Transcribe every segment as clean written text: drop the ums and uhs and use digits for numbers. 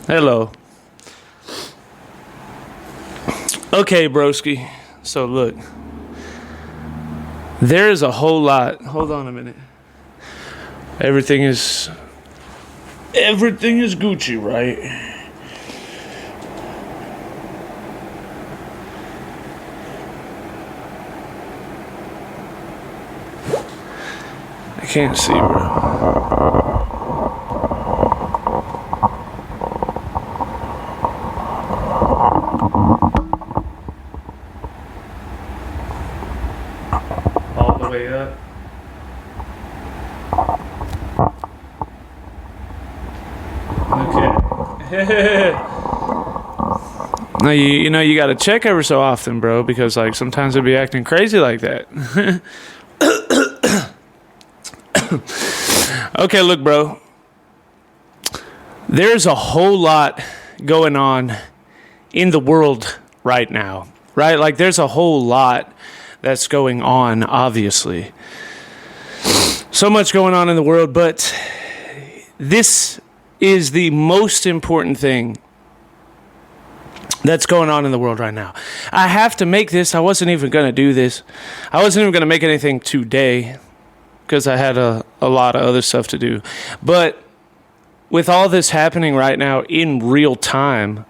Hello. Okay, broski. So look, there is a whole lot. Hold on a minute. Everything is Gucci, right? I can't see, bro. All the way up. Okay. Now you know you gotta check every so often, bro, because like sometimes it'll be acting crazy like that. Okay, look, bro. There's a whole lot going on in the world right now, right? Like there's a whole lot that's going on, obviously. So much going on in the world, but this is the most important thing that's going on in the world right now. I have to make this. I wasn't even going to do this. I wasn't even going to make anything today because I had a lot of other stuff to do. But with all this happening right now in real time,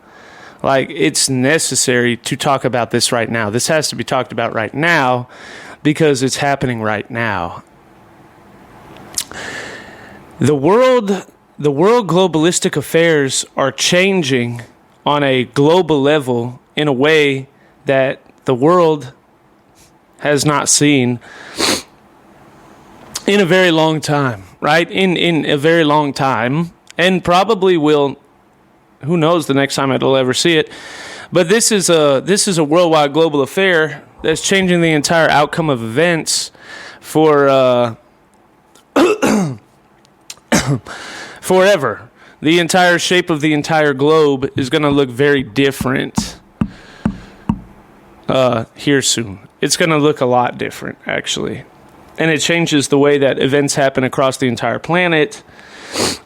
like it's necessary to talk about this right now. This has to be talked about right now because it's happening right now. The world globalistic affairs are changing on a global level in a way that the world has not seen in a very long time, right? In a very long time, and probably will. Who knows the next time it'll ever see it? But this is a worldwide global affair that's changing the entire outcome of events for forever. The entire shape of the entire globe is going to look very different here soon. It's going to look a lot different, actually. And it changes the way that events happen across the entire planet,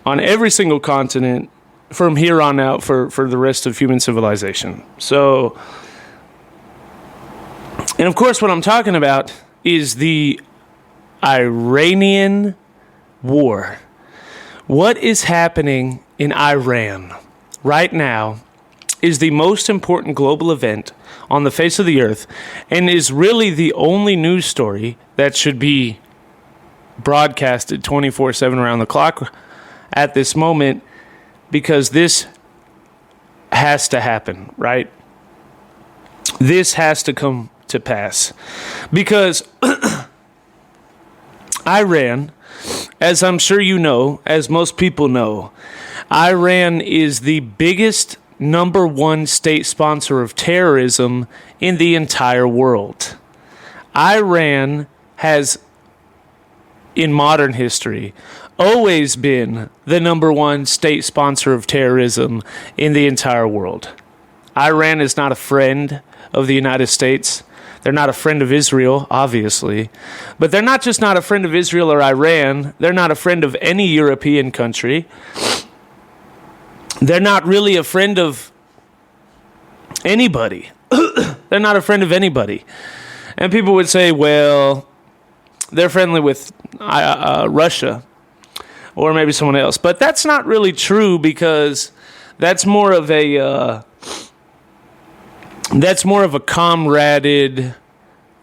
on every single continent, from here on out for the rest of human civilization. So, and of course what I'm talking about is the Iranian war. What is happening in Iran right now is the most important global event on the face of the earth and is really the only news story that should be broadcasted 24/7 around the clock at this moment, because this has to happen, right? This has to come to pass. Because Iran, as I'm sure you know, as most people know, Iran is the biggest number one state sponsor of terrorism in the entire world. Iran has, in modern history, always been the number one state sponsor of terrorism in the entire world. Iran is not a friend of the United States. They're not a friend of Israel, obviously. But they're not just not a friend of Israel or Iran. They're not a friend of any European country. They're not really a friend of anybody. They're not a friend of anybody. And people would say, well, they're friendly with Russia or maybe someone else. But that's not really true, because that's more of a comraded,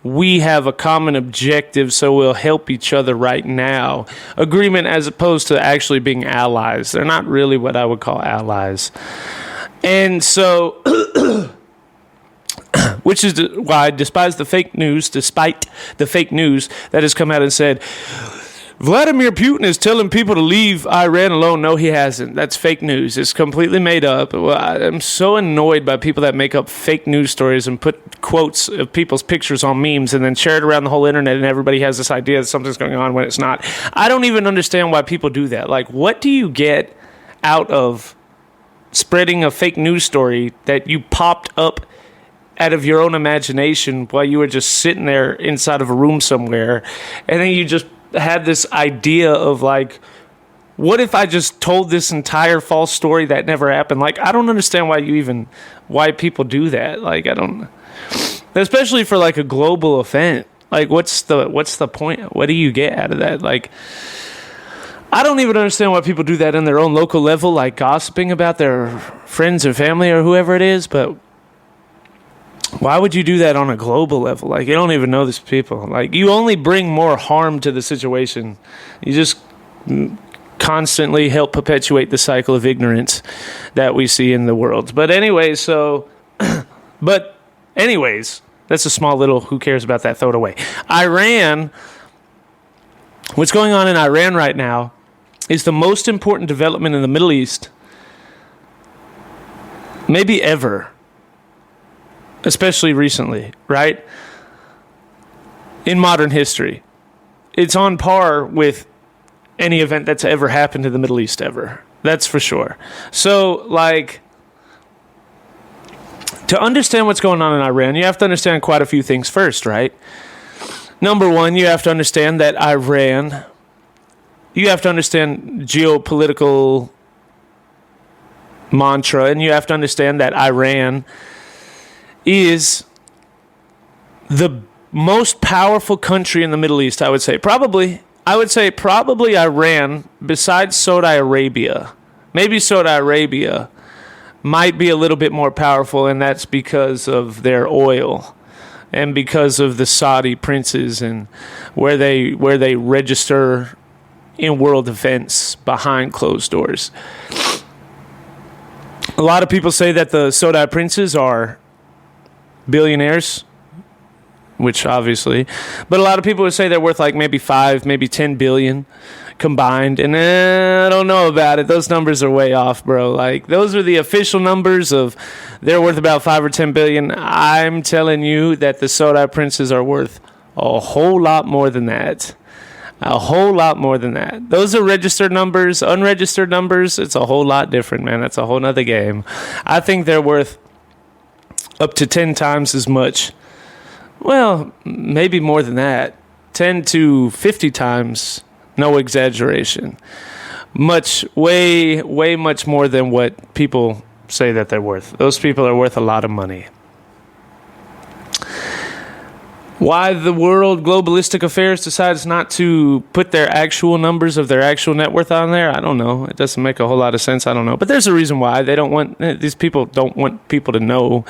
we have a common objective, so we'll help each other right now agreement, as opposed to actually being allies. They're not really what I would call allies. And so, which is why I despise the fake news, despite the fake news that has come out and said, Vladimir Putin is telling people to leave Iran alone. No, he hasn't. That's fake news. It's completely made up. Well, I'm so annoyed by people that make up fake news stories and put quotes of people's pictures on memes and then share it around the whole internet, and everybody has this idea that something's going on when it's not. I don't even understand why people do that. Like, what do you get out of spreading a fake news story that you popped up out of your own imagination while you were just sitting there inside of a room somewhere, and then you just had this idea of like what if I just told this entire false story that never happened? Like, I don't understand why people do that. Like, I don't, especially for like a global event. Like, what's the point? What do you get out of that? Like, I don't even understand why people do that in their own local level, like gossiping about their friends or family or whoever it is. But why would you do that on a global level? Like, you don't even know these people. Like, you only bring more harm to the situation. You just constantly help perpetuate the cycle of ignorance that we see in the world. But anyways, that's a small little, who cares about that, throw it away. Iran, what's going on in Iran right now is the most important development in the Middle East, maybe ever, especially recently, right? In modern history. It's on par with any event that's ever happened in the Middle East ever. That's for sure. So, like, to understand what's going on in Iran, you have to understand quite a few things first, right? Number one, you have to understand that Iran, you have to understand geopolitical mantra, and you have to understand that Iran is the most powerful country in the Middle East, I would say. Probably Iran, besides Saudi Arabia. Maybe Saudi Arabia might be a little bit more powerful, and that's because of their oil and because of the Saudi princes and where they register in world events behind closed doors. A lot of people say that the Saudi princes are billionaires, which obviously, but a lot of people would say they're worth like maybe 5, maybe 10 billion combined, and I don't know about it. Those numbers are way off, bro. Like, those are the official numbers of they're worth about 5 or 10 billion. I'm telling you that the Saudi princes are worth a whole lot more than that. A whole lot more than that. Those are registered numbers. Unregistered numbers, it's a whole lot different, man. That's a whole nother game. I think they're worth up to 10 times as much. Well, maybe more than that. 10 to 50 times, no exaggeration. Way much more than what people say that they're worth. Those people are worth a lot of money. Why the world globalistic affairs decides not to put their actual numbers of their actual net worth on there, I don't know. It doesn't make a whole lot of sense. I don't know. But there's a reason why. These people don't want people to know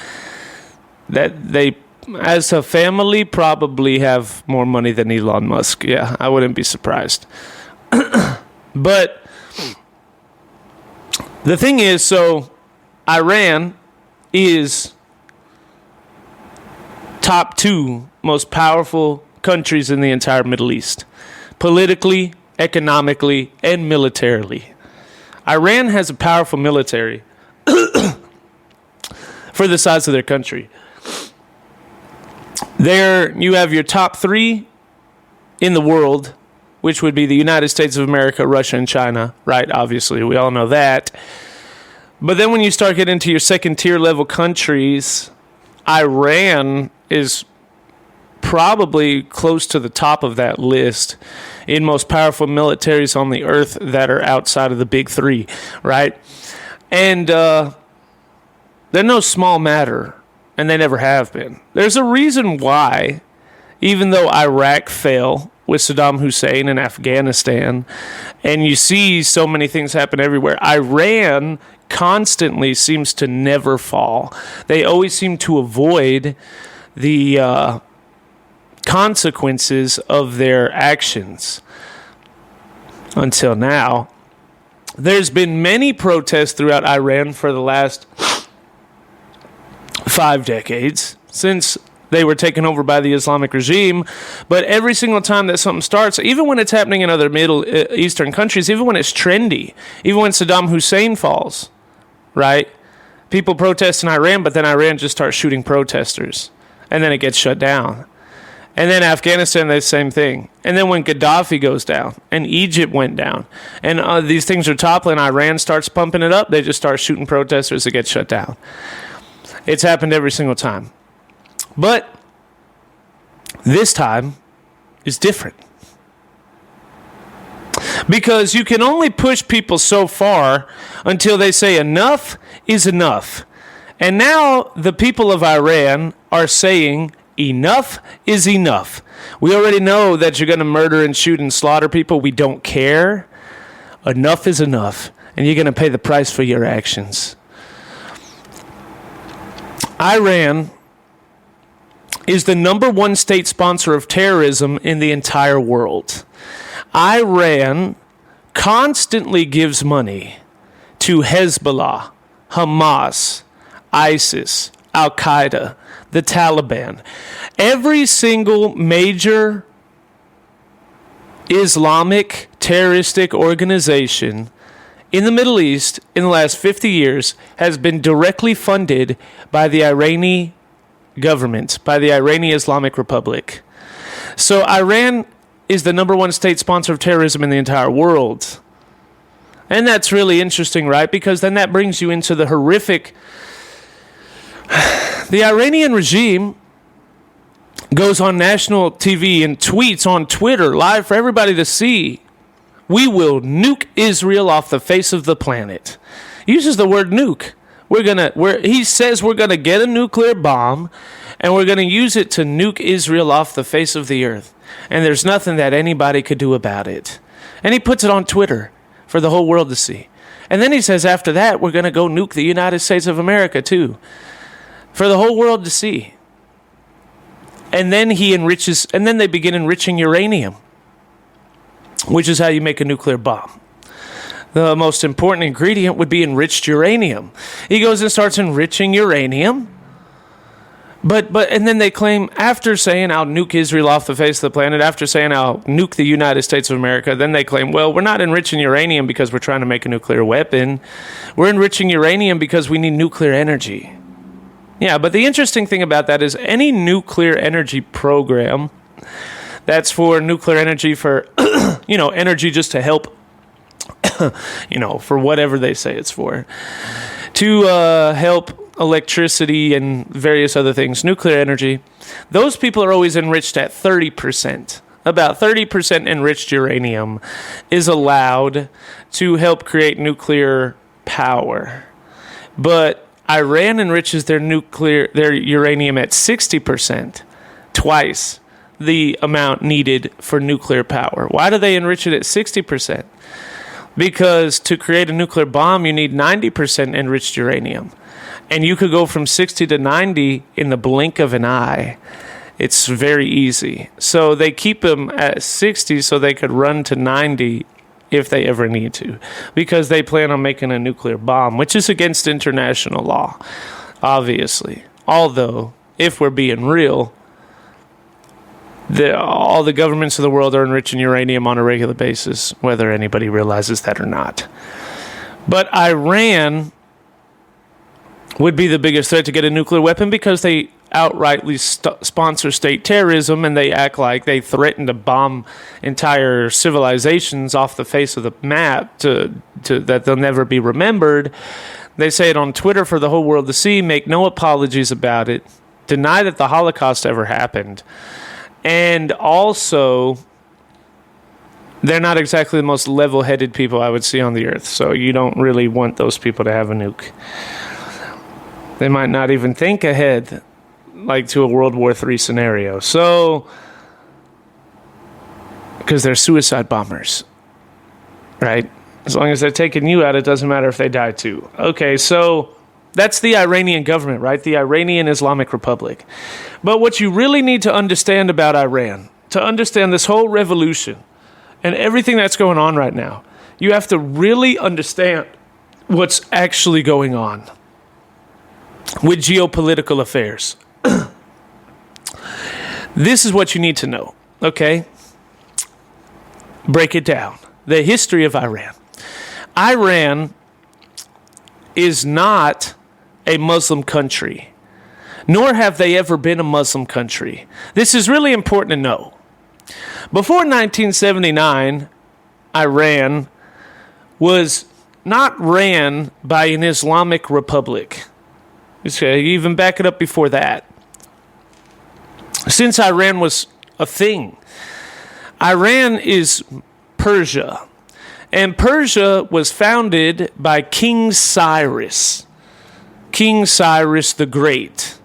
that they, as a family, probably have more money than Elon Musk. Yeah, I wouldn't be surprised. But the thing is, so Iran is top 2 most powerful countries in the entire Middle East, politically, economically, and militarily. Iran has a powerful military for the size of their country. There you have your top 3 in the world, which would be the United States of America, Russia, and China, right? Obviously, we all know that. But then when you start getting into your second-tier level countries, Iran is probably close to the top of that list in most powerful militaries on the earth that are outside of the big 3, right? And they're no small matter, and they never have been. There's a reason why, even though Iraq fell with Saddam Hussein and Afghanistan, and you see so many things happen everywhere, Iran constantly seems to never fall. They always seem to avoid the consequences of their actions until now. There's been many protests throughout Iran for the last 5 decades since they were taken over by the Islamic regime. But every single time that something starts, even when it's happening in other Middle Eastern countries, even when it's trendy, even when Saddam Hussein falls, right? People protest in Iran, but then Iran just starts shooting protesters, and then it gets shut down. And then Afghanistan, the same thing. And then when Gaddafi goes down, and Egypt went down, and these things are toppling, Iran starts pumping it up, they just start shooting protesters, it gets shut down. It's happened every single time. But this time is different. Because you can only push people so far until they say enough is enough. And now the people of Iran are saying enough is enough. We already know that you're going to murder and shoot and slaughter people. We don't care. Enough is enough. And you're going to pay the price for your actions. Iran is the number one state sponsor of terrorism in the entire world. Iran constantly gives money to Hezbollah, Hamas, ISIS, Al-Qaeda, the Taliban. Every single major Islamic terroristic organization in the Middle East in the last 50 years has been directly funded by the Iranian government, by the Iranian Islamic Republic. So Iran is the number one state sponsor of terrorism in the entire world. And that's really interesting, right? Because then that brings you into the horrific... The Iranian regime goes on national TV and tweets on Twitter live for everybody to see. We will nuke Israel off the face of the planet. He uses the word nuke. He says we're gonna get a nuclear bomb and we're gonna use it to nuke Israel off the face of the earth. And there's nothing that anybody could do about it. And he puts it on Twitter for the whole world to see. And then he says after that we're gonna go nuke the United States of America too, for the whole world to see. And then they begin enriching uranium, which is how you make a nuclear bomb. The most important ingredient would be enriched uranium. He goes and starts enriching uranium. And then they claim, after saying I'll nuke Israel off the face of the planet, after saying I'll nuke the United States of America, then they claim, well, we're not enriching uranium because we're trying to make a nuclear weapon. We're enriching uranium because we need nuclear energy. Yeah, but the interesting thing about that is any nuclear energy program that's for nuclear energy for, energy just to help, for whatever they say it's for, to help electricity and various other things, nuclear energy, those people are always enriched at 30%. About 30% enriched uranium is allowed to help create nuclear power. But Iran enriches their uranium at 60%, twice the amount needed for nuclear power. Why do they enrich it at 60%? Because to create a nuclear bomb, you need 90% enriched uranium. And you could go from 60 to 90 in the blink of an eye. It's very easy. So they keep them at 60 so they could run to 90 if they ever need to, because they plan on making a nuclear bomb, which is against international law, obviously. Although, if we're being real, all the governments of the world are enriching uranium on a regular basis, whether anybody realizes that or not. But Iran would be the biggest threat to get a nuclear weapon because they outrightly sponsor state terrorism, and they act like they threaten to bomb entire civilizations off the face of the map to that they'll never be remembered. They say it on Twitter for the whole world to see, make no apologies about it, deny that the Holocaust ever happened. And also, they're not exactly the most level-headed people I would see on the earth, so you don't really want those people to have a nuke. They might not even think ahead, like to a World War III scenario. So, because they're suicide bombers, right? As long as they're taking you out, it doesn't matter if they die too. Okay, so that's the Iranian government, right? The Iranian Islamic Republic. But what you really need to understand about Iran, to understand this whole revolution and everything that's going on right now, you have to really understand what's actually going on with geopolitical affairs. This is what you need to know, okay? Break it down. The history of Iran. Iran is not a Muslim country, nor have they ever been a Muslim country. This is really important to know. Before 1979, Iran was not ran by an Islamic republic. Okay, even back it up before that. Since Iran was a thing, Iran is Persia. And Persia was founded by King Cyrus. King Cyrus the Great.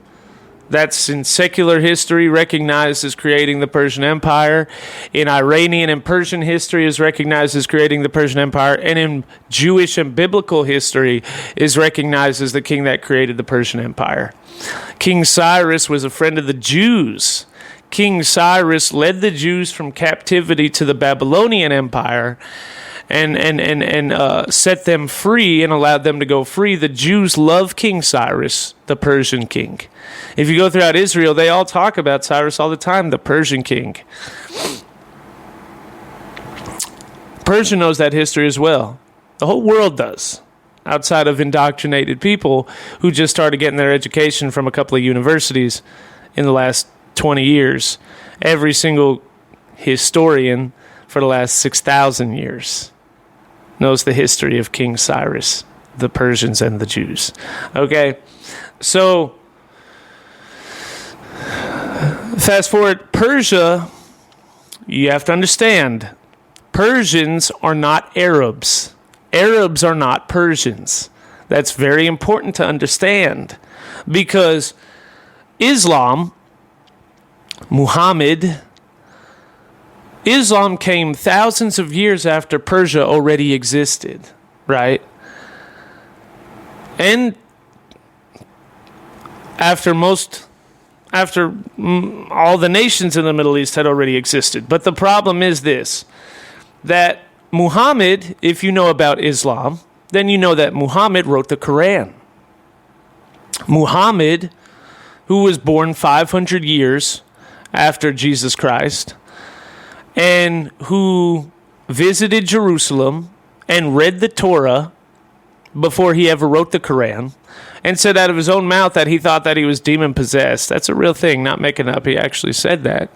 That's in secular history recognized as creating the Persian Empire. In Iranian and Persian history is recognized as creating the Persian Empire. And in Jewish and biblical history is recognized as the king that created the Persian Empire. King Cyrus was a friend of the Jews. King Cyrus led the Jews from captivity to the Babylonian Empire and set them free and allowed them to go free. The Jews love King Cyrus, the Persian king. If you go throughout Israel, they all talk about Cyrus all the time, the Persian king. Persia knows that history as well. The whole world does, outside of indoctrinated people who just started getting their education from a couple of universities in the last 20 years. Every single historian for the last 6,000 years knows the history of King Cyrus, the Persians, and the Jews. Okay, so fast forward, Persia, you have to understand, Persians are not Arabs. Arabs are not Persians. That's very important to understand because Islam, Islam came thousands of years after Persia already existed, right? And after all the nations in the Middle East had already existed. But the problem is this, that Muhammad, if you know about Islam, then you know that Muhammad wrote the Quran. Muhammad, who was born 500 years after Jesus Christ, and who visited Jerusalem and read the Torah before he ever wrote the Quran, and said out of his own mouth that he thought that he was demon-possessed. That's a real thing, not making up. He actually said that.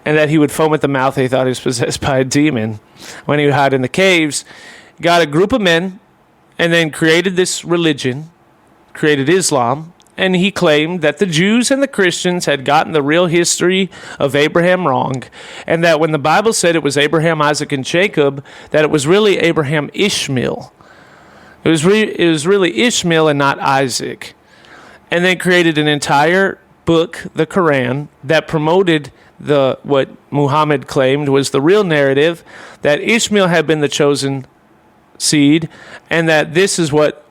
And that he would foam at the mouth. He thought he was possessed by a demon when he would hide in the caves. Got a group of men and then created this religion, created Islam, and he claimed that the Jews and the Christians had gotten the real history of Abraham wrong, and that when the Bible said it was Abraham, Isaac, and Jacob, that it was really Abraham, Ishmael. It was really Ishmael and not Isaac. And then created an entire book, the Quran, that promoted what Muhammad claimed was the real narrative, that Ishmael had been the chosen seed, and that this is what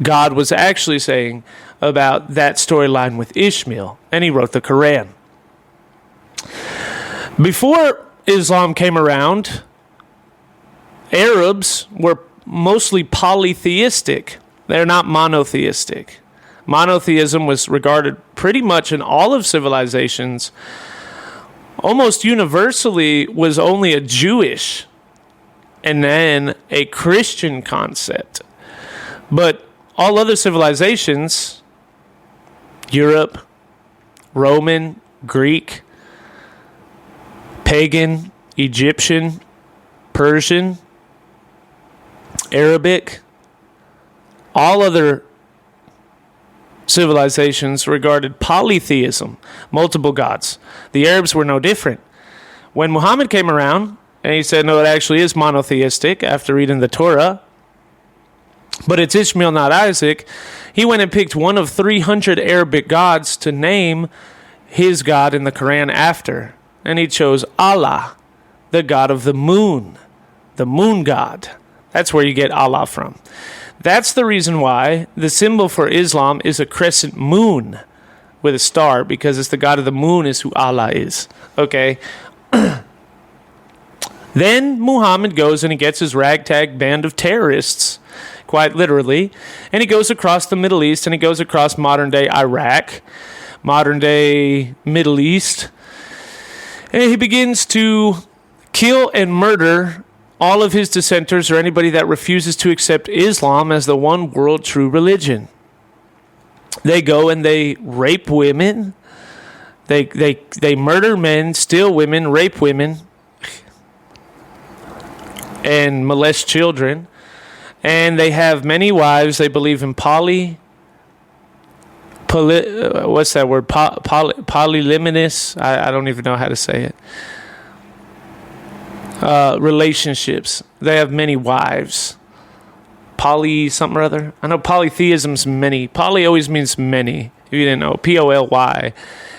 God was actually saying about that storyline with Ishmael. And he wrote the Quran. Before Islam came around, Arabs were mostly polytheistic. They're not monotheistic. Monotheism was regarded pretty much in all of civilizations, almost universally, was only a Jewish and then a Christian concept. But all other civilizations, Europe, Roman, Greek, pagan, Egyptian, Persian, Arabic, all other civilizations regarded polytheism, multiple gods. The Arabs were no different. When Muhammad came around and he said, no, it actually is monotheistic after reading the Torah, but it's Ishmael, not Isaac, he went and picked one of 300 Arabic gods to name his god in the Quran after. And he chose Allah, the god of the moon god. That's where you get Allah from. That's the reason why the symbol for Islam is a crescent moon with a star, because it's the god of the moon is who Allah is. Okay? Then Muhammad goes and he gets his ragtag band of terrorists, quite literally, and he goes across the Middle East, and he goes across modern-day Iraq, modern-day Middle East, and he begins to kill and murder all of his dissenters or anybody that refuses to accept Islam as the one world true religion. They go and they rape women. They murder men, steal women, rape women, and molest children. And they have many wives. They believe in what's that word? Polyliminous? I don't even know how to say it. relationships. They have many wives. Poly something or other. I know polytheism's many. Poly always means many. If you didn't know, Poly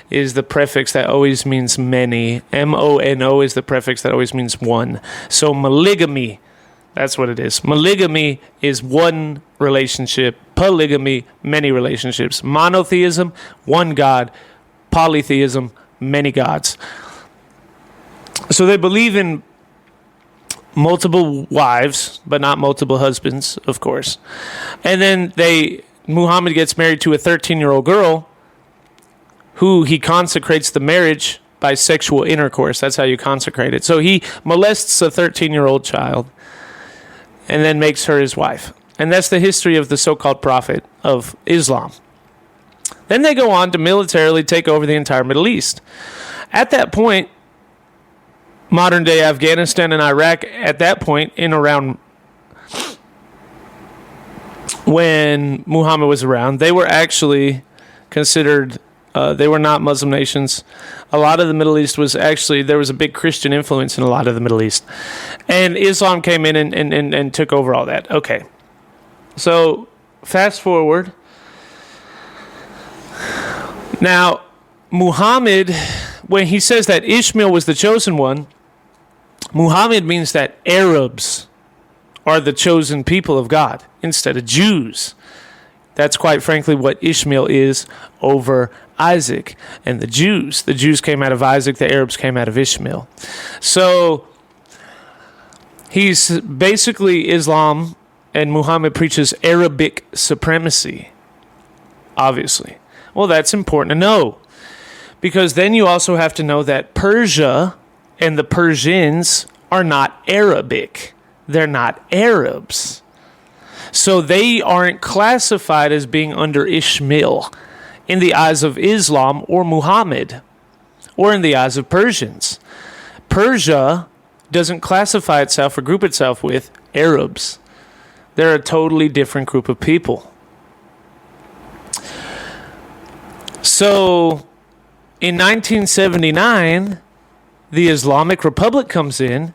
is the prefix that always means many. Mono is the prefix that always means one. So polygamy, that's what it is. Polygamy is one relationship. Polygamy, many relationships. Monotheism, one God. Polytheism, many gods. So they believe in multiple wives, but not multiple husbands, of course. And then Muhammad gets married to a 13-year-old girl who he consecrates the marriage by sexual intercourse. That's how you consecrate it. So he molests a 13-year-old child and then makes her his wife. And that's the history of the so-called prophet of Islam. Then they go on to militarily take over the entire Middle East. At that point, modern-day Afghanistan and Iraq, at that point, in around when Muhammad was around, they were actually considered, they were not Muslim nations. A lot of the Middle East was actually, there was a big Christian influence in a lot of the Middle East. And Islam came in and took over all that. Okay. So, fast forward. Now, Muhammad, when he says that Ishmael was the chosen one, Muhammad means that Arabs are the chosen people of God instead of Jews. That's quite frankly what Ishmael is over Isaac and the Jews. The Jews came out of Isaac, the Arabs came out of Ishmael. So he's basically Islam, and Muhammad preaches Arabic supremacy, obviously. Well, that's important to know, because then you also have to know that Persia and the Persians are not Arabic. They're not Arabs. So they aren't classified as being under Ishmael in the eyes of Islam or Muhammad, or in the eyes of Persians. Persia doesn't classify itself or group itself with Arabs. They're a totally different group of people. So, in 1979, the Islamic Republic comes in,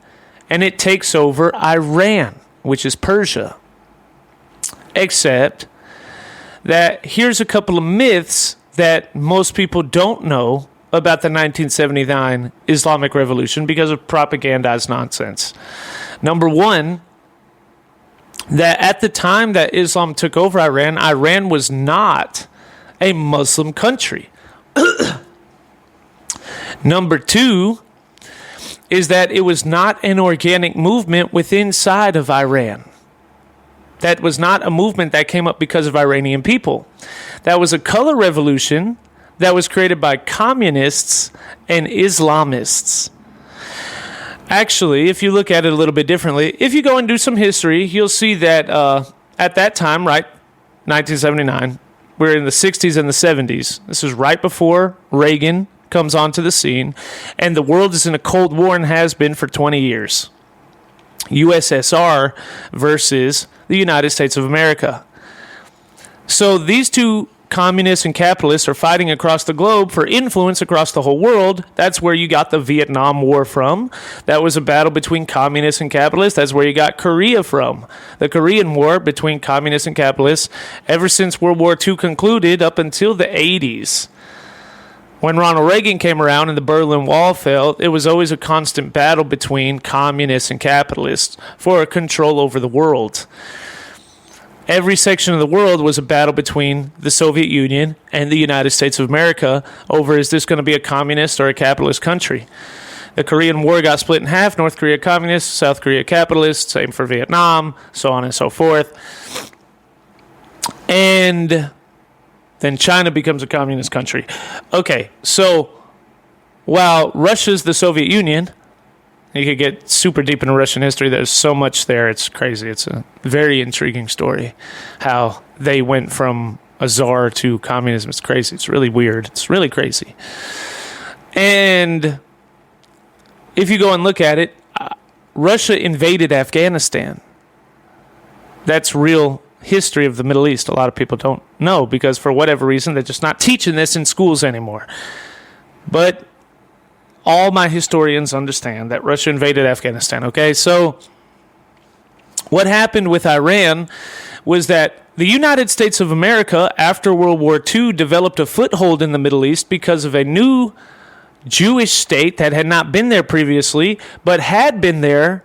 and it takes over Iran, which is Persia. Except that here's a couple of myths that most people don't know about the 1979 Islamic Revolution because of propagandized nonsense. Number one, that at the time that Islam took over Iran, Iran was not a Muslim country. Number two is that it was not an organic movement within inside of Iran. That was not a movement that came up because of Iranian people. That was a color revolution that was created by communists and Islamists. Actually, if you look at it a little bit differently, if you go and do some history, you'll see that at that time, right, 1979, we're in the 60s and the 70s. This is right before Reagan comes onto the scene, and the world is in a Cold War and has been for 20 years. USSR versus the United States of America. So these two communists and capitalists are fighting across the globe for influence across the whole world. That's where you got the Vietnam War from. That was a battle between communists and capitalists. That's where you got Korea from. The Korean War between communists and capitalists ever since World War II concluded up until the 80s. When Ronald Reagan came around and the Berlin Wall fell, it was always a constant battle between communists and capitalists for control over the world. Every section of the world was a battle between the Soviet Union and the United States of America over, is this going to be a communist or a capitalist country? The Korean War got split in half, North Korea communist, South Korea capitalist, same for Vietnam, so on and so forth. And then China becomes a communist country. Okay, so while Russia's the Soviet Union, you could get super deep into Russian history. There's so much there. It's crazy. It's a very intriguing story how they went from a czar to communism. It's crazy. It's really weird. It's really crazy. And if you go and look at it, Russia invaded Afghanistan. That's real history of the Middle East. A lot of people don't know because for whatever reason, they're just not teaching this in schools anymore. But all my historians understand that Russia invaded Afghanistan, okay? So what happened with Iran was that the United States of America, after World War II, developed a foothold in the Middle East because of a new Jewish state that had not been there previously, but had been there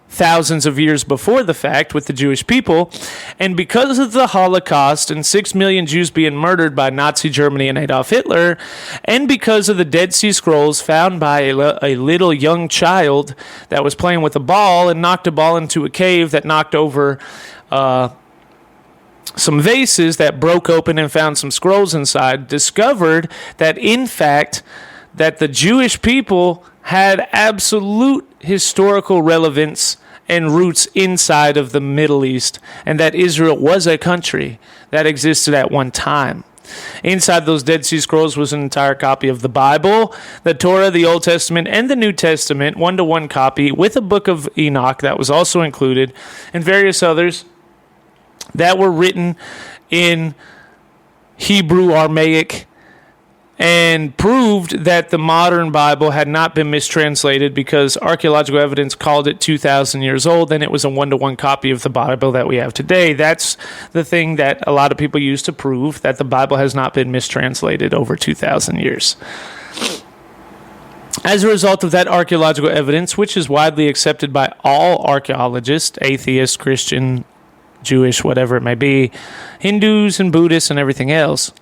thousands of years before the fact with the Jewish people. And because of the Holocaust and 6 million Jews being murdered by Nazi Germany and Adolf Hitler, and because of the Dead Sea Scrolls found by a little young child that was playing with a ball and knocked a ball into a cave that knocked over some vases that broke open and found some scrolls inside, discovered that in fact that the Jewish people had absolute historical relevance and roots inside of the Middle East, and that Israel was a country that existed at one time. Inside those Dead Sea Scrolls was an entire copy of the Bible, the Torah, the Old Testament, and the New Testament, 1-to-1 copy, with a book of Enoch that was also included, and various others that were written in Hebrew, Aramaic, and proved that the modern Bible had not been mistranslated because archaeological evidence called it 2,000 years old, and it was a 1-to-1 copy of the Bible that we have today. That's the thing that a lot of people use to prove that the Bible has not been mistranslated over 2,000 years. As a result of that archaeological evidence, which is widely accepted by all archaeologists, atheists, Christian, Jewish, whatever it may be, Hindus and Buddhists and everything else,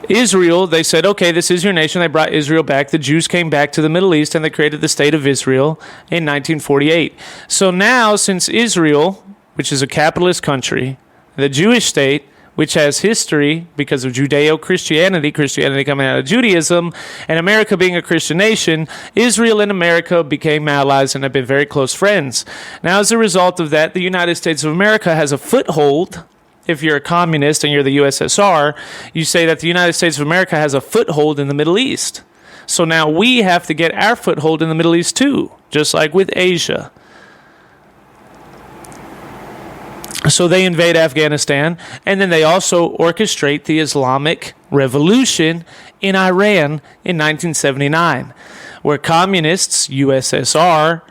Israel, they said, okay, this is your nation. They brought Israel back. The Jews came back to the Middle East, and they created the state of Israel in 1948. So now, since Israel, which is a capitalist country, the Jewish state, which has history because of Judeo-Christianity, Christianity coming out of Judaism, and America being a Christian nation, Israel and America became allies and have been very close friends. Now, as a result of that, the United States of America has a foothold. If you're a communist and you're the USSR, you say that the United States of America has a foothold in the Middle East. So now we have to get our foothold in the Middle East too, just like with Asia. So they invade Afghanistan, and then they also orchestrate the Islamic Revolution in Iran in 1979, where communists, USSR,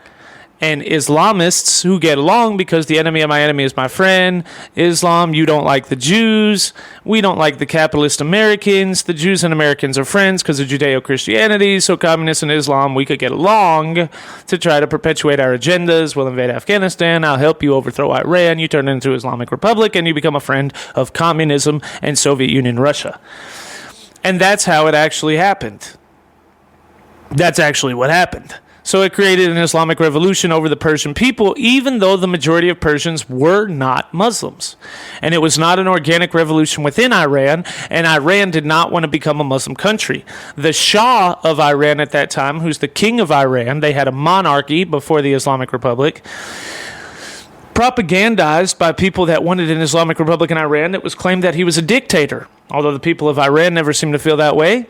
and Islamists who get along because the enemy of my enemy is my friend. Islam, you don't like the Jews. We don't like the capitalist Americans. The Jews and Americans are friends because of Judeo-Christianity. So communists and Islam, we could get along to try to perpetuate our agendas. We'll invade Afghanistan. I'll help you overthrow Iran. You turn it into Islamic Republic and you become a friend of communism and Soviet Union Russia. And that's how it actually happened. That's actually what happened. So it created an Islamic revolution over the Persian people, even though the majority of Persians were not Muslims. And it was not an organic revolution within Iran, and Iran did not want to become a Muslim country. The Shah of Iran at that time, who's the king of Iran, they had a monarchy before the Islamic Republic, propagandized by people that wanted an Islamic Republic in Iran. It was claimed that he was a dictator, although the people of Iran never seemed to feel that way.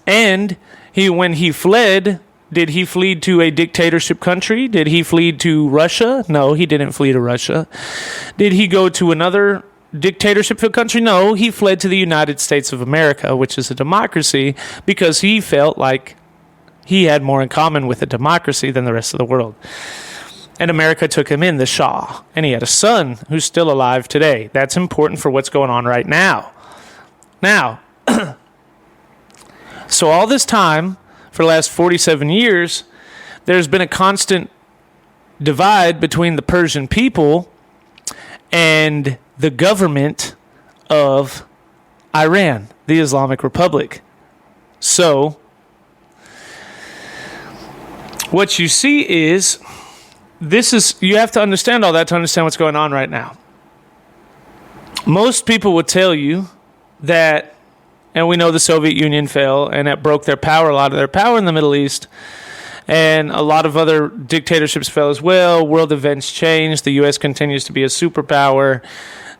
And when he fled, did he flee to a dictatorship country? Did he flee to Russia? No, he didn't flee to Russia. Did he go to another dictatorship country? No, he fled to the United States of America, which is a democracy, because he felt like he had more in common with a democracy than the rest of the world. And America took him in, the Shah. And he had a son who's still alive today. That's important for what's going on right now. Now, so all this time, for the last 47 years, there's been a constant divide between the Persian people and the government of Iran, the Islamic Republic. So, what you see is, you have to understand all that to understand what's going on right now. Most people would tell you that, and we know the Soviet Union fell, and that broke their power, a lot of their power in the Middle East. And a lot of other dictatorships fell as well. World events changed. The U.S. continues to be a superpower.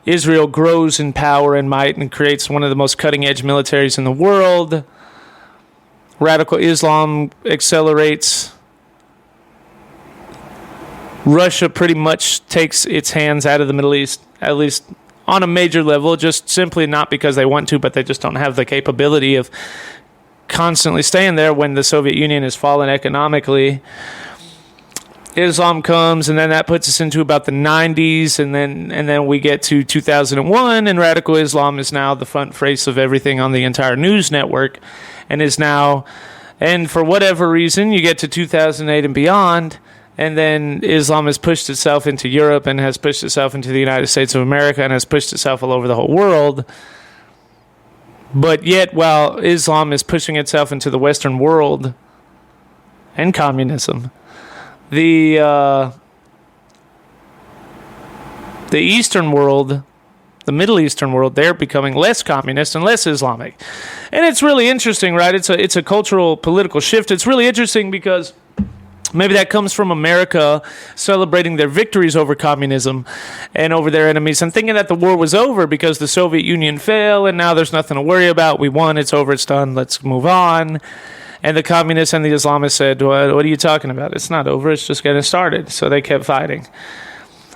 Israel grows in power and might and creates one of the most cutting-edge militaries in the world. Radical Islam accelerates. Russia pretty much takes its hands out of the Middle East, at least on a major level, just simply not because they want to, but they just don't have the capability of constantly staying there when the Soviet Union has fallen economically. Islam comes, and then that puts us into about the 90s, and then we get to 2001, and radical Islam is now the front face of everything on the entire news network, and for whatever reason, you get to 2008 and beyond, and then Islam has pushed itself into Europe and has pushed itself into the United States of America and has pushed itself all over the whole world. But yet, while Islam is pushing itself into the Western world and communism, the Eastern world, the Middle Eastern world, they're becoming less communist and less Islamic. And it's really interesting, right? It's a cultural, political shift. It's really interesting because maybe that comes from America celebrating their victories over communism and over their enemies and thinking that the war was over because the Soviet Union fell and now there's nothing to worry about. We won. It's over. It's done. Let's move on. And the communists and the Islamists said, what are you talking about? It's not over. It's just getting started. So they kept fighting.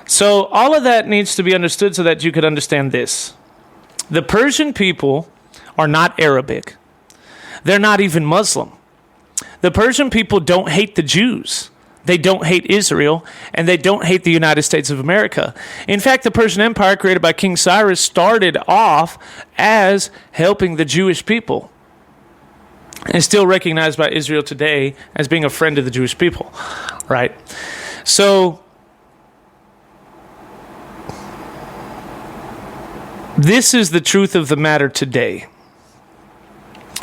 So all of that needs to be understood so that you could understand this. The Persian people are not Arabic. They're not even Muslim. The Persian people don't hate the Jews. They don't hate Israel, and they don't hate the United States of America. In fact, the Persian Empire created by King Cyrus started off as helping the Jewish people, and still recognized by Israel today as being a friend of the Jewish people, right? So this is the truth of the matter today.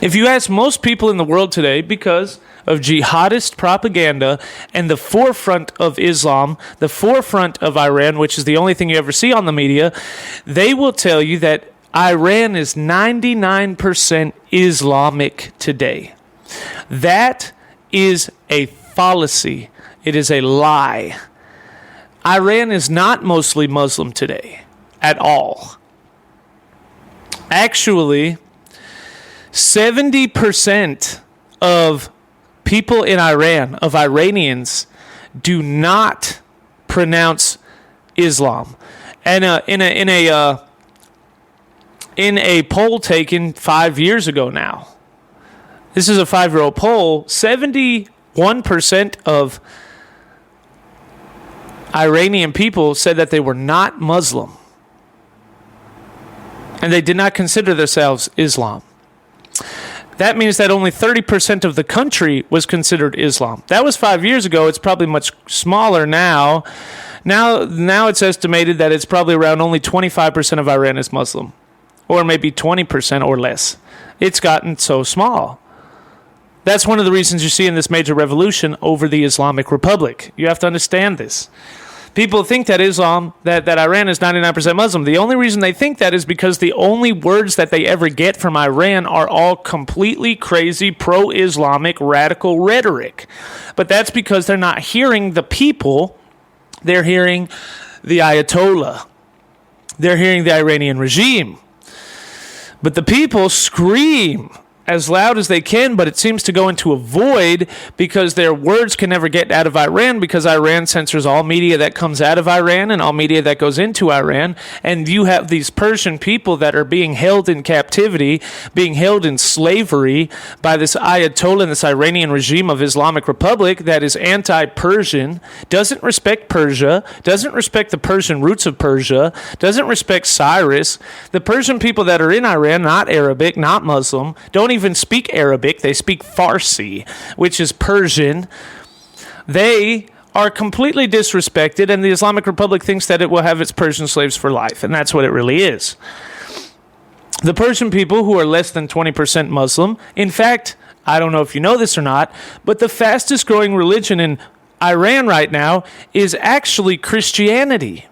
If you ask most people in the world today, because of jihadist propaganda and the forefront of Islam, the forefront of Iran, which is the only thing you ever see on the media, they will tell you that Iran is 99% Islamic today. That is a fallacy. It is a lie. Iran is not mostly Muslim today at all. Actually, 70% of people in Iran, of Iranians, do not pronounce Islam. And in a poll taken 5 years ago now, this is a 5-year-old poll, 71% of Iranian people said that they were not Muslim. And they did not consider themselves Islam. That means that only 30% of the country was considered Islam. That was 5 years ago. It's probably much smaller now. Now it's estimated that it's probably around only 25% of Iran is Muslim. Or maybe 20% or less. It's gotten so small. That's one of the reasons you see in this major revolution over the Islamic Republic. You have to understand this. People think that that Iran is 99% Muslim. The only reason they think that is because the only words that they ever get from Iran are all completely crazy, pro-Islamic, radical rhetoric. But that's because they're not hearing the people. They're hearing the Ayatollah. They're hearing the Iranian regime. But the people scream as loud as they can, but it seems to go into a void because their words can never get out of Iran because Iran censors all media that comes out of Iran and all media that goes into Iran. And you have these Persian people that are being held in captivity, being held in slavery by this Ayatollah and this Iranian regime of Islamic Republic that is anti-Persian, doesn't respect Persia, doesn't respect the Persian roots of Persia, doesn't respect Cyrus. The Persian people that are in Iran, not Arabic, not Muslim, don't even speak Arabic. They speak Farsi, which is Persian. They are completely disrespected, and the Islamic Republic thinks that it will have its Persian slaves for life, and that's what it really is. The Persian people, who are less than 20% Muslim, in fact, I don't know if you know this or not, but the fastest growing religion in Iran right now is actually Christianity.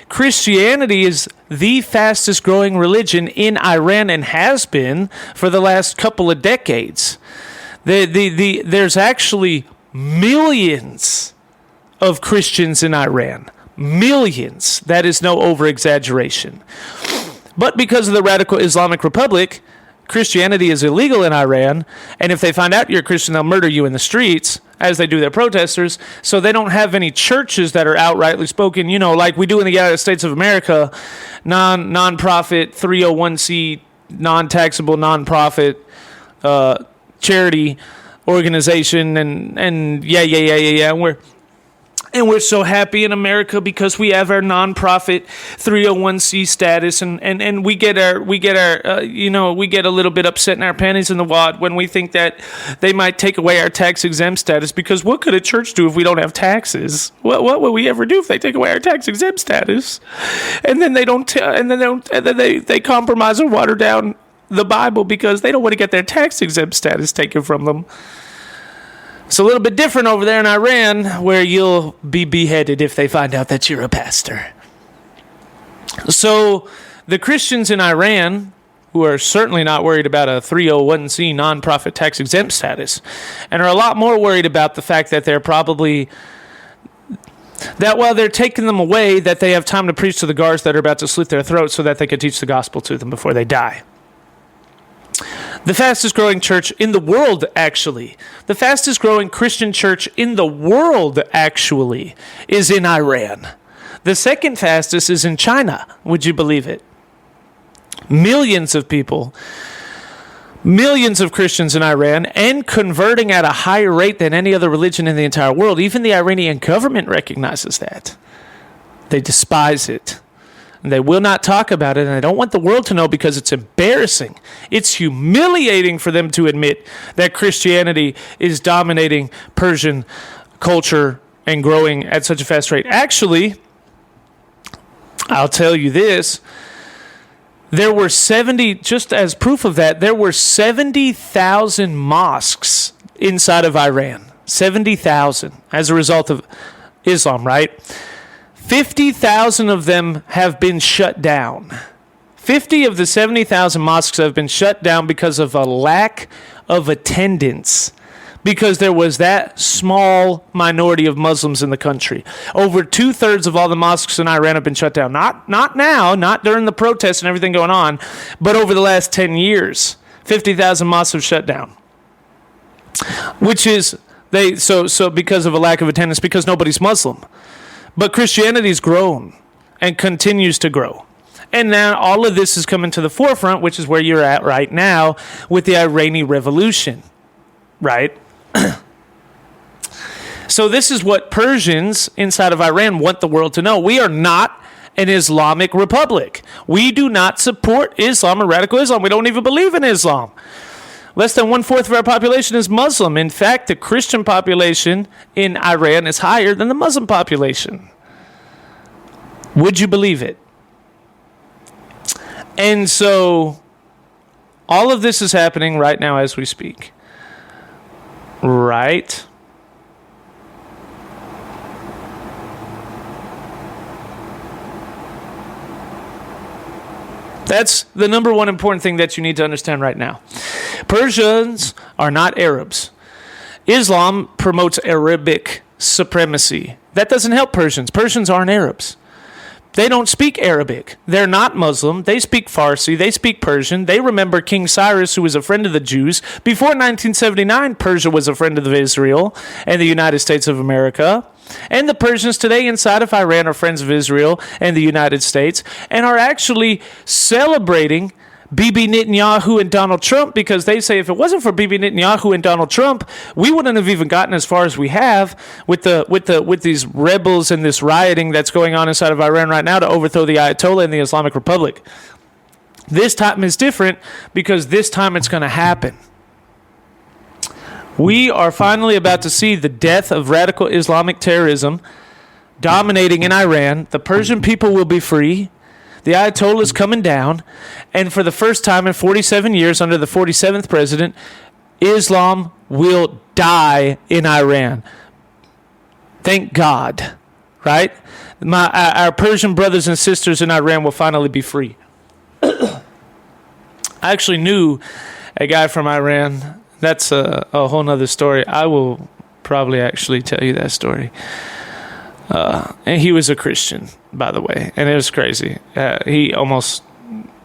Christianity is the fastest growing religion in Iran and has been for the last couple of decades. There's actually millions of Christians in Iran. Millions. That is no over-exaggeration. But because of the radical Islamic Republic, Christianity is illegal in Iran, and if they find out you're a Christian, they'll murder you in the streets, as they do their protesters. So they don't have any churches that are outrightly spoken, like we do in the United States of America, non-profit, 301c, non-taxable, non-profit charity organization, and yeah. And we're so happy in America because we have our nonprofit 301c status, and we get a little bit upset in our panties in the wad when we think that they might take away our tax exempt status, because what could a church do if we don't have taxes? What would we ever do if they take away our tax exempt status? And then they compromise or water down the Bible because they don't want to get their tax exempt status taken from them. It's a little bit different over there in Iran, where you'll be beheaded if they find out that you're a pastor. So the Christians in Iran, who are certainly not worried about a 301c nonprofit tax exempt status, and are a lot more worried about the fact that that while they're taking them away, that they have time to preach to the guards that are about to slit their throats so that they can teach the gospel to them before they die. The fastest growing church in the world, actually, the fastest growing Christian church in the world, actually, is in Iran. The second fastest is in China. Would you believe it? Millions of people, millions of Christians in Iran, and converting at a higher rate than any other religion in the entire world. Even the Iranian government recognizes that. They despise it. And they will not talk about it, and they don't want the world to know because it's embarrassing. It's humiliating for them to admit that Christianity is dominating Persian culture and growing at such a fast rate. Actually, I'll tell you this. There were just as proof of that, there were 70,000 mosques inside of Iran. 70,000 as a result of Islam, right? 50,000 of them have been shut down. 50 of the 70,000 mosques have been shut down because of a lack of attendance, because there was that small minority of Muslims in the country. Over 2/3 of all the mosques in Iran have been shut down. Not now, not during the protests and everything going on, but over the last 10 years, 50,000 mosques have shut down. Which is, so because of a lack of attendance, because nobody's Muslim. But Christianity's grown and continues to grow. And now all of this is coming to the forefront, which is where you're at right now with the Iranian Revolution, right? So this is what Persians inside of Iran want the world to know. We are not an Islamic republic. We do not support Islam or radical Islam. We don't even believe in Islam. Less than 1/4 of our population is Muslim. In fact, the Christian population in Iran is higher than the Muslim population. Would you believe it? And so, all of this is happening right now as we speak. Right? That's the number one important thing that you need to understand right now. Persians are not Arabs. Islam promotes Arabic supremacy. That doesn't help Persians. Persians aren't Arabs. They don't speak Arabic. They're not Muslim. They speak Farsi. They speak Persian. They remember King Cyrus, who was a friend of the Jews. Before 1979, Persia was a friend of Israel and the United States of America. And the Persians today inside of Iran are friends of Israel and the United States, and are actually celebrating Bibi Netanyahu and Donald Trump, because they say if it wasn't for Bibi Netanyahu and Donald Trump, we wouldn't have even gotten as far as we have with these rebels and this rioting that's going on inside of Iran right now to overthrow the Ayatollah and the Islamic Republic. This time is different because this time it's going to happen. We are finally about to see the death of radical Islamic terrorism dominating in Iran. The Persian people will be free. The Ayatollah is coming down. And for the first time in 47 years, under the 47th president, Islam will die in Iran. Thank God, right? Our Persian brothers and sisters in Iran will finally be free. I actually knew a guy from Iran. That's a whole nother story. I will probably actually tell you that story. And he was a Christian, by the way, and it was crazy. He almost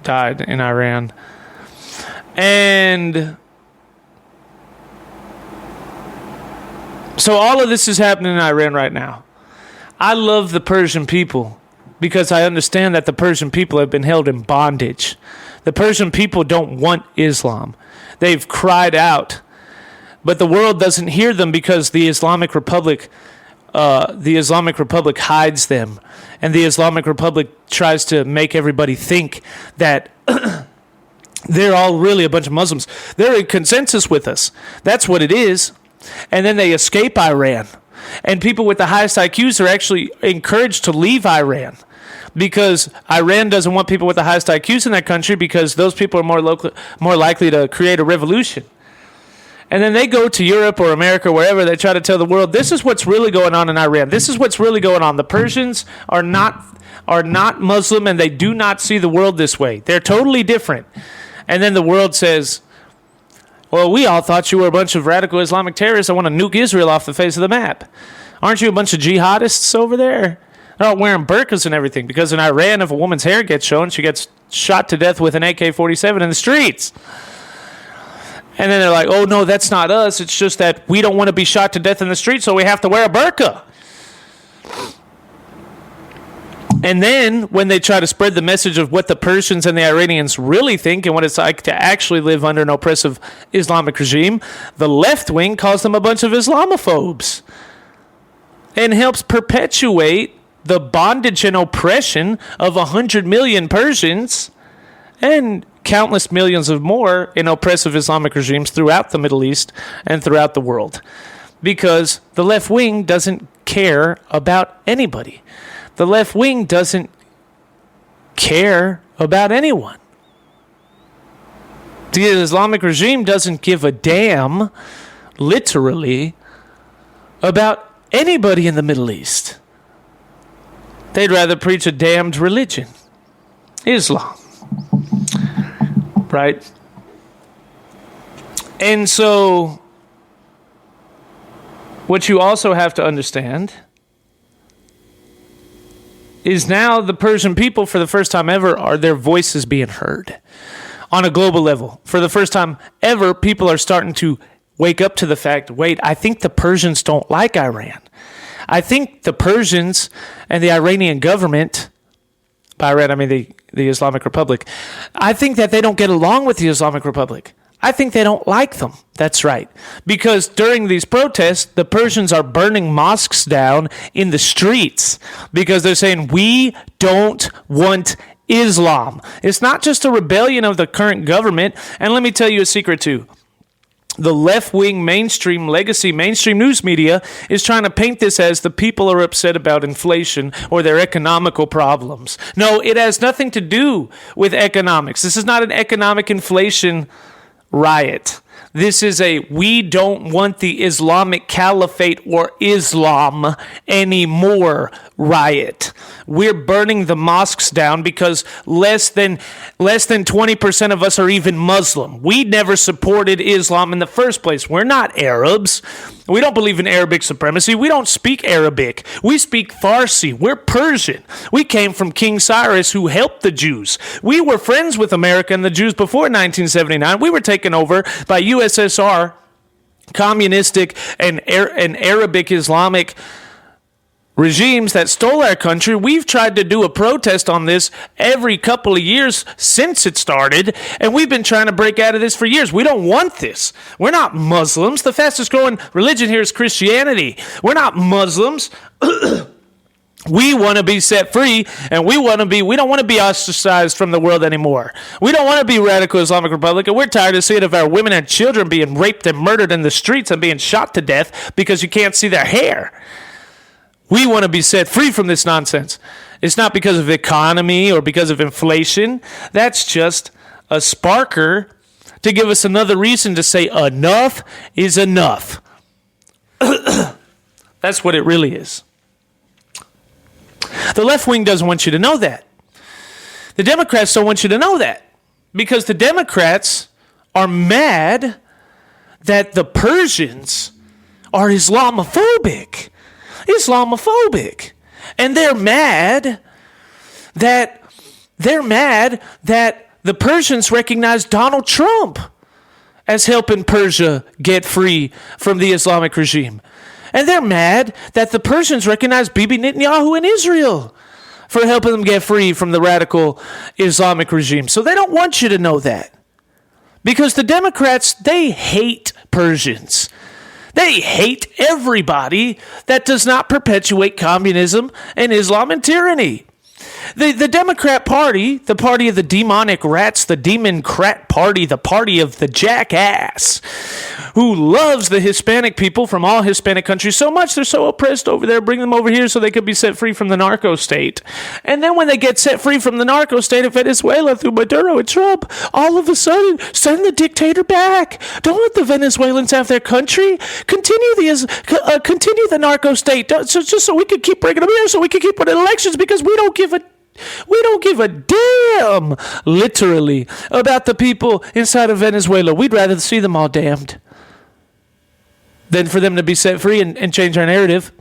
died in Iran. And so all of this is happening in Iran right now. I love the Persian people because I understand that the Persian people have been held in bondage. The Persian people don't want Islam. They've cried out But the world doesn't hear them because the Islamic Republic hides them. And the Islamic Republic tries to make everybody think that they're all really a bunch of Muslims. They're in consensus with us. That's what it is. And then they escape Iran. And people with the highest IQs are actually encouraged to leave Iran because Iran doesn't want people with the highest IQs in that country because those people are more likely to create a revolution. And then they go to Europe or America, wherever, they try to tell the world, this is what's really going on in Iran. This is what's really going on. The Persians are not Muslim, and they do not see the world this way. They're totally different. And then the world says, well, we all thought you were a bunch of radical Islamic terrorists that want to nuke Israel off the face of the map. Aren't you a bunch of jihadists over there? They're all wearing burqas and everything, because in Iran, if a woman's hair gets shown, she gets shot to death with an AK-47 in the streets. And then they're like, oh, no, that's not us. It's just that we don't want to be shot to death in the street, so we have to wear a burqa. And then when they try to spread the message of what the Persians and the Iranians really think and what it's like to actually live under an oppressive Islamic regime, the left wing calls them a bunch of Islamophobes and helps perpetuate the bondage and oppression of 100 million Persians and countless millions of more in oppressive Islamic regimes throughout the Middle East and throughout the world. Because the left wing doesn't care about anybody. The left wing doesn't care about anyone. The Islamic regime doesn't give a damn, literally, about anybody in the Middle East. They'd rather preach a damned religion, Islam. Right? And so, what you also have to understand is now the Persian people, for the first time ever, are their voices being heard on a global level. For the first time ever, people are starting to wake up to the fact, wait, I think the Persians don't like Iran. I think the Persians and the Iranian government, by Iran I mean the Islamic Republic, I think that they don't get along with the Islamic Republic. I think they don't like them. That's right. Because during these protests, the Persians are burning mosques down in the streets because they're saying, we don't want Islam. It's not just a rebellion of the current government. And let me tell you a secret too. The left-wing mainstream news media is trying to paint this as the people are upset about inflation or their economical problems. No, it has nothing to do with economics. This is not an economic inflation riot. This is a we don't want the Islamic Caliphate or Islam anymore riot. We're burning the mosques down because less than 20% of us are even Muslim. We never supported Islam in the first place. We're not Arabs. We don't believe in Arabic supremacy. We don't speak Arabic. We speak Farsi. We're Persian. We came from King Cyrus, who helped the Jews. We were friends with America and the Jews before 1979. We were taken over by USSR, communistic and Arabic Islamic regimes that stole our country. We've tried to do a protest on this every couple of years since it started, and we've been trying to break out of this for years. We don't want this. We're not Muslims. The fastest growing religion here is Christianity. We're not Muslims. We want to be set free, and we don't want to be ostracized from the world anymore. We don't want to be radical Islamic Republic, and we're tired of seeing of our women and children being raped and murdered in the streets and being shot to death because you can't see their hair. We want to be set free from this nonsense. It's not because of economy or because of inflation. That's just a sparker to give us another reason to say enough is enough. That's what it really is. The left wing doesn't want you to know that. The Democrats don't want you to know that. Because the Democrats are mad that the Persians are Islamophobic. And they're mad that the Persians recognize Donald Trump as helping Persia get free from the Islamic regime. And they're mad that the Persians recognize Bibi Netanyahu in Israel for helping them get free from the radical Islamic regime. So they don't want you to know that. Because the Democrats, they hate Persians. They hate everybody that does not perpetuate communism and Islam and tyranny. The Democrat Party, the party of the demonic rats, the demon-crat party, the party of the jackass, who loves the Hispanic people from all Hispanic countries so much they're so oppressed over there, bring them over here so they could be set free from the narco state. And then when they get set free from the narco state of Venezuela through Maduro and Trump, all of a sudden, send the dictator back. Don't let the Venezuelans have their country. Continue the narco state, just so we can keep bringing them here, so we can keep winning elections, because we don't give a damn, literally, about the people inside of Venezuela. We'd rather see them all damned than for them to be set free and change our narrative.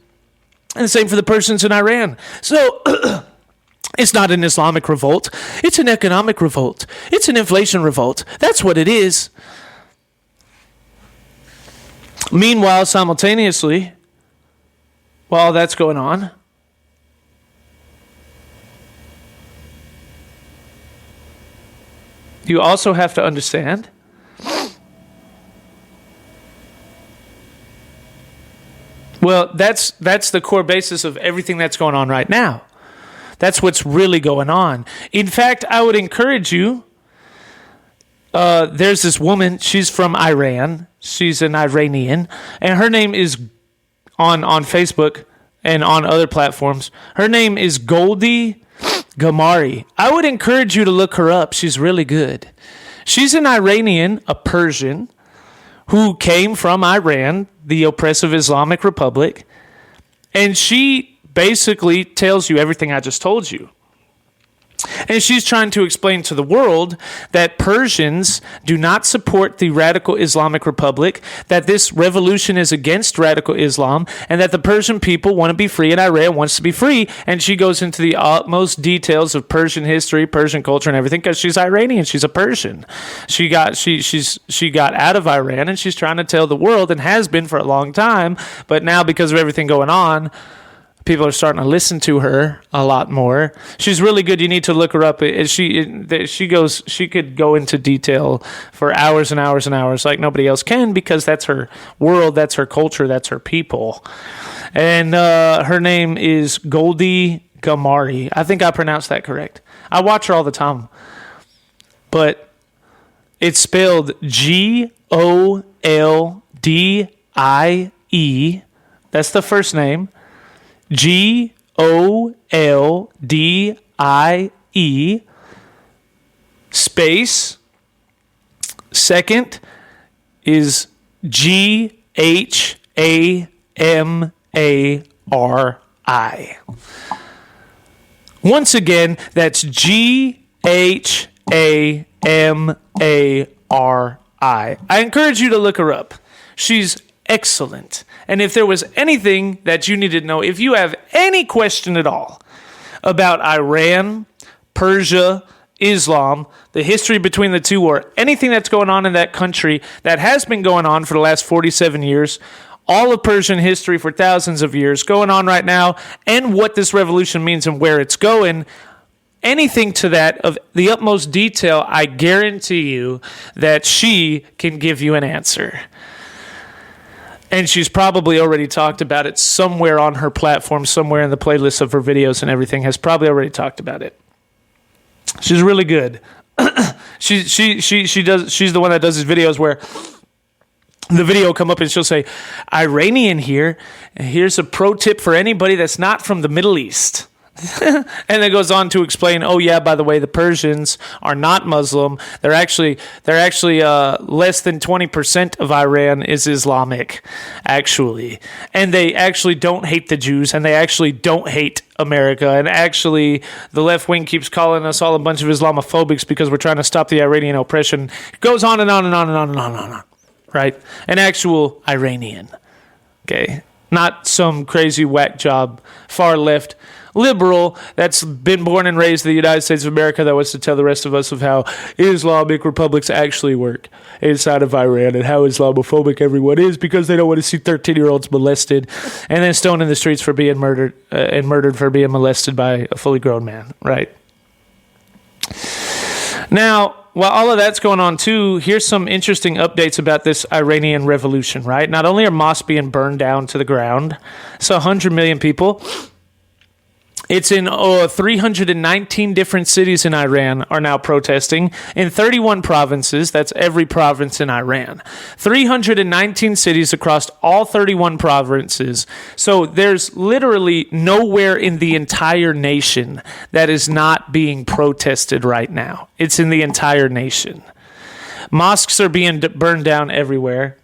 And the same for the Persians in Iran. So it's not an Islamic revolt. It's an economic revolt. It's an inflation revolt. That's what it is. Meanwhile, simultaneously, while that's going on, you also have to understand that's the core basis of everything that's going on right now. That's what's really going on. In fact, I would encourage you, there's this woman, she's from Iran, she's an Iranian, and her name is, on Facebook and on other platforms, her name is Goldie Gamari. I would encourage you to look her up. She's really good. She's an Iranian, a Persian, who came from Iran, the oppressive Islamic Republic, and she basically tells you everything I just told you. And she's trying to explain to the world that Persians do not support the radical Islamic Republic, that this revolution is against radical Islam, and that the Persian people want to be free and Iran wants to be free. And she goes into the utmost details of Persian history, Persian culture, and everything, because she's Iranian. She's a Persian. She got out of Iran, and she's trying to tell the world, and has been for a long time. But now, because of everything going on, people are starting to listen to her a lot more. She's really good. You need to look her up. She could go into detail for hours and hours and hours like nobody else can, because that's her world, that's her culture, that's her people. And her name is Goldie Gamari. I think I pronounced that correct. I watch her all the time. But it's spelled Goldie. That's the first name. Goldie space. Second is Ghamari. Once again, that's Ghamari. I encourage you to look her up. She's excellent. And if there was anything that you needed to know, if you have any question at all about Iran, Persia, Islam, the history between the two, or anything that's going on in that country that has been going on for the last 47 years, all of Persian history for thousands of years going on right now, and what this revolution means and where it's going, anything to that of the utmost detail, I guarantee you that she can give you an answer. And she's probably already talked about it somewhere on her platform, somewhere in the playlist of her videos and everything, has probably already talked about it. She's really good. She's the one that does these videos where the video will come up and she'll say, Iranian here, and here's a pro tip for anybody that's not from the Middle East. And then goes on to explain, oh yeah, by the way, the Persians are not Muslim. They're actually less than 20% of Iran is Islamic, actually. And they actually don't hate the Jews, and they actually don't hate America. And actually, the left wing keeps calling us all a bunch of Islamophobics because we're trying to stop the Iranian oppression. It goes on and on and on and on and on and on. Right? An actual Iranian. Okay? Not some crazy whack job, far left liberal that's been born and raised in the United States of America that wants to tell the rest of us of how Islamic republics actually work inside of Iran and how Islamophobic everyone is because they don't want to see 13-year-olds molested and then stoned in the streets for being murdered and murdered for being molested by a fully grown man, right? Now, while all of that's going on too, here's some interesting updates about this Iranian revolution, right? Not only are mosques being burned down to the ground, so 100 million people. It's in 319 different cities in Iran are now protesting in 31 provinces. That's every province in Iran. 319 cities across all 31 provinces. So there's literally nowhere in the entire nation that is not being protested right now. It's in the entire nation. Mosques are being burned down everywhere.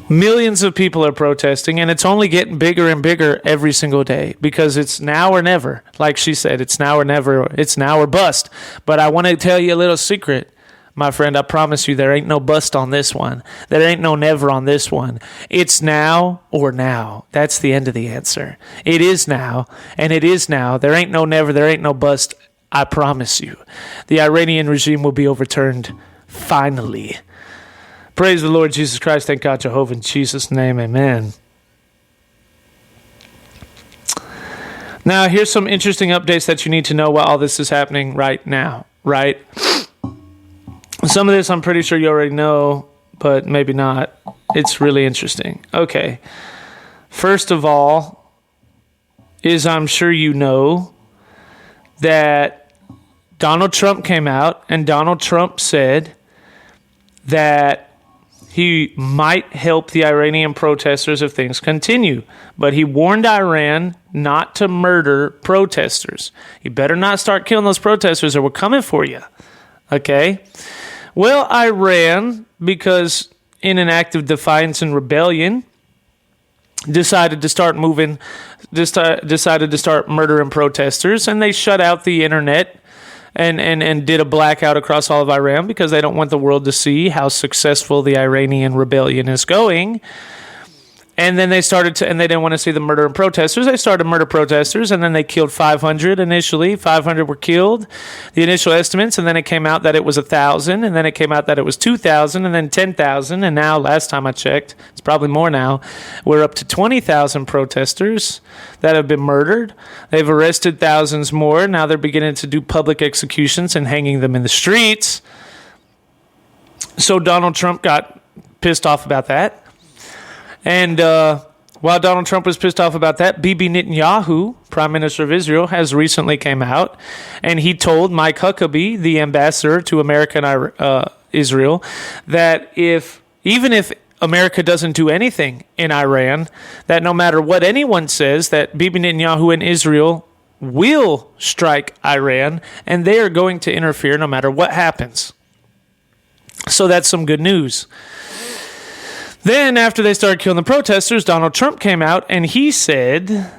Millions of people are protesting, and it's only getting bigger and bigger every single day because it's now or never. Like she said, it's now or never. It's now or bust. But I want to tell you a little secret, my friend. I promise you there ain't no bust on this one. There ain't no never on this one. It's now or now. That's the end of the answer. It is now, and it is now. There ain't no never. There ain't no bust. I promise you. The Iranian regime will be overturned finally. Praise the Lord Jesus Christ. Thank God Jehovah in Jesus' name. Amen. Now, here's some interesting updates that you need to know while all this is happening right now, right? Some of this I'm pretty sure you already know, but maybe not. It's really interesting. Okay. First of all, I'm sure you know that Donald Trump came out and Donald Trump said that he might help the Iranian protesters if things continue. But he warned Iran not to murder protesters. You better not start killing those protesters or we're coming for you. Okay? Well, Iran, because in an act of defiance and rebellion, decided to start murdering protesters, and they shut out the internet and did a blackout across all of Iran because they don't want the world to see how successful the Iranian rebellion is going. And then they didn't want to see the murder of protesters. They started to murder protesters, and then they killed 500 initially. 500 were killed, the initial estimates, and then it came out that it was 1,000, and then it came out that it was 2,000, and then 10,000, and now, last time I checked, it's probably more now, we're up to 20,000 protesters that have been murdered. They've arrested thousands more. Now they're beginning to do public executions and hanging them in the streets. So Donald Trump got pissed off about that. And while Donald Trump was pissed off about that, Bibi Netanyahu, Prime Minister of Israel, has recently came out, and he told Mike Huckabee, the ambassador to America and Israel, that even if America doesn't do anything in Iran, that no matter what anyone says, that Bibi Netanyahu and Israel will strike Iran, and they are going to interfere no matter what happens. So that's some good news. Then, after they started killing the protesters, Donald Trump came out and he said,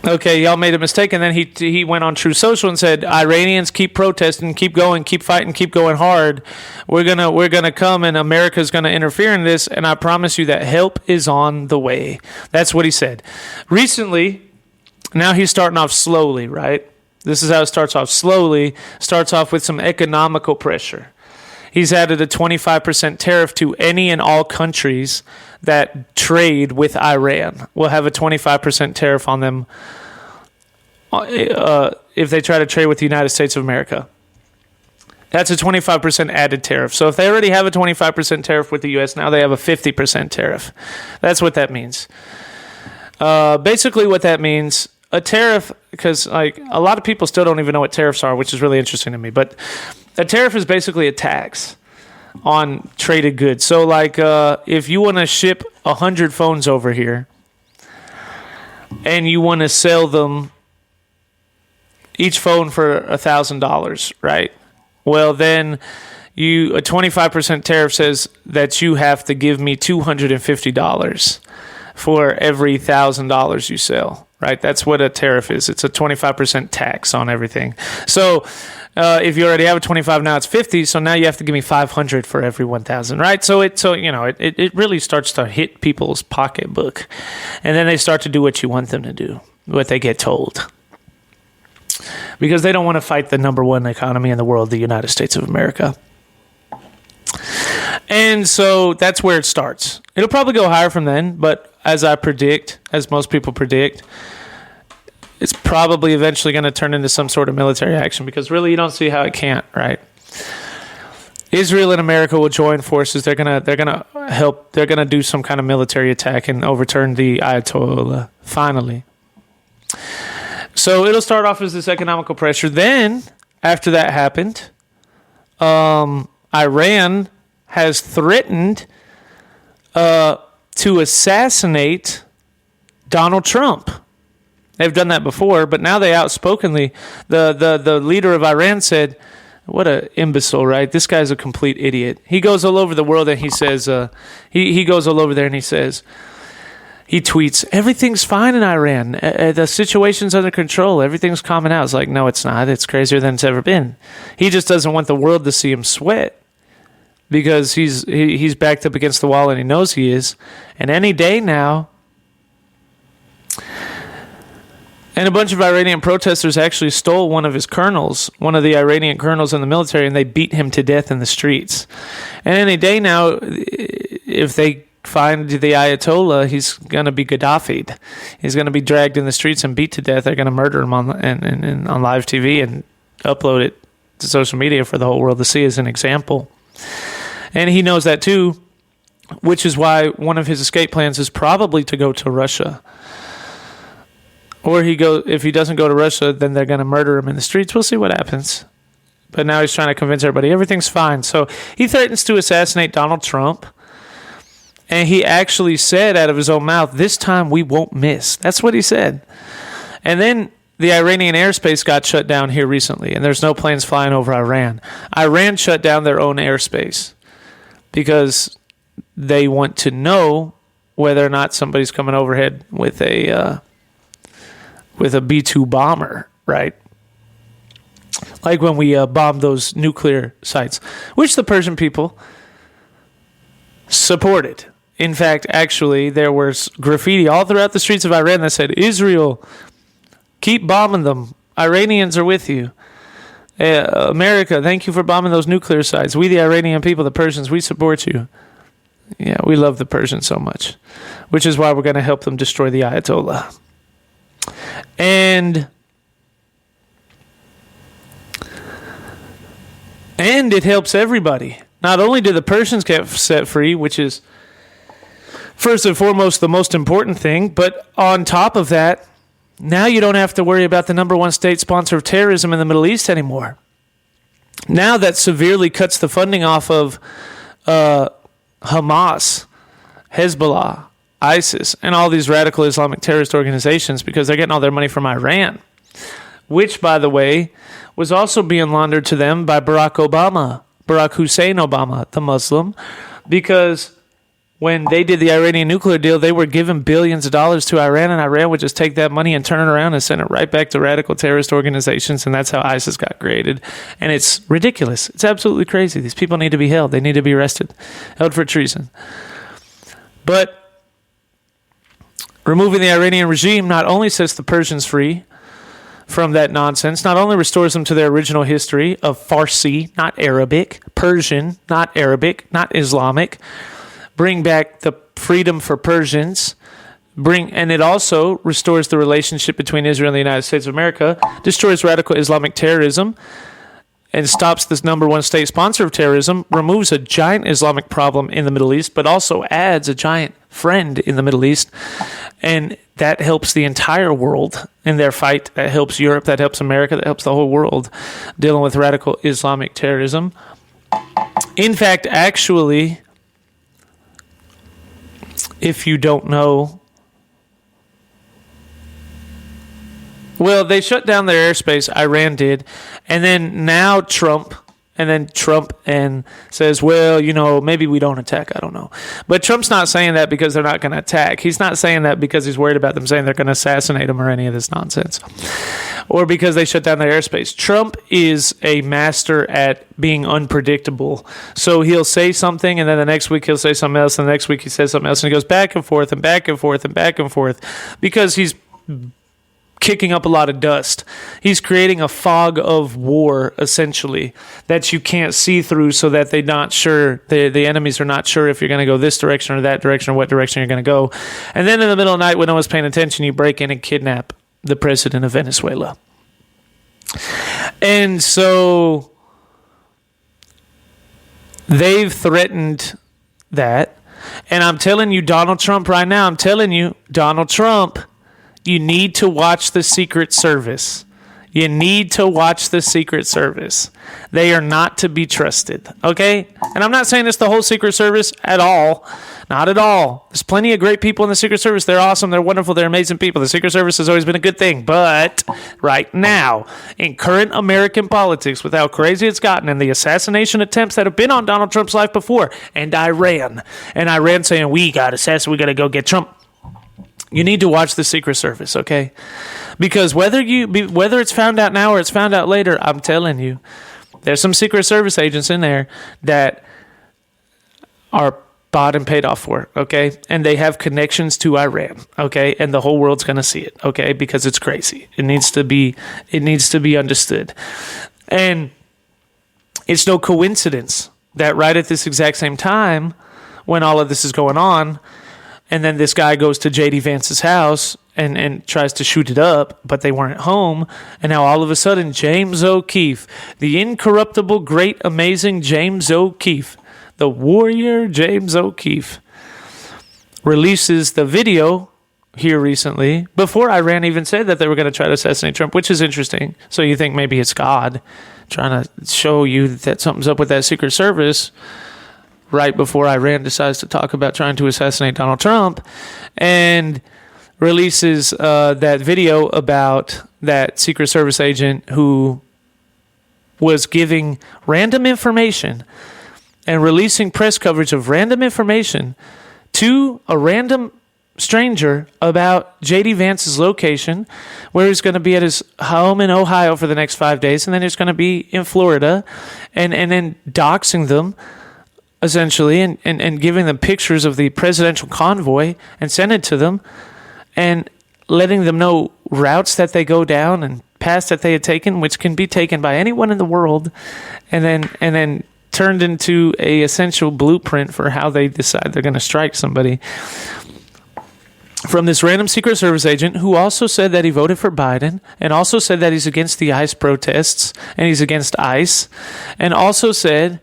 okay, y'all made a mistake. And then he went on True Social and said, Iranians, keep protesting, keep going, keep fighting, keep going hard. We're gonna come, and America's gonna interfere in this, and I promise you that help is on the way. That's what he said. Recently, now he's starting off slowly, right? This is how it starts off. Slowly, starts off with some economical pressure. He's added a 25% tariff to any and all countries that trade with Iran. We'll have a 25% tariff on them if they try to trade with the United States of America. That's a 25% added tariff. So if they already have a 25% tariff with the U.S., now they have a 50% tariff. That's what that means. Basically what that means, a tariff, because like a lot of people still don't even know what tariffs are, which is really interesting to me, but a tariff is basically a tax on traded goods. So, like, if you want to ship 100 phones over here and you want to sell them each phone for $1,000, right? Well, then a 25% tariff says that you have to give me $250 for every $1,000 you sell, right? That's what a tariff is. It's a 25% tax on everything. So, if you already have a 25, now it's 50. So now you have to give me 500 for every 1,000, right? So it really starts to hit people's pocketbook, and then they start to do what you want them to do, what they get told, because they don't want to fight the number one economy in the world, the United States of America. And so that's where it starts. It'll probably go higher from then, but as most people predict, it's probably eventually going to turn into some sort of military action, because really you don't see how it can't, right? Israel and America will join forces. They're gonna help. They're gonna do some kind of military attack and overturn the Ayatollah finally. So it'll start off as this economical pressure. Then, after that happened, Iran has threatened to assassinate Donald Trump. They've done that before, but now they outspokenly, the leader of Iran said, what a imbecile, right? This guy's a complete idiot. He goes all over the world and he says, he goes all over there and he says, he tweets, everything's fine in Iran. The situation's under control. Everything's calming out. It's like, no, it's not. It's crazier than it's ever been. He just doesn't want the world to see him sweat, because he's backed up against the wall and he knows he is. And any day now, and a bunch of Iranian protesters actually stole one of his colonels, one of the Iranian colonels in the military, and they beat him to death in the streets. And any day now, if they find the Ayatollah, he's going to be Gaddafi'd. He's going to be dragged in the streets and beat to death. They're going to murder him on live TV and upload it to social media for the whole world to see as an example. And he knows that too, which is why one of his escape plans is probably to go to Russia. Or if he doesn't go to Russia, then they're going to murder him in the streets. We'll see what happens. But now he's trying to convince everybody everything's fine. So he threatens to assassinate Donald Trump. And he actually said out of his own mouth, this time we won't miss. That's what he said. And then the Iranian airspace got shut down here recently, and there's no planes flying over Iran. Iran shut down their own airspace because they want to know whether or not somebody's coming overhead with a B-2 bomber, right? Like when we bombed those nuclear sites, which the Persian people supported. In fact, actually, there was graffiti all throughout the streets of Iran that said, Israel, keep bombing them. Iranians are with you. America, thank you for bombing those nuclear sites. We, the Iranian people, the Persians, we support you. Yeah, we love the Persians so much, which is why we're going to help them destroy the Ayatollah. And it helps everybody. Not only do the Persians get set free, which is first and foremost the most important thing, but on top of that, now you don't have to worry about the number one state sponsor of terrorism in the Middle East anymore. Now that severely cuts the funding off of Hamas, Hezbollah, ISIS, and all these radical Islamic terrorist organizations, because they're getting all their money from Iran, which, by the way, was also being laundered to them by Barack Hussein Obama, the Muslim, because when they did the Iranian nuclear deal, they were giving billions of dollars to Iran, and Iran would just take that money and turn it around and send it right back to radical terrorist organizations, and that's how ISIS got created. And it's ridiculous. It's absolutely crazy. These people need to be held. They need to be arrested, held for treason. But removing the Iranian regime not only sets the Persians free from that nonsense, not only restores them to their original history of Farsi, not Arabic, Persian, not Arabic, not Islamic, bring back the freedom for Persians, and it also restores the relationship between Israel and the United States of America, destroys radical Islamic terrorism, and stops this number one state sponsor of terrorism, removes a giant Islamic problem in the Middle East, but also adds a giant friend in the Middle East. And that helps the entire world in their fight. That helps Europe, that helps America, that helps the whole world dealing with radical Islamic terrorism. In fact, actually, if you don't know, well, they shut down their airspace, Iran did, and then now Trump says, well, maybe we don't attack, I don't know. But Trump's not saying that because they're not going to attack. He's not saying that because he's worried about them saying they're going to assassinate him or any of this nonsense. Or because they shut down their airspace. Trump is a master at being unpredictable. So he'll say something, and then the next week he'll say something else, and the next week he says something else, and he goes back and forth and back and forth and back and forth because he's kicking up a lot of dust. He's creating a fog of war, essentially, that you can't see through, so that they're not sure, the enemies are not sure if you're going to go this direction or that direction or what direction you're going to go. And then in the middle of the night when no one's paying attention, you break in and kidnap the president of Venezuela. And so they've threatened that. And I'm telling you, Donald Trump right now, I'm telling you, Donald Trump, you need to watch the Secret Service. You need to watch the Secret Service. They are not to be trusted, okay? And I'm not saying it's the whole Secret Service at all. Not at all. There's plenty of great people in the Secret Service. They're awesome. They're wonderful. They're amazing people. The Secret Service has always been a good thing. But right now, in current American politics, with how crazy it's gotten and the assassination attempts that have been on Donald Trump's life before, and Iran saying, we got assassinated, we got to go get Trump. You need to watch the Secret Service, okay? Because whether it's found out now or it's found out later, I'm telling you, there's some Secret Service agents in there that are bought and paid off for, okay? And they have connections to Iran, okay? And the whole world's going to see it, okay? Because it's crazy. It needs to be understood. And it's no coincidence that right at this exact same time, when all of this is going on, and then this guy goes to J.D. Vance's house and tries to shoot it up, but they weren't home. And now all of a sudden, James O'Keefe, the incorruptible, great, amazing James O'Keefe, the warrior James O'Keefe, releases the video here recently, before Iran even said that they were going to try to assassinate Trump, which is interesting. So you think maybe it's God trying to show you that something's up with that Secret Service right before Iran decides to talk about trying to assassinate Donald Trump, and releases that video about that Secret Service agent who was giving random information and releasing press coverage of random information to a random stranger about J.D. Vance's location, where he's going to be at his home in Ohio for the next 5 days, and then he's going to be in Florida, and then doxing them, essentially, and giving them pictures of the presidential convoy and send it to them, and letting them know routes that they go down and paths that they had taken, which can be taken by anyone in the world, and then turned into a essential blueprint for how they decide they're going to strike somebody. From this random Secret Service agent who also said that he voted for Biden, and also said that he's against the ICE protests, and he's against ICE, and also said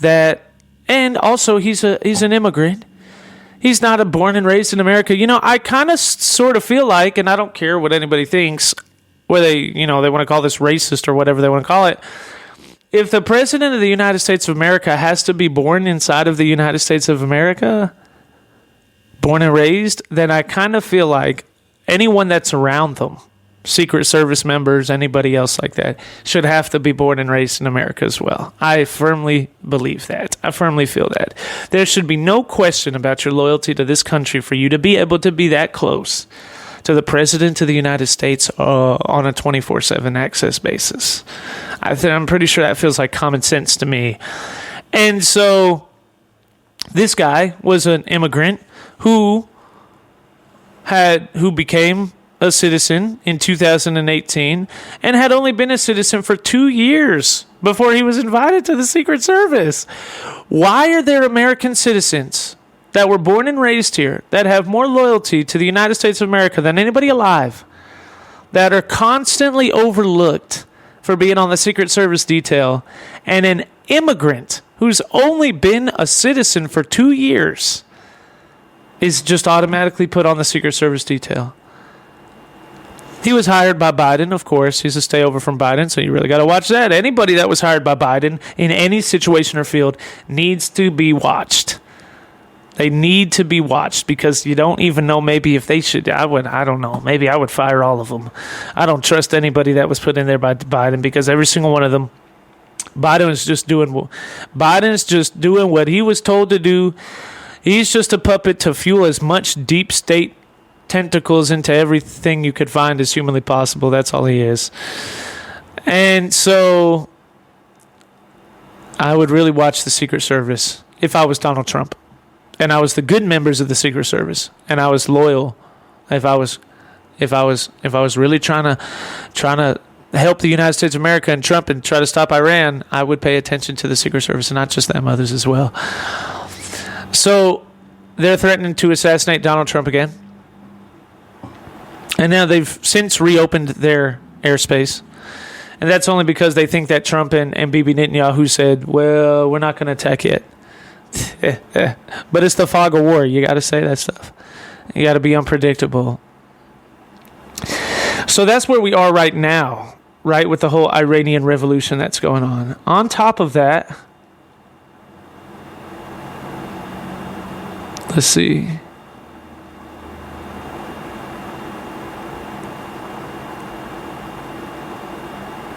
that, and also he's an immigrant. He's not a born and raised in America. You know, I kind of sort of feel like, and I don't care what anybody thinks, whether they want to call this racist or whatever they want to call it. If the president of the United States of America has to be born inside of the United States of America, born and raised, then I kind of feel like anyone that's around them, Secret Service members, anybody else like that, should have to be born and raised in America as well. I firmly believe that. I firmly feel that. There should be no question about your loyalty to this country for you to be able to be that close to the President of the United States on a 24/7 access basis. I'm pretty sure that feels like common sense to me. And so this guy was an immigrant who became a citizen in 2018 and had only been a citizen for 2 years before he was invited to the Secret Service. Why are there American citizens that were born and raised here that have more loyalty to the United States of America than anybody alive, that are constantly overlooked for being on the Secret Service detail, and an immigrant who's only been a citizen for 2 years is just automatically put on the Secret Service detail? He was hired by Biden, of course. He's a stayover from Biden, so you really got to watch that. Anybody that was hired by Biden in any situation or field needs to be watched. They need to be watched, because you don't even know maybe if they should. I don't know. Maybe I would fire all of them. I don't trust anybody that was put in there by Biden, because every single one of them, Biden's just doing what he was told to do. He's just a puppet to fuel as much deep state tentacles into everything you could find as humanly possible. That's all he is. And so I would really watch the Secret Service if I was Donald Trump, and I was the good members of the Secret Service, and I was loyal. If I was really trying to help the United States of America and Trump and try to stop Iran, I would pay attention to the Secret Service, and not just them, others as well. So they're threatening to assassinate Donald Trump again. And now they've since reopened their airspace. And that's only because they think that Trump and Bibi Netanyahu said, well, we're not going to attack yet. But it's the fog of war. You got to say that stuff. You got to be unpredictable. So that's where we are right now, right, with the whole Iranian revolution that's going on. On top of that, let's see.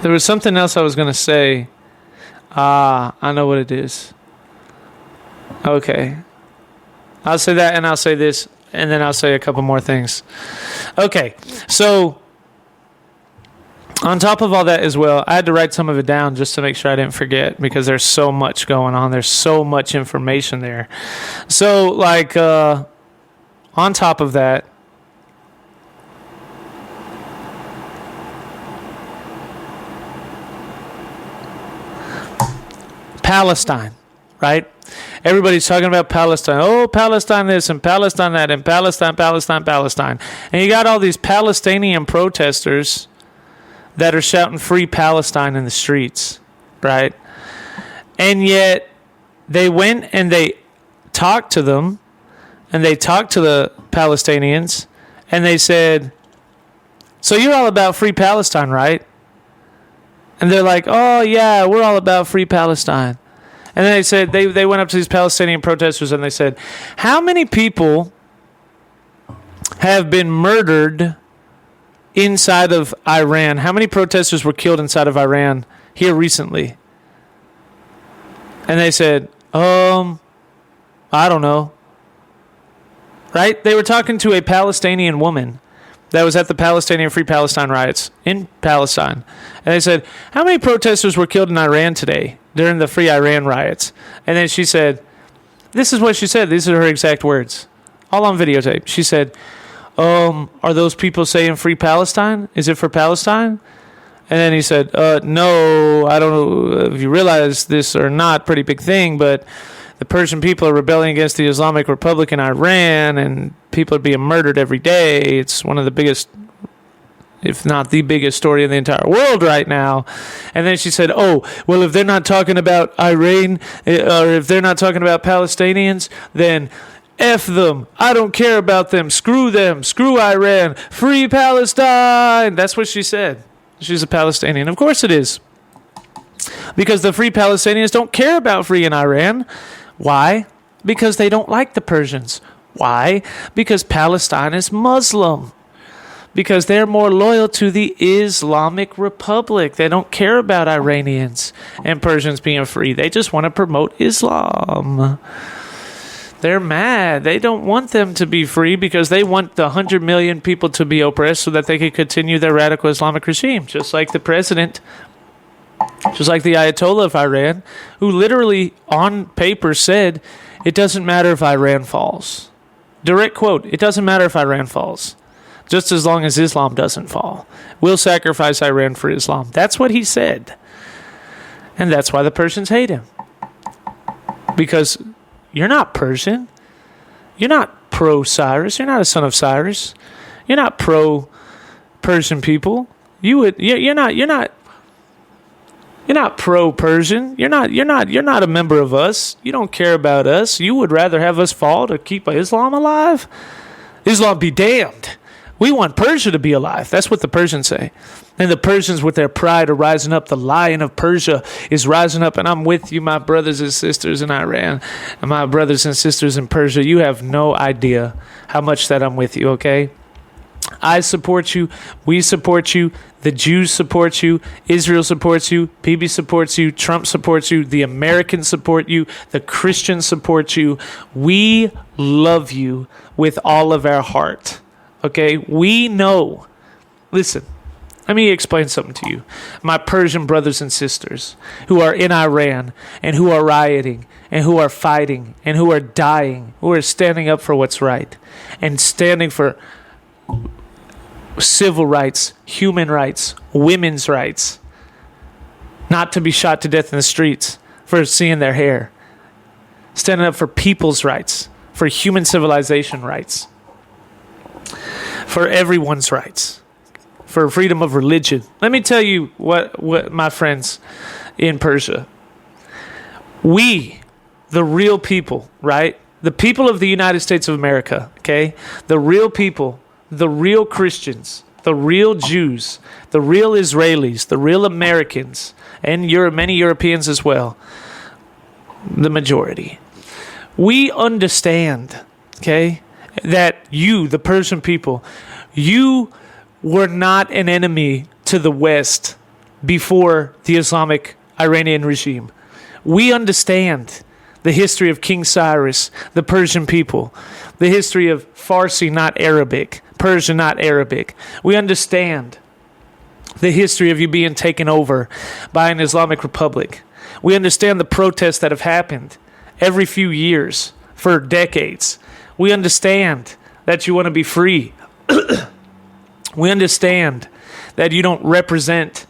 There was something else I was going to say. I know what it is. Okay. I'll say that and I'll say this and then I'll say a couple more things. Okay. So, on top of all that as well, I had to write some of it down just to make sure I didn't forget because there's so much going on. There's so much information there. So, like, on top of that, Palestine, right? Everybody's talking about Palestine. Oh, Palestine this and Palestine that and Palestine. And you got all these Palestinian protesters that are shouting free Palestine in the streets, right? And yet they went and they talked to them and they talked to the Palestinians and they said, so you're all about free Palestine, right? And they're like, oh, yeah, we're all about free Palestine. And then they said, they went up to these Palestinian protesters and they said, how many people have been murdered inside of Iran? How many protesters were killed inside of Iran here recently? And they said, I don't know. Right? They were talking to a Palestinian woman that was at the Palestinian Free Palestine riots in Palestine. And they said, how many protesters were killed in Iran today during the Free Iran riots? And then she said, this is what she said. These are her exact words. All on videotape. She said, are those people saying free Palestine? Is it for Palestine? And then he said, no, I don't know if you realize this or not, pretty big thing, but the Persian people are rebelling against the Islamic Republic in Iran, and people are being murdered every day. It's one of the biggest, if not the biggest story in the entire world right now. And then she said, oh, well, if they're not talking about Iran, or if they're not talking about Palestinians, then F them. I don't care about them. Screw them. Screw Iran. Free Palestine. That's what she said. She's a Palestinian. Of course it is. Because the free Palestinians don't care about free in Iran. Why? Because they don't like the Persians. Why? Because Palestine is Muslim. Because they're more loyal to the Islamic Republic. They don't care about Iranians and Persians being free. They just want to promote Islam. They're mad. They don't want them to be free because they want the 100 million people to be oppressed so that they can continue their radical Islamic regime. Just like the president, just like the Ayatollah of Iran, who literally on paper said, it doesn't matter if Iran falls. Direct quote, it doesn't matter if Iran falls. Just as long as Islam doesn't fall. We'll sacrifice Iran for Islam. That's what he said. And that's why the Persians hate him. Because you're not Persian. You're not pro-Cyrus. You're not a son of Cyrus. You're not pro-Persian people. You're not pro-Persian. You're not a member of us. You don't care about us. You would rather have us fall to keep Islam alive? Islam be damned. We want Persia to be alive. That's what the Persians say. And the Persians with their pride are rising up. The lion of Persia is rising up. And I'm with you, my brothers and sisters in Iran. And my brothers and sisters in Persia. You have no idea how much that I'm with you, okay? I support you. We support you. The Jews support you. Israel supports you. PB supports you. Trump supports you. The Americans support you. The Christians support you. We love you with all of our heart. Okay? We know. Listen, let me explain something to you. My Persian brothers and sisters who are in Iran and who are rioting and who are fighting and who are dying, who are standing up for what's right and standing for civil rights, human rights, women's rights, not to be shot to death in the streets for seeing their hair, standing up for people's rights, for human civilization rights. for everyone's rights, for freedom of religion. Let me tell you what my friends in Persia, we, the real people, right? The people of the United States of America, okay? The real people, the real Christians, the real Jews, the real Israelis, the real Americans, and many Europeans as well, the majority. We understand, okay, that you, the Persian people, you were not an enemy to the West before the Islamic Iranian regime. We understand the history of King Cyrus, the Persian people, the history of Farsi, not Arabic, Persian, not Arabic. We understand the history of you being taken over by an Islamic republic. We understand the protests that have happened every few years for decades. We understand that you want to be free. We understand that you don't represent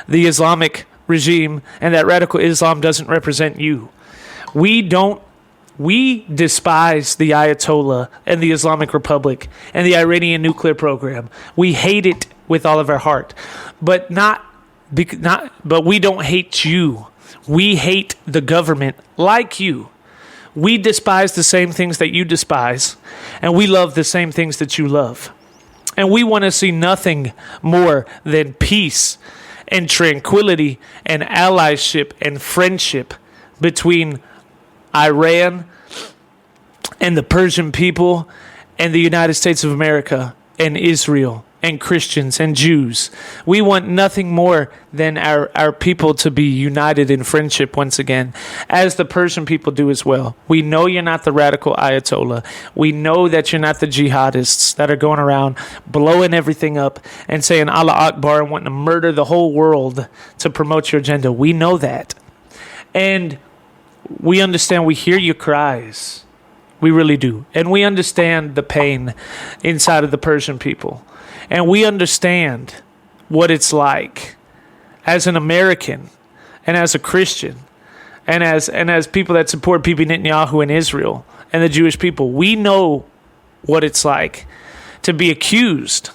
the Islamic regime and that radical Islam doesn't represent you. We despise the Ayatollah and the Islamic Republic and the Iranian nuclear program. We hate it with all of our heart, but we don't hate you. We hate the government like you. We despise the same things that you despise, and we love the same things that you love. And we want to see nothing more than peace and tranquility and allyship and friendship between Iran and the Persian people and the United States of America and Israel and Christians and Jews. We want nothing more than our people to be united in friendship once again, as the Persian people do as well. We know you're not the radical Ayatollah. We know that you're not the jihadists that are going around blowing everything up and saying Allah Akbar and wanting to murder the whole world to promote your agenda. We know that. And we understand, we hear your cries. We really do. And we understand the pain inside of the Persian people. And we understand what it's like as an American and as a Christian and as people that support Bibi Netanyahu in Israel and the Jewish people. We know what it's like to be accused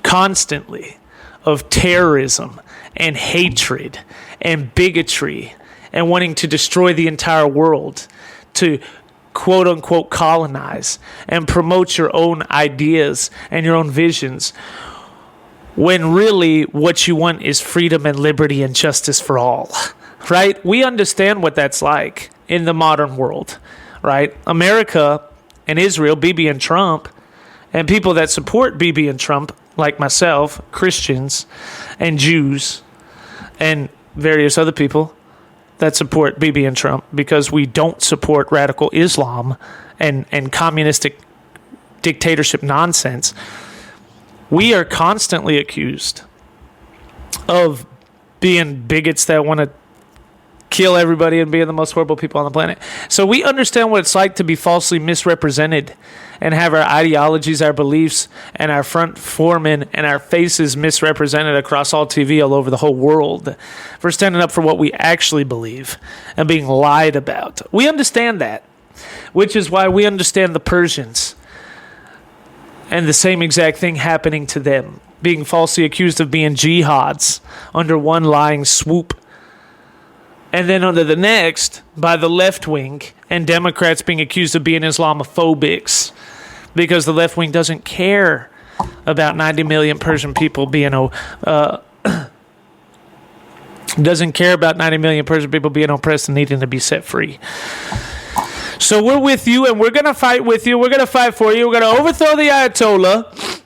constantly of terrorism and hatred and bigotry and wanting to destroy the entire world, to quote unquote colonize and promote your own ideas and your own visions, when really what you want is freedom and liberty and justice for all, right? We understand what that's like in the modern world, right? America and Israel, Bibi and Trump, and people that support Bibi and Trump, like myself, Christians and Jews and various other people that support Bibi and Trump, because we don't support radical Islam and communistic dictatorship nonsense. We are constantly accused of being bigots that want to kill everybody and being the most horrible people on the planet. So we understand what it's like to be falsely misrepresented and have our ideologies, our beliefs, and our front foremen and our faces misrepresented across all TV all over the whole world for standing up for what we actually believe and being lied about. We understand that, which is why we understand the Persians and the same exact thing happening to them, being falsely accused of being jihads under one lying swoop, and then under the next by the left wing, and Democrats being accused of being Islamophobics because the left wing doesn't care about 90 million Persian people being doesn't care about 90 million Persian people being oppressed and needing to be set free. So we're with you, and we're going to fight with you. We're going to fight for you. We're going to overthrow the Ayatollah.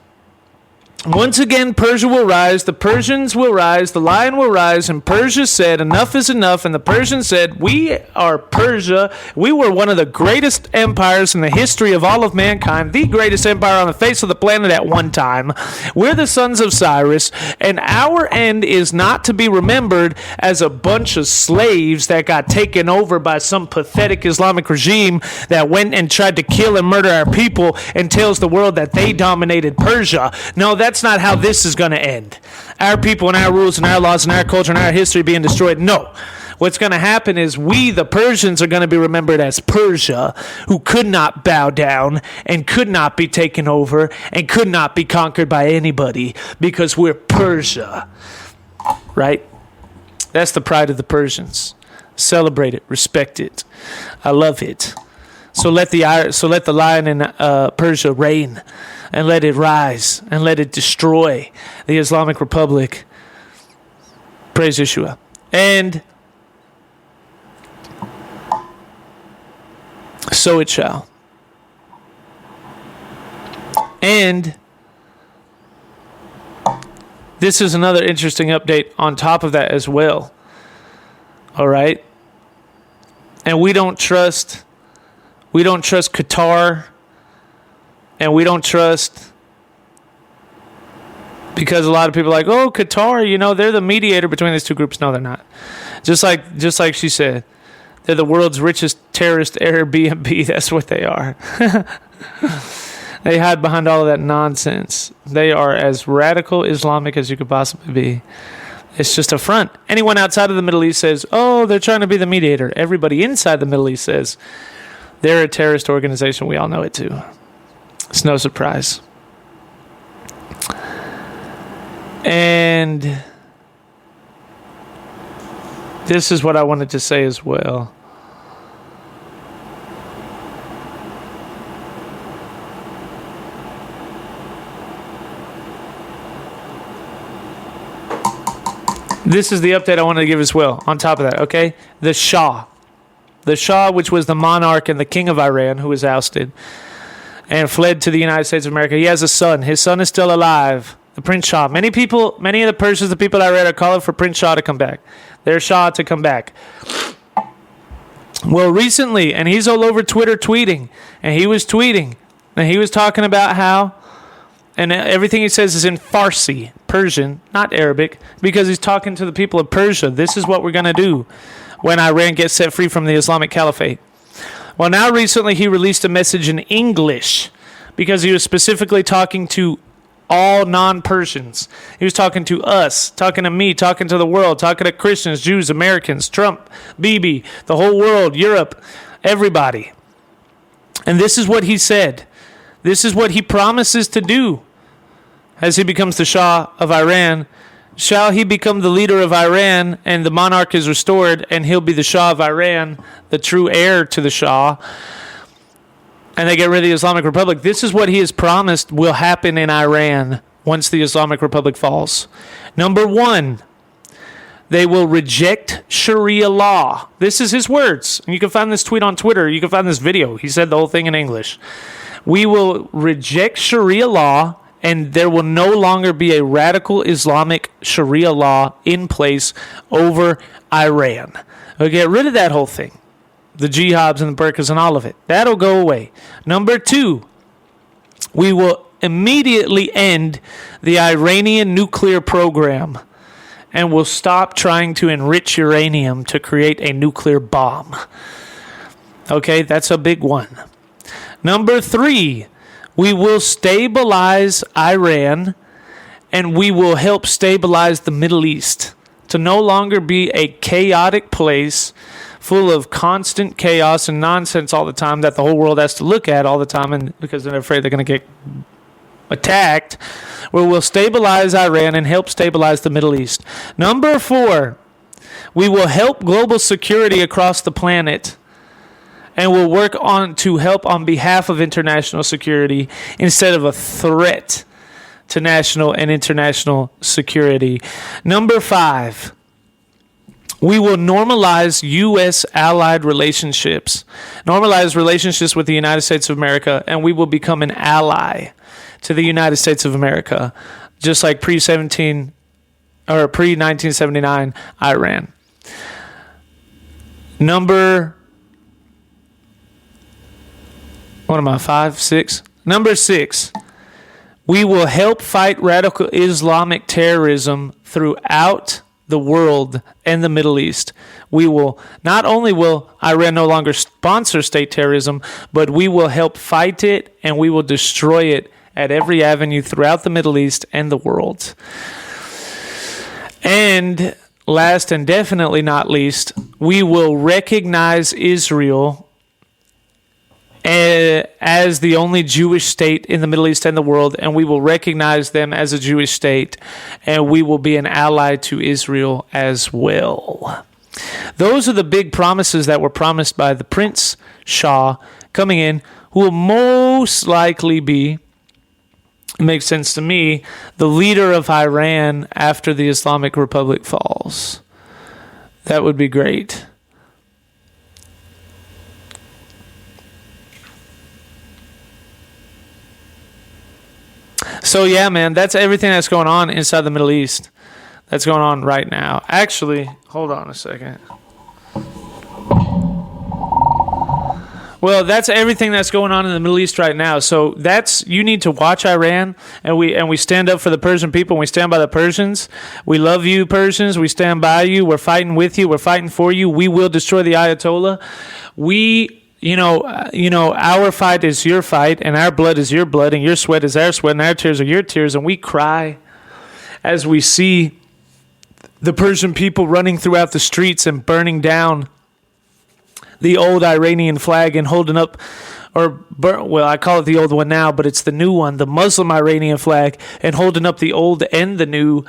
Once again, Persia will rise, the Persians will rise, the lion will rise, and Persia said, enough is enough, and the Persians said, we are Persia, we were one of the greatest empires in the history of all of mankind, the greatest empire on the face of the planet at one time. We're the sons of Cyrus, and our end is not to be remembered as a bunch of slaves that got taken over by some pathetic Islamic regime that went and tried to kill and murder our people and tells the world that they dominated Persia. No, that's not how this is going to end. Our people and our rules and our laws and our culture and our history being destroyed. No. What's going to happen is we, the Persians, are going to be remembered as Persia, who could not bow down and could not be taken over and could not be conquered by anybody because we're Persia. Right? That's the pride of the Persians. Celebrate it. Respect it. I love it. So let the lion in Persia reign, and let it rise, and let it destroy the Islamic Republic. Praise Yeshua. And so it shall. And this is another interesting update on top of that as well. All right? And we don't trust Qatar, and we don't trust, because a lot of people are like, oh, Qatar, they're the mediator between these two groups. No, they're not. Just like she said, they're the world's richest terrorist Airbnb. That's what they are. They hide behind all of that nonsense. They are as radical Islamic as you could possibly be. It's just a front. Anyone outside of the Middle East says, oh, they're trying to be the mediator. Everybody inside the Middle East says, they're a terrorist organization. We all know it too. It's no surprise. And this is what I wanted to say as well. This is the update I wanted to give as well, on top of that, okay? The Shah, which was the monarch and the king of Iran, who was ousted and fled to the United States of America. He has a son. His son is still alive, the Prince Shah. Many of the Persians, the people I read, are calling for Prince Shah to come back. Their Shah to come back. Well, recently, and he's all over Twitter tweeting, and he was talking about how, and everything he says is in Farsi, Persian, not Arabic, because he's talking to the people of Persia. This is what we're going to do when Iran gets set free from the Islamic Caliphate. Well, now recently he released a message in English because he was specifically talking to all non-Persians. He was talking to us, talking to me, talking to the world, talking to Christians, Jews, Americans, Trump, Bibi, the whole world, Europe, everybody. And this is what he said. This is what he promises to do as he becomes the Shah of Iran. Shall he become the leader of Iran and the monarch is restored and he'll be the Shah of Iran, the true heir to the Shah, and they get rid of the Islamic Republic? This is what he has promised will happen in Iran once the Islamic Republic falls. Number one, they will reject Sharia law. This is his words. And you can find this tweet on Twitter. You can find this video. He said the whole thing in English. We will reject Sharia law, and there will no longer be a radical Islamic Sharia law in place over Iran. We'll get rid of that whole thing. The jihadis and the burqas and all of it. That'll go away. Number two, we will immediately end the Iranian nuclear program and will stop trying to enrich uranium to create a nuclear bomb. Okay, that's a big one. Number three, we will stabilize Iran, and we will help stabilize the Middle East to no longer be a chaotic place full of constant chaos and nonsense all the time that the whole world has to look at all the time, and because they're afraid they're going to get attacked. Where we'll stabilize Iran and help stabilize the Middle East. Number four, we will help global security across the planet, and will work to help on behalf of international security instead of a threat to national and international security. Number five, we will normalize U.S. allied relationships, normalize relationships with the United States of America, and we will become an ally to the United States of America, just like pre-1979 Iran. Number 6. Number 6, we will help fight radical Islamic terrorism throughout the world and the Middle East. We will, not only will Iran no longer sponsor state terrorism, but we will help fight it and we will destroy it at every avenue throughout the Middle East and the world. And last and definitely not least, we will recognize Israel as the only Jewish state in the Middle East and the world, and we will recognize them as a Jewish state, and we will be an ally to Israel as well. Those are the big promises that were promised by the Prince Shah coming in, who will most likely be, it makes sense to me, the leader of Iran after the Islamic Republic falls. That would be great. So yeah, man, that's everything that's going on inside the Middle East. That's going on right now. Actually, hold on a second. Well, that's everything that's going on in the Middle East right now. So you need to watch Iran, and we stand up for the Persian people, and we stand by the Persians. We love you, Persians. We stand by you. We're fighting with you. We're fighting for you. We will destroy the Ayatollah. Our fight is your fight, and our blood is your blood, and your sweat is our sweat, and our tears are your tears, and we cry as we see the Persian people running throughout the streets and burning down the old Iranian flag and holding up, I call it the old one now, but it's the new one, the Muslim Iranian flag, and holding up the old and the new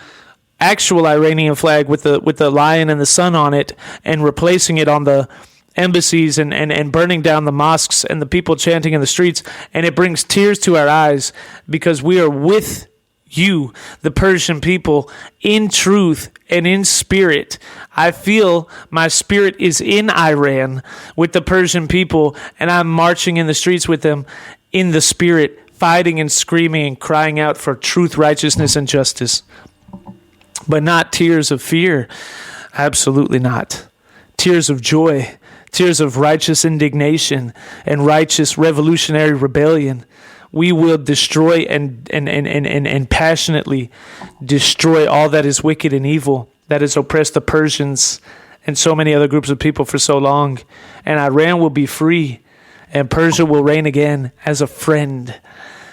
actual Iranian flag with the lion and the sun on it, and replacing it on the embassies and burning down the mosques and the people chanting in the streets. And it brings tears to our eyes because we are with you, the Persian people, in truth and in spirit. I feel my spirit is in Iran with the Persian people, and I'm marching in the streets with them in the spirit, fighting and screaming and crying out for truth, righteousness, and justice. But not tears of fear. Absolutely not. Tears of joy, tears of righteous indignation and righteous revolutionary rebellion. We will destroy and passionately destroy all that is wicked and evil, that has oppressed the Persians and so many other groups of people for so long. And Iran will be free, and Persia will reign again as a friend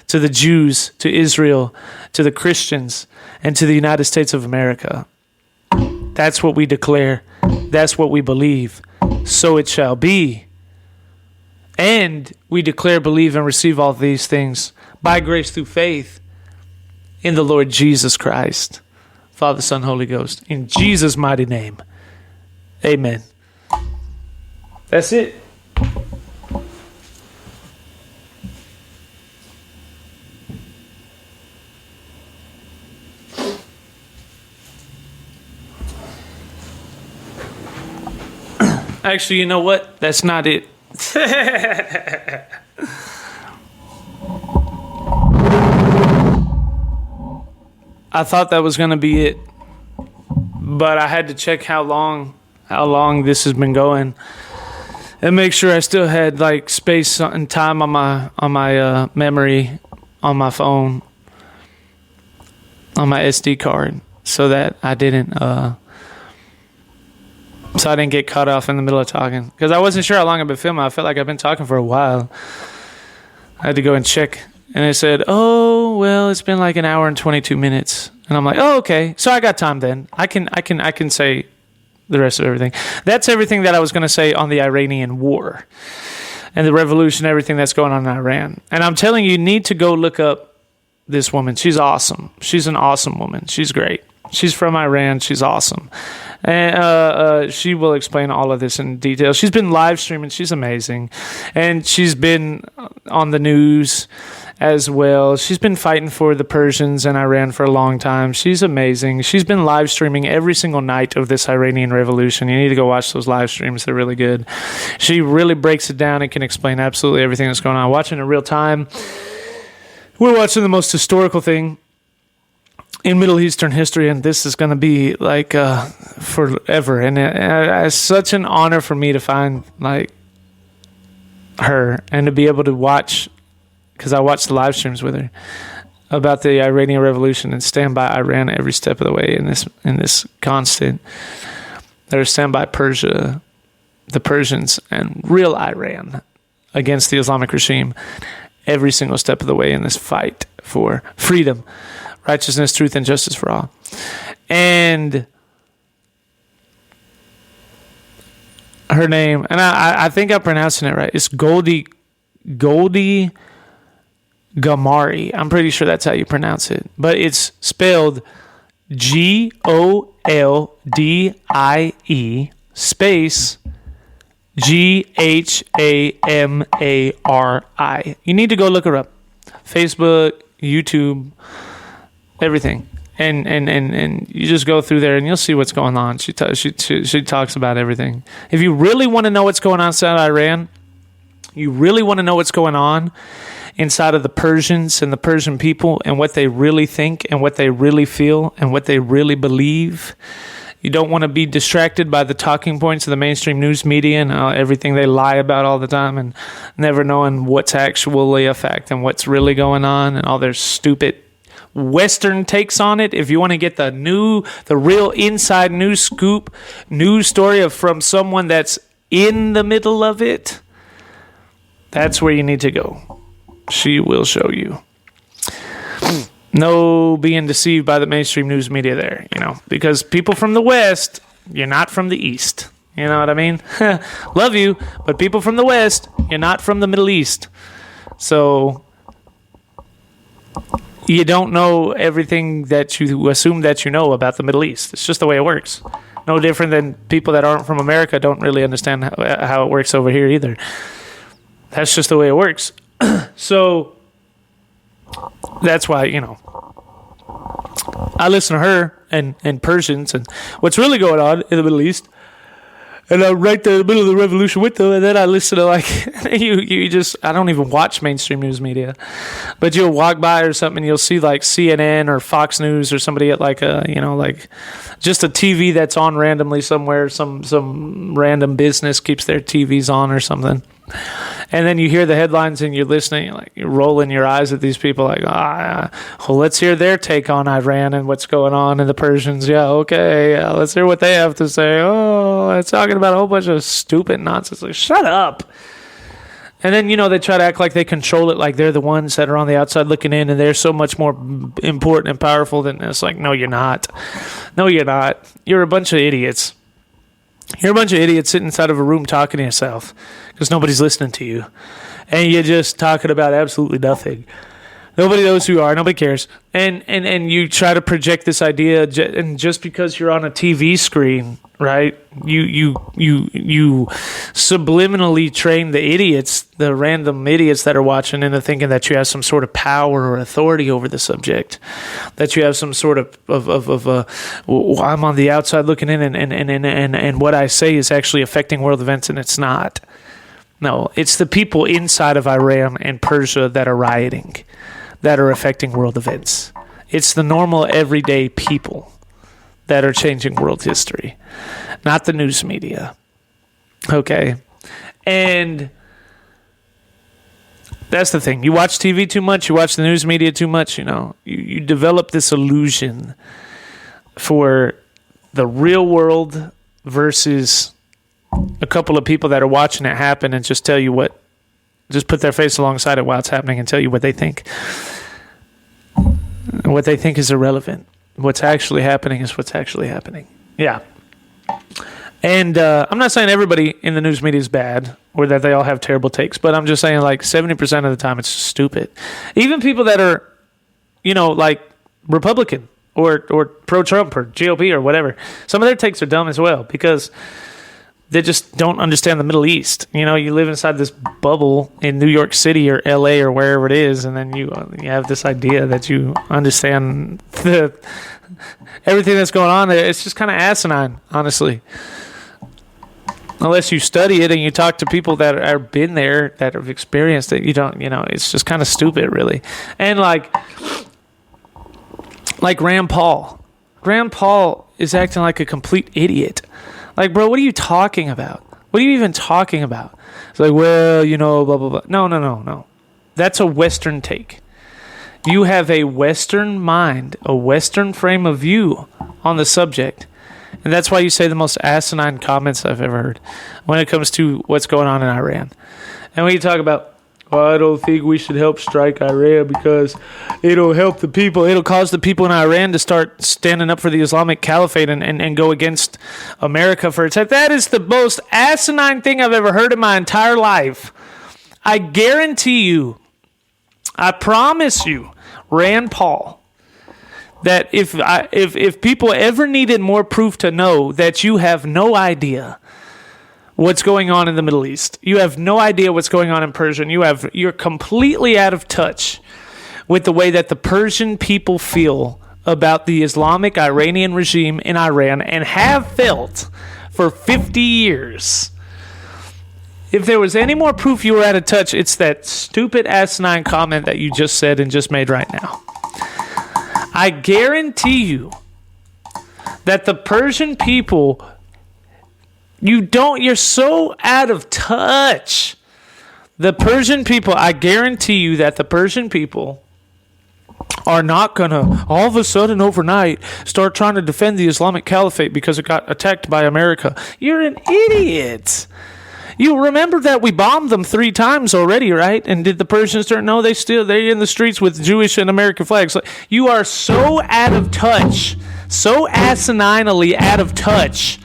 to the Jews, to Israel, to the Christians, and to the United States of America. That's what we declare. That's what we believe. So it shall be. And we declare, believe, and receive all these things by grace through faith in the Lord Jesus Christ, Father, Son, Holy Ghost. In Jesus' mighty name. Amen. That's it. Actually, you know what? That's not it. I thought that was going to be it, but I had to check how long this has been going and make sure I still had like space and time on my memory on my phone, on my SD card, so that I didn't get caught off in the middle of talking, because I wasn't sure how long I've been filming. I felt like I've been talking for a while. I had to go and check, and it said, "Oh, well, it's been like an hour and 22 minutes." And I'm like, "Oh, okay. So I got time then. I can say the rest of everything." That's everything that I was going to say on the Iranian war and the revolution, everything that's going on in Iran. And I'm telling you, you need to go look up this woman. She's awesome. She's an awesome woman. She's great. She's from Iran. She's awesome. And she will explain all of this in detail. She's been live streaming. She's amazing. And she's been on the news as well. She's been fighting for the Persians and Iran for a long time. She's amazing. She's been live streaming every single night of this Iranian revolution. You need to go watch those live streams. They're really good. She really breaks it down and can explain absolutely everything that's going on. Watching in real time. We're watching the most historical thing in Middle Eastern history, and this is going to be like forever. And it's such an honor for me to find like her and to be able to watch, because I watched the live streams with her about the Iranian Revolution and stand by Iran every step of the way in this constant. They're stand by Persia, the Persians, and real Iran against the Islamic regime every single step of the way in this fight for freedom, righteousness, truth, and justice for all. And her name, and I think I'm pronouncing it right. It's Goldie Gamari. I'm pretty sure that's how you pronounce it. But it's spelled Goldie space Ghamari. You need to go look her up. Facebook, YouTube, everything. And you just go through there and you'll see what's going on. She talks about everything. If you really want to know what's going on inside Iran, you really want to know what's going on inside of the Persians and the Persian people and what they really think and what they really feel and what they really believe. You don't want to be distracted by the talking points of the mainstream news media and everything they lie about all the time and never knowing what's actually a fact and what's really going on and all their stupid Western takes on it. If you want to get the real inside news scoop, news story from someone that's in the middle of it, that's where you need to go. She will show you. No being deceived by the mainstream news media there, because people from the West, you're not from the East. You know what I mean? Love you, but people from the West, you're not from the Middle East. So you don't know everything that you assume that you know about the Middle East. It's just the way it works. No different than people that aren't from America don't really understand how it works over here either. That's just the way it works. So that's why, I listen to her and Persians and what's really going on in the Middle East. And I'm right there in the middle of the revolution with them. And then I listen to I don't even watch mainstream news media. But you'll walk by or something and you'll see like CNN or Fox News or somebody at just a TV that's on randomly somewhere. Some random business keeps their TVs on or something. And then you hear the headlines and you're listening, you're rolling your eyes at these people well, let's hear their take on Iran and what's going on in the Persians. Yeah, okay. Yeah, let's hear what they have to say. Oh, it's talking about a whole bunch of stupid nonsense. Shut up. And then, they try to act like they control it, like they're the ones that are on the outside looking in and they're so much more important and powerful than it's like, no, you're not. No, you're not. You're a bunch of idiots. You're a bunch of idiots sitting inside of a room talking to yourself because nobody's listening to you. And you're just talking about absolutely nothing. Nobody knows who you are. Nobody cares. And you try to project this idea, and just because you're on a TV screen, right, you subliminally train the idiots, the random idiots that are watching into thinking that you have some sort of power or authority over the subject, that you have some sort of I'm on the outside looking in and what I say is actually affecting world events, and it's not. No, it's the people inside of Iran and Persia that are rioting, that are affecting world events. It's the normal, everyday people that are changing world history, not the news media. Okay? And that's the thing. You watch TV too much, you watch the news media too much, you develop this illusion for the real world versus a couple of people that are watching it happen and just put their face alongside it while it's happening and tell you what they think. What they think is irrelevant. What's actually happening is what's actually happening. Yeah. And I'm not saying everybody in the news media is bad or that they all have terrible takes, but I'm just saying 70% of the time it's stupid. Even people that are, Republican or pro-Trump or GOP or whatever, some of their takes are dumb as well because they just don't understand the Middle East. You live inside this bubble in New York City or LA or wherever it is, and then you have this idea that you understand everything that's going on there. It's just kind of asinine, honestly. Unless you study it and you talk to people that have been there, that have experienced it, you don't, it's just kind of stupid, really. And like Rand Paul. Rand Paul is acting like a complete idiot. Bro, what are you talking about? What are you even talking about? It's blah, blah, blah. No. That's a Western take. You have a Western mind, a Western frame of view on the subject. And that's why you say the most asinine comments I've ever heard when it comes to what's going on in Iran. And when you talk about, well, I don't think we should help strike Iran because it'll help the people. It'll cause the people in Iran to start standing up for the Islamic Caliphate and go against America for its. That is the most asinine thing I've ever heard in my entire life. I guarantee you, I promise you, Rand Paul, that if people ever needed more proof to know that you have no idea what's going on in the Middle East, you have no idea what's going on in Persia, you're completely out of touch with the way that the Persian people feel about the Islamic Iranian regime in Iran and have felt for 50 years. If there was any more proof you were out of touch, it's that stupid asinine comment that you just said and just made right now. I guarantee you that the Persian people, you're so out of touch. The Persian people, I guarantee you that the Persian people are not going to all of a sudden overnight start trying to defend the Islamic Caliphate because it got attacked by America. You're an idiot. You remember that we bombed them 3 times already, right? And did the Persians turn? No, they're in the streets with Jewish and American flags. You are so out of touch, so asininely out of touch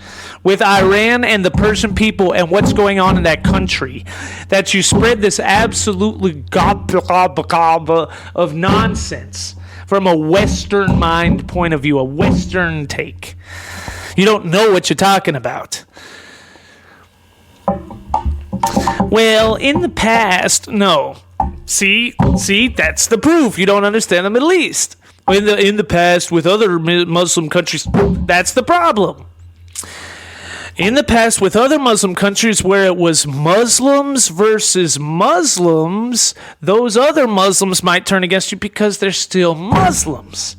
with Iran and the Persian people and what's going on in that country, that you spread this absolutely gob of nonsense from a Western mind point of view, a Western take. You don't know what you're talking about. Well, in the past, no. See, that's the proof. You don't understand the Middle East. In the past, with other Muslim countries, that's the problem. In the past, with other Muslim countries where it was Muslims versus Muslims, those other Muslims might turn against you because they're still Muslims.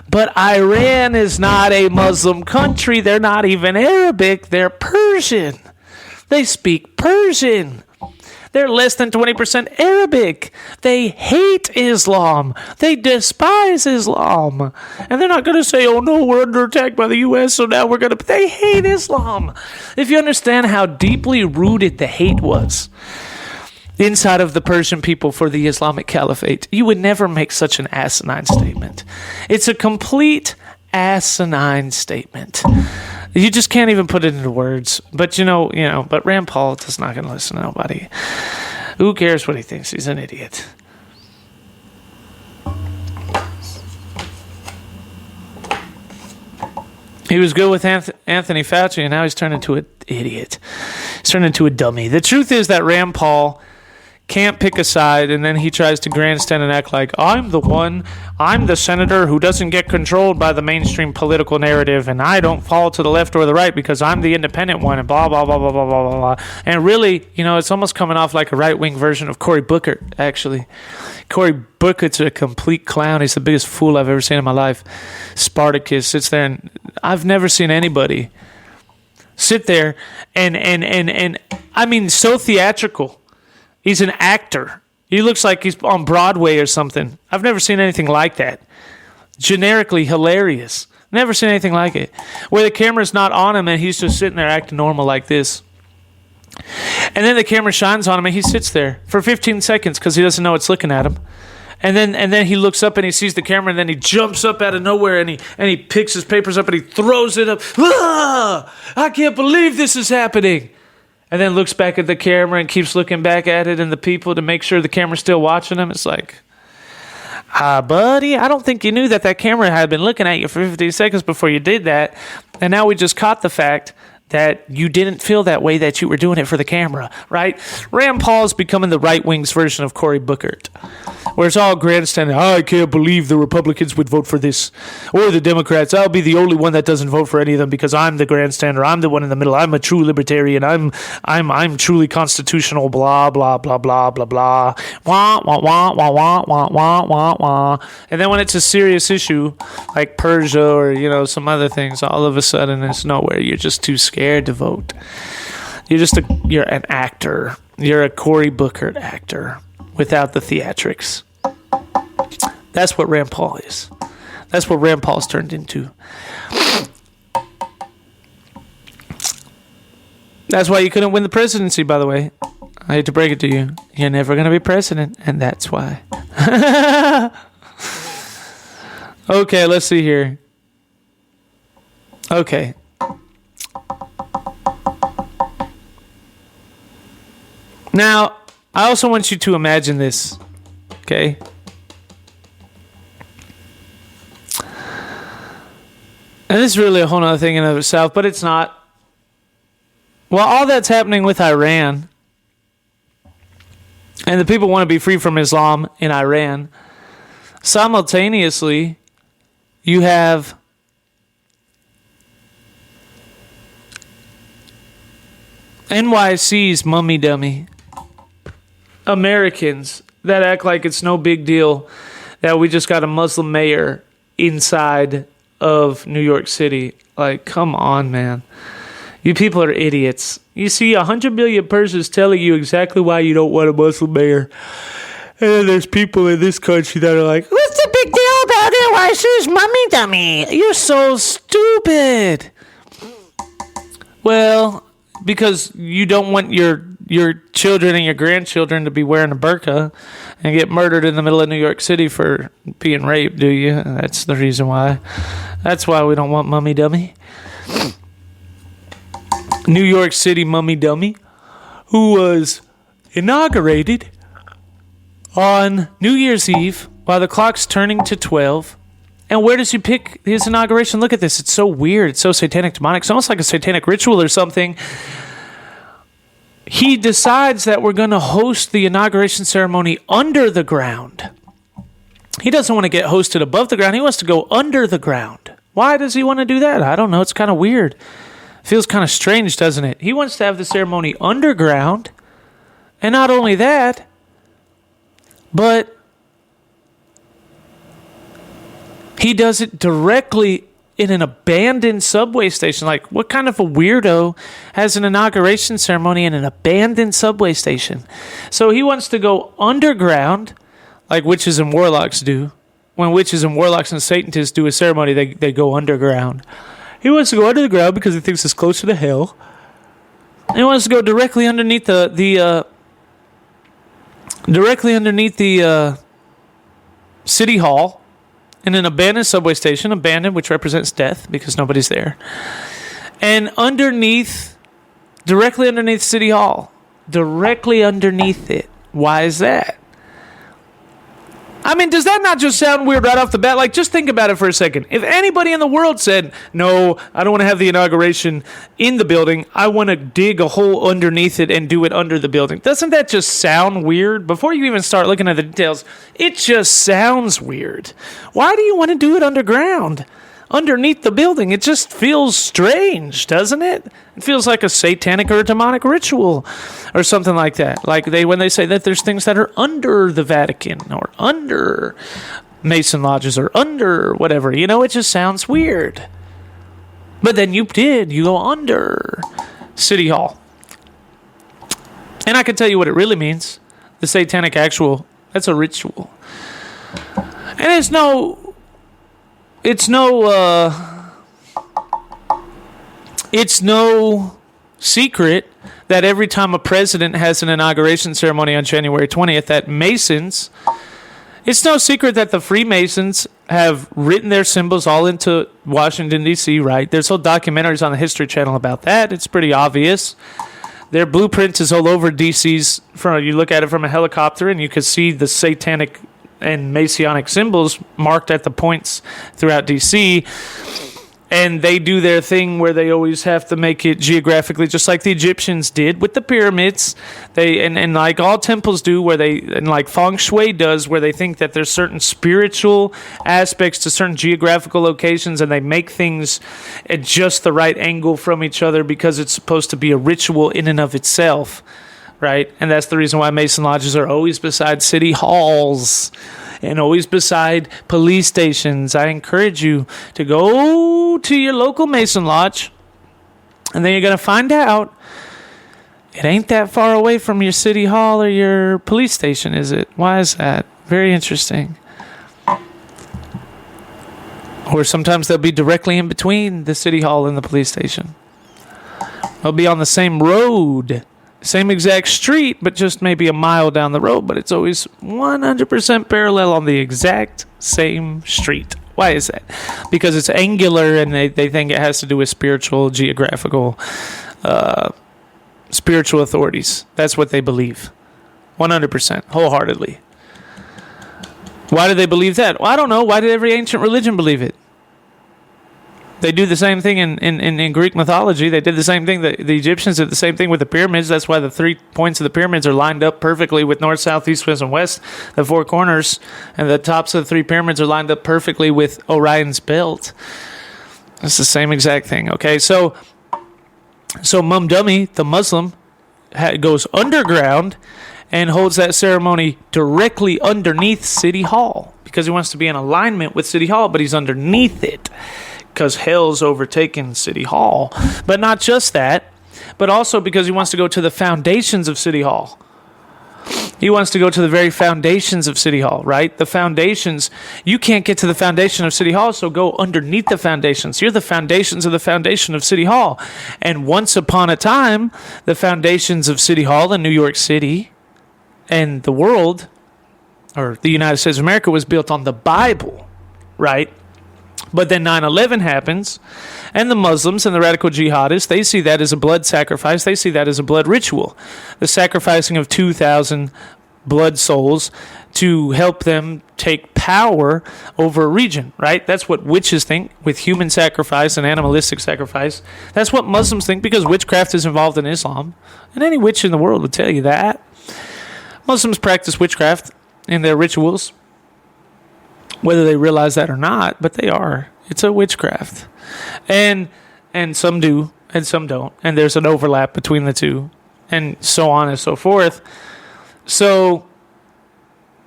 But Iran is not a Muslim country. They're not even Arabic. They're Persian. They speak Persian. They're less than 20% Arabic. They hate Islam. They despise Islam. And they're not going to say, oh no, we're under attack by the U.S., so now we're going to... They hate Islam. If you understand how deeply rooted the hate was inside of the Persian people for the Islamic Caliphate, you would never make such an asinine statement. It's a complete asinine statement. You just can't even put it into words. But but Rand Paul is not going to listen to nobody. Who cares what he thinks? He's an idiot. He was good with Anthony Fauci, and now he's turned into an idiot. He's turned into a dummy. The truth is that Rand Paul can't pick a side, and then he tries to grandstand and act like, I'm the senator who doesn't get controlled by the mainstream political narrative, and I don't fall to the left or the right because I'm the independent one, and blah, blah, blah, blah, blah, blah, blah. And really, it's almost coming off like a right-wing version of Cory Booker, actually. Cory Booker's a complete clown. He's the biggest fool I've ever seen in my life. Spartacus sits there, and I've never seen anybody sit there and I mean, so theatrical. He's an actor. He looks like he's on Broadway or something. I've never seen anything like that. Generically hilarious. Never seen anything like it. Where the camera's not on him and he's just sitting there acting normal like this. And then the camera shines on him and he sits there for 15 seconds because he doesn't know it's looking at him. And then he looks up and he sees the camera and then he jumps up out of nowhere and he picks his papers up and he throws it up. Ah! I can't believe this is happening. And then looks back at the camera and keeps looking back at it and the people to make sure the camera's still watching him. It's like, buddy, I don't think you knew that camera had been looking at you for 15 seconds before you did that. And now we just caught the fact that you didn't feel that way, that you were doing it for the camera, right? Rand Paul's becoming the right-wing's version of Cory Booker, where it's all grandstanding. I can't believe the Republicans would vote for this, or the Democrats. I'll be the only one that doesn't vote for any of them because I'm the grandstander. I'm the one in the middle. I'm a true libertarian. I'm truly constitutional. Blah blah blah blah blah blah. Wah wah wah wah wah wah wah wah wah. And then when it's a serious issue like Persia or some other things, all of a sudden it's nowhere. You're just too scared to vote. You're an actor. You're a Cory Booker actor without the theatrics. That's what Rand Paul is. That's what Rand Paul's turned into. That's why you couldn't win the presidency, by the way. I hate to break it to you. You're never going to be president, and that's why. Okay, let's see here. Okay. Now, I also want you to imagine this. Okay? And this is really a whole other thing in and of itself, but it's not. Well, all that's happening with Iran, and the people want to be free from Islam in Iran, simultaneously, you have NYC's mummy dummy Americans that act like it's no big deal that we just got a Muslim mayor inside of New York City. Like, come on, man. You people are idiots. You see 100 million persons telling you exactly why you don't want a Muslim mayor. And then there's people in this country that are like, what's the big deal about NYC's mummy dummy? You're so stupid. Well, because you don't want your children and your grandchildren to be wearing a burqa and get murdered in the middle of New York City for being raped, do you? That's the reason why. That's why we don't want mummy dummy. New York City mummy dummy, who was inaugurated on New Year's Eve while the clock's turning to 12. And where does he pick his inauguration? Look at this. It's so weird. It's so satanic, demonic. It's almost like a satanic ritual or something. He decides that we're going to host the inauguration ceremony under the ground. He doesn't want to get hosted above the ground. He wants to go under the ground. Why does he want to do that? I don't know. It's kind of weird. Feels kind of strange, doesn't it? He wants to have the ceremony underground. And not only that, but he does it directly in an abandoned subway station. Like, what kind of a weirdo has an inauguration ceremony in an abandoned subway station? So he wants to go underground, like witches and warlocks do. When witches and warlocks and Satanists do a ceremony, they go underground. He wants to go under the ground because he thinks it's closer to hell. And he wants to go directly underneath the City Hall in an abandoned subway station, abandoned, which represents death because nobody's there. And directly underneath City Hall, directly underneath it. Why is that? I mean, does that not just sound weird right off the bat? Like, just think about it for a second. If anybody in the world said, no, I don't want to have the inauguration in the building, I want to dig a hole underneath it and do it under the building. Doesn't that just sound weird? Before you even start looking at the details, it just sounds weird. Why do you want to do it underground? Underneath the building, it just feels strange, doesn't it? It feels like a satanic or a demonic ritual or something like that. Like when they say that there's things that are under the Vatican or under Mason lodges or under whatever, it just sounds weird. But then you go under City Hall. And I can tell you what it really means. The satanic actual, that's a ritual. And it's no secret that every time a president has an inauguration ceremony on January 20th, that Masons, it's no secret that the Freemasons have written their symbols all into Washington, D.C., right? There's whole documentaries on the History Channel about that. It's pretty obvious. Their blueprint is all over D.C.'s. You look at it from a helicopter and you can see the satanic and Masonic symbols marked at the points throughout D.C., and they do their thing where they always have to make it geographically, just like the Egyptians did with the pyramids. And like all temples do, and like feng shui does, where they think that there's certain spiritual aspects to certain geographical locations, and they make things at just the right angle from each other because it's supposed to be a ritual in and of itself. Right? And that's the reason why Mason lodges are always beside city halls and always beside police stations. I encourage you to go to your local Mason lodge, and then you're going to find out it ain't that far away from your city hall or your police station, is it? Why is that? Very interesting. Or sometimes they'll be directly in between the city hall and the police station. They'll be on the same road Same exact street, but just maybe a mile down the road, but it's always 100% parallel on the exact same street. Why is that? Because it's angular, and they think it has to do with spiritual, geographical, spiritual authorities. That's what they believe. 100%, wholeheartedly. Why do they believe that? Well, I don't know. Why did every ancient religion believe it? They do the same thing in Greek mythology. They did the same thing. The Egyptians did the same thing with the pyramids. That's why the 3 points of the pyramids are lined up perfectly with north, south, east, west, and west. The 4 corners and the tops of the 3 pyramids are lined up perfectly with Orion's belt. It's the same exact thing. Okay, so Dummayor, the Muslim, goes underground and holds that ceremony directly underneath City Hall because he wants to be in alignment with City Hall, but he's underneath it because hell's overtaken City Hall. But not just that, but also because he wants to go to the foundations of City Hall. He wants to go to the very foundations of City Hall, right? The foundations, you can't get to the foundation of City Hall, so go underneath the foundations. You're the foundations of the foundation of City Hall. And once upon a time, the foundations of City Hall in New York City and the world, or the United States of America, was built on the Bible, right? But then 9/11 happens, and the Muslims and the radical jihadists, they see that as a blood sacrifice. They see that as a blood ritual. The sacrificing of 2,000 blood souls to help them take power over a region, right? That's what witches think with human sacrifice and animalistic sacrifice. That's what Muslims think because witchcraft is involved in Islam. And any witch in the world would tell you that. Muslims practice witchcraft in their rituals, whether they realize that or not, but they are. It's a witchcraft. And some do, and some don't. And there's an overlap between the two, and so on and so forth. So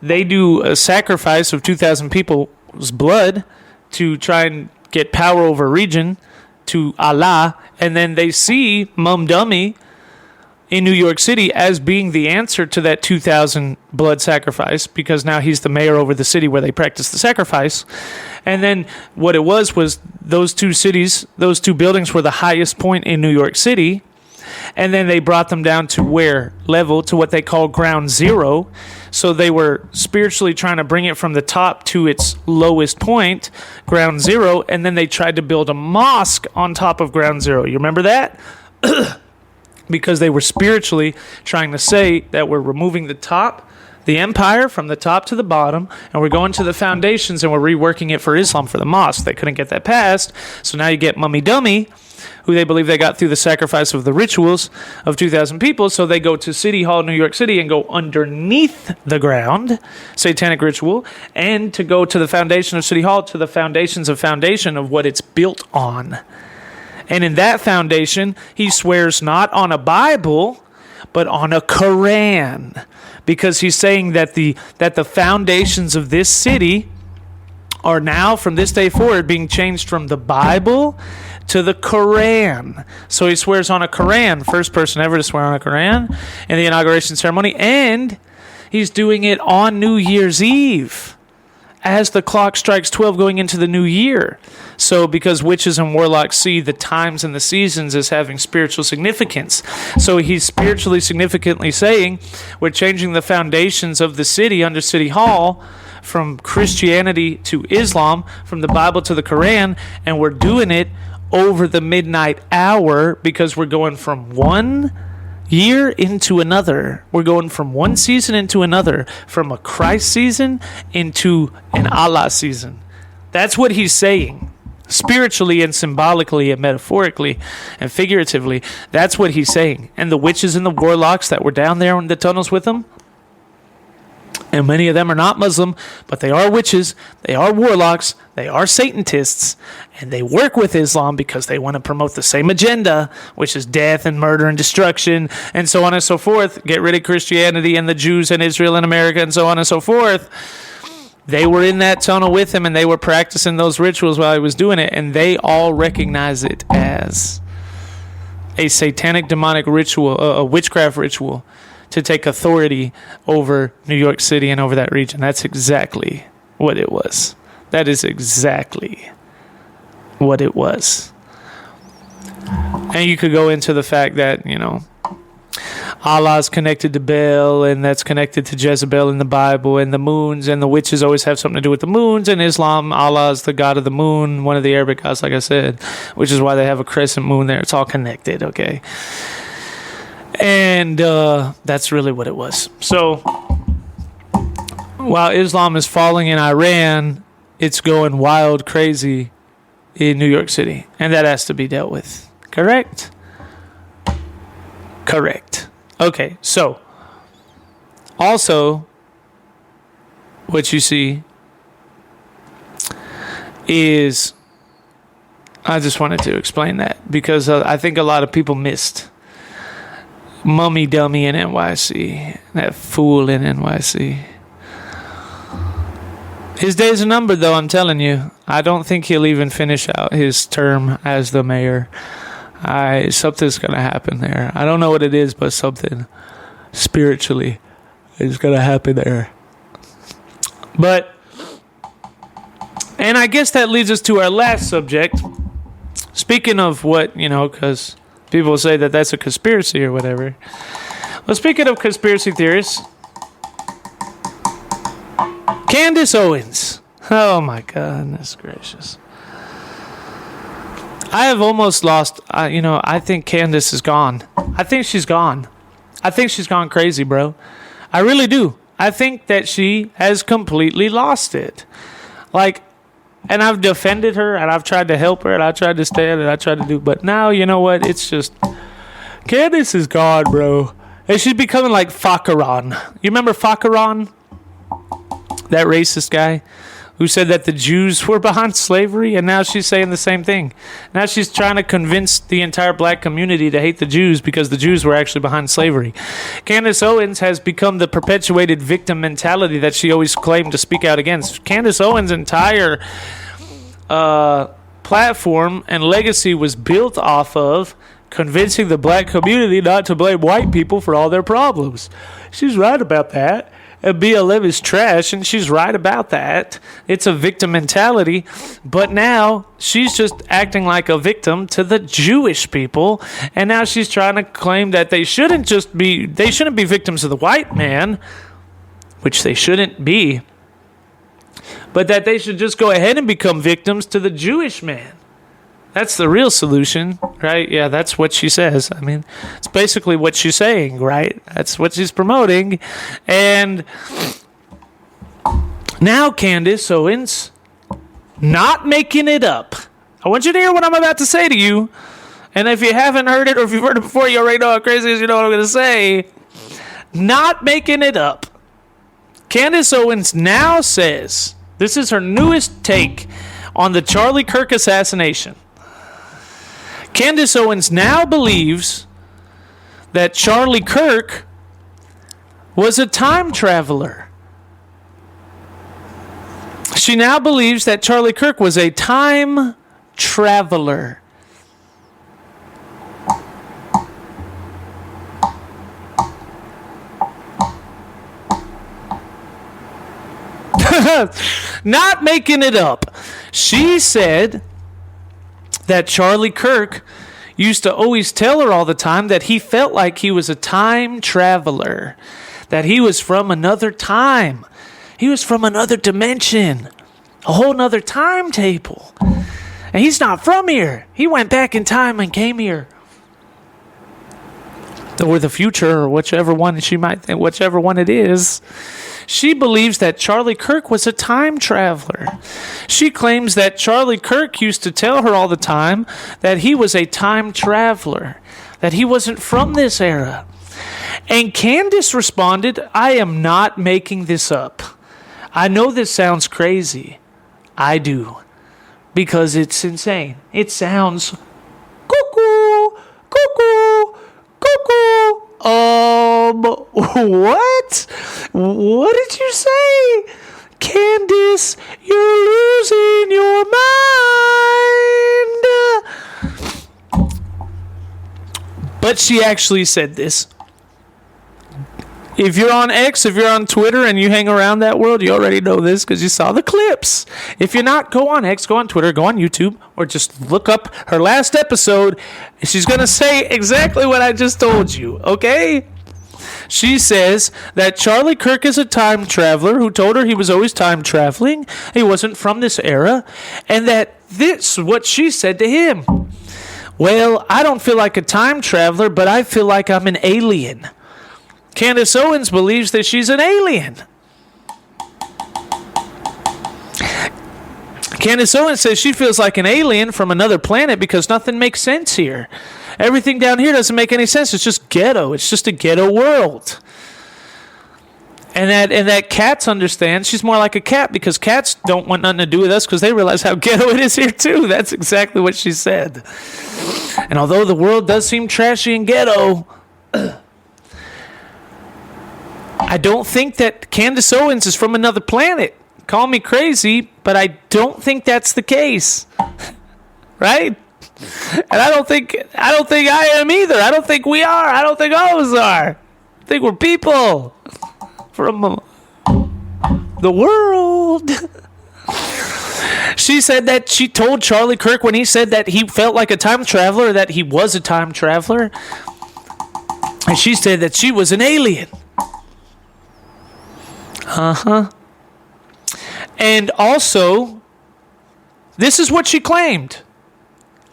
they do a sacrifice of 2,000 people's blood to try and get power over a region to Allah, and then they see Dummayor in New York City as being the answer to that 2,000 blood sacrifice, because now he's the mayor over the city where they practice the sacrifice. And then what it was those 2 cities, those 2 buildings were the highest point in New York City. And then they brought them down to where level, to what they call ground zero. So they were spiritually trying to bring it from the top to its lowest point, ground zero. And then they tried to build a mosque on top of ground zero. You remember that? Because they were spiritually trying to say that we're removing the empire from the top to the bottom, and we're going to the foundations and we're reworking it for Islam, for the mosque. They couldn't get that passed. So now you get Dummayor, who they believe they got through the sacrifice of the rituals of 2,000 people. So they go to City Hall, New York City, and go underneath the ground, satanic ritual, and to go to the foundation of City Hall, to the foundation of what it's built on. And in that foundation, he swears not on a Bible, but on a Quran, because he's saying that the foundations of this city are now, from this day forward, being changed from the Bible to the Quran. So he swears on a Quran, first person ever to swear on a Quran in the inauguration ceremony, and he's doing it on New Year's Eve, as the clock strikes 12 going into the new year. So because witches and warlocks see the times and the seasons as having spiritual significance. So he's spiritually significantly saying, we're changing the foundations of the city under City Hall from Christianity to Islam, from the Bible to the Quran, and we're doing it over the midnight hour because we're going from one year into another. We're going from one season into another, from a Christ season into an Allah season. That's what he's saying. Spiritually and symbolically and metaphorically and figuratively, that's what he's saying. And the witches and the warlocks that were down there in the tunnels with him, and many of them are not Muslim, but they are witches, they are warlocks, they are Satanists, and they work with Islam because they want to promote the same agenda, which is death and murder and destruction, and so on and so forth. Get rid of Christianity and the Jews and Israel and America, and so on and so forth. They were in that tunnel with him, and they were practicing those rituals while he was doing it, and they all recognize it as a satanic, demonic ritual, a witchcraft ritual, to take authority over New York City and over that region. That's exactly what it was. That is exactly what it was. And you could go into the fact that, Allah's connected to Baal, and that's connected to Jezebel in the Bible, and the moons and the witches always have something to do with the moons. In Islam, Allah is the god of the moon, one of the Arabic gods, like I said, which is why they have a crescent moon there. It's all connected, okay? And that's really what it was. So while Islam is falling in Iran, it's going wild crazy in New York City, and that has to be dealt with. Correct? Correct. Okay, so also what you see is, I just wanted to explain that because I think a lot of people missed Mummy Dummy in NYC, that fool in NYC. His days are numbered, though, I'm telling you. I don't think he'll even finish out his term as the mayor. Something's going to happen there. I don't know what it is, but something spiritually is going to happen there. But, and I guess that leads us to our last subject. Speaking of what, because people say that that's a conspiracy or whatever. Well, speaking of conspiracy theorists, Candace Owens. Oh my goodness gracious. I have almost lost, I think Candace is gone. I think she's gone. I think she's gone crazy, bro. I really do. I think that she has completely lost it. And I've defended her, and I've tried to help her, and I tried to stand, and I tried to do, but now, you know what? It's just, Candace is gone, bro. And she's becoming like Fakharan. You remember Fakharan? That racist guy who said that the Jews were behind slavery, and now she's saying the same thing. Now she's trying to convince the entire black community to hate the Jews because the Jews were actually behind slavery. Candace Owens has become the perpetuated victim mentality that she always claimed to speak out against. Candace Owens' entire platform and legacy was built off of convincing the black community not to blame white people for all their problems. She's right about that. BLM is trash, and she's right about that. It's a victim mentality, but now she's just acting like a victim to the Jewish people, and now she's trying to claim that they shouldn't be victims of the white man, which they shouldn't be, but that they should just go ahead and become victims to the Jewish man. That's the real solution, right? Yeah, that's what she says. I mean, it's basically what she's saying, right? That's what she's promoting. And now Candace Owens, not making it up. I want you to hear what I'm about to say to you. And if you haven't heard it, or if you've heard it before, you already know how crazy it is, you know what I'm going to say. Not making it up. Candace Owens now says, this is her newest take on the Charlie Kirk assassination. Candace Owens now believes that Charlie Kirk was a time traveler. She now believes that Charlie Kirk was a time traveler. Not making it up. She said that Charlie Kirk used to always tell her all the time that he felt like he was a time traveler, that he was from another time. He was from another dimension, a whole nother timetable. And he's not from here. He went back in time and came here. Or the future, or whichever one she might think, whichever one it is. She believes that Charlie Kirk was a time traveler. She claims that Charlie Kirk used to tell her all the time that he was a time traveler, that he wasn't from this era. And Candace responded, I am not making this up. I know this sounds crazy. I do. Because it's insane. It sounds cuckoo, cuckoo, cuckoo. What? What did you say? Candace, you're losing your mind. But she actually said this. If you're on X, if you're on Twitter, and you hang around that world, you already know this because you saw the clips. If you're not, go on X, go on Twitter, go on YouTube, or just look up her last episode. She's going to say exactly what I just told you, okay? She says that Charlie Kirk is a time traveler who told her he was always time traveling. He wasn't from this era. And that this is what she said to him. Well, I don't feel like a time traveler, but I feel like I'm an alien. Candace Owens believes that she's an alien. Candace Owens says she feels like an alien from another planet because nothing makes sense here. Everything down here doesn't make any sense. It's just ghetto. It's just a ghetto world. And that cats understand. She's more like a cat because cats don't want nothing to do with us because they realize how ghetto it is here too. That's exactly what she said. And although the world does seem trashy and ghetto, I don't think that Candace Owens is from another planet. Call me crazy, but I don't think that's the case. Right? And I don't think I am either. I don't think we are. I don't think all of us are. I think we're people from the world. She said that she told Charlie Kirk when he said that he felt like a time traveler that he was a time traveler. And she said that she was an alien. Uh-huh. And also, this is what she claimed.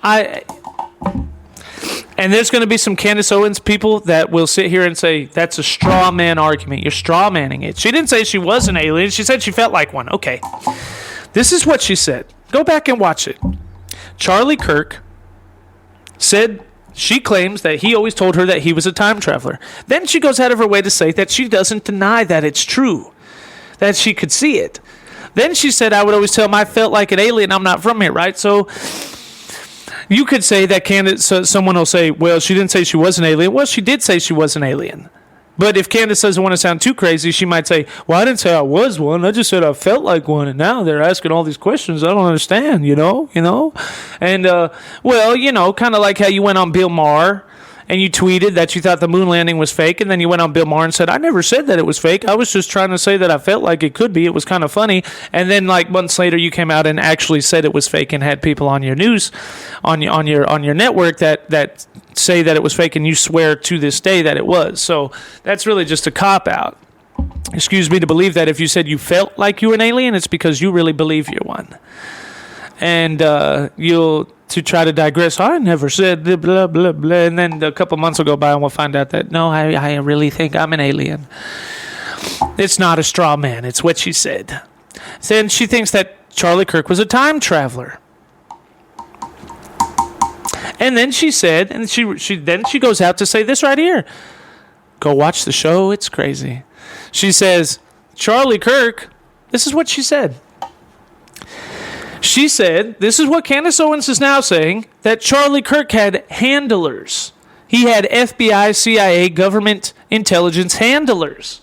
And there's going to be some Candace Owens people that will sit here and say, that's a straw man argument. You're straw manning it. She didn't say she was an alien. She said she felt like one. Okay. This is what she said. Go back and watch it. Charlie Kirk said she claims that he always told her that he was a time traveler. Then she goes out of her way to say that she doesn't deny that it's true, that she could see it. Then she said, I would always tell him I felt like an alien. I'm not from here, right? So you could say that Candace, someone will say, well, she didn't say she was an alien. Well, she did say she was an alien. But if Candace doesn't want to sound too crazy, she might say, well, I didn't say I was one. I just said I felt like one. And now they're asking all these questions I don't understand, you know? And, well, kind of like how you went on Bill Maher and you tweeted that you thought the moon landing was fake, and then you went on Bill Maher and said, I never said that it was fake. I was just trying to say that I felt like it could be. It was kind of funny. And then, like, months later, you came out and actually said it was fake and had people on your news, on your network that say that it was fake, and you swear to this day that it was. So that's really just a cop-out. Excuse me, to believe that if you said you felt like you were an alien, it's because you really believe you're one. And to try to digress, I never said blah, blah, blah. And then a couple months will go by and we'll find out that, no, I really think I'm an alien. It's not a straw man. It's what she said. Then she thinks that Charlie Kirk was a time traveler. And then she said, and she goes out to say this right here. Go watch the show. It's crazy. She says, Charlie Kirk, this is what she said. She said, this is what Candace Owens is now saying, that Charlie Kirk had handlers. He had FBI, CIA, government intelligence handlers.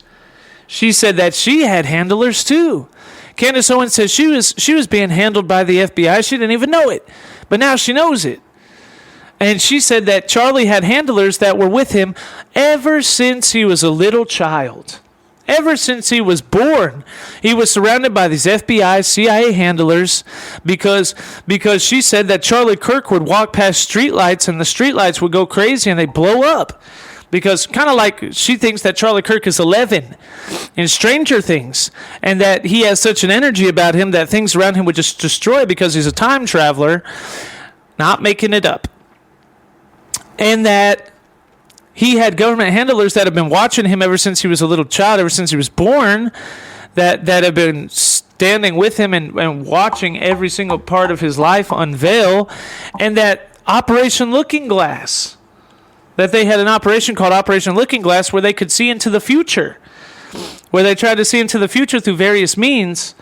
She said that she had handlers too. Candace Owens says she was being handled by the FBI. She didn't even know it, but now she knows it. And she said that Charlie had handlers that were with him ever since he was a little child. Ever since he was born, he was surrounded by these FBI, CIA handlers because she said that Charlie Kirk would walk past streetlights and the streetlights would go crazy and they'd blow up. Because kind of like she thinks that Charlie Kirk is 11 in Stranger Things and that he has such an energy about him that things around him would just destroy because he's a time traveler, not making it up. And that he had government handlers that have been watching him ever since he was a little child, ever since he was born, that have been standing with him and watching every single part of his life unveil. And that Operation Looking Glass, that they had an operation called Operation Looking Glass where they could see into the future, where they tried to see into the future through various means,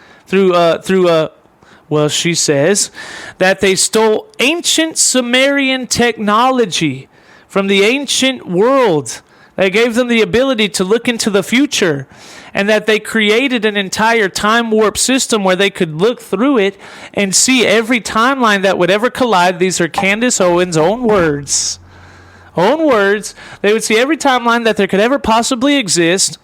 well, she says that they stole ancient Sumerian technology from the ancient world. They gave them the ability to look into the future, and that they created an entire time warp system where they could look through it and see every timeline that would ever collide. These are Candace Owens' own words. They would see every timeline that there could ever possibly exist,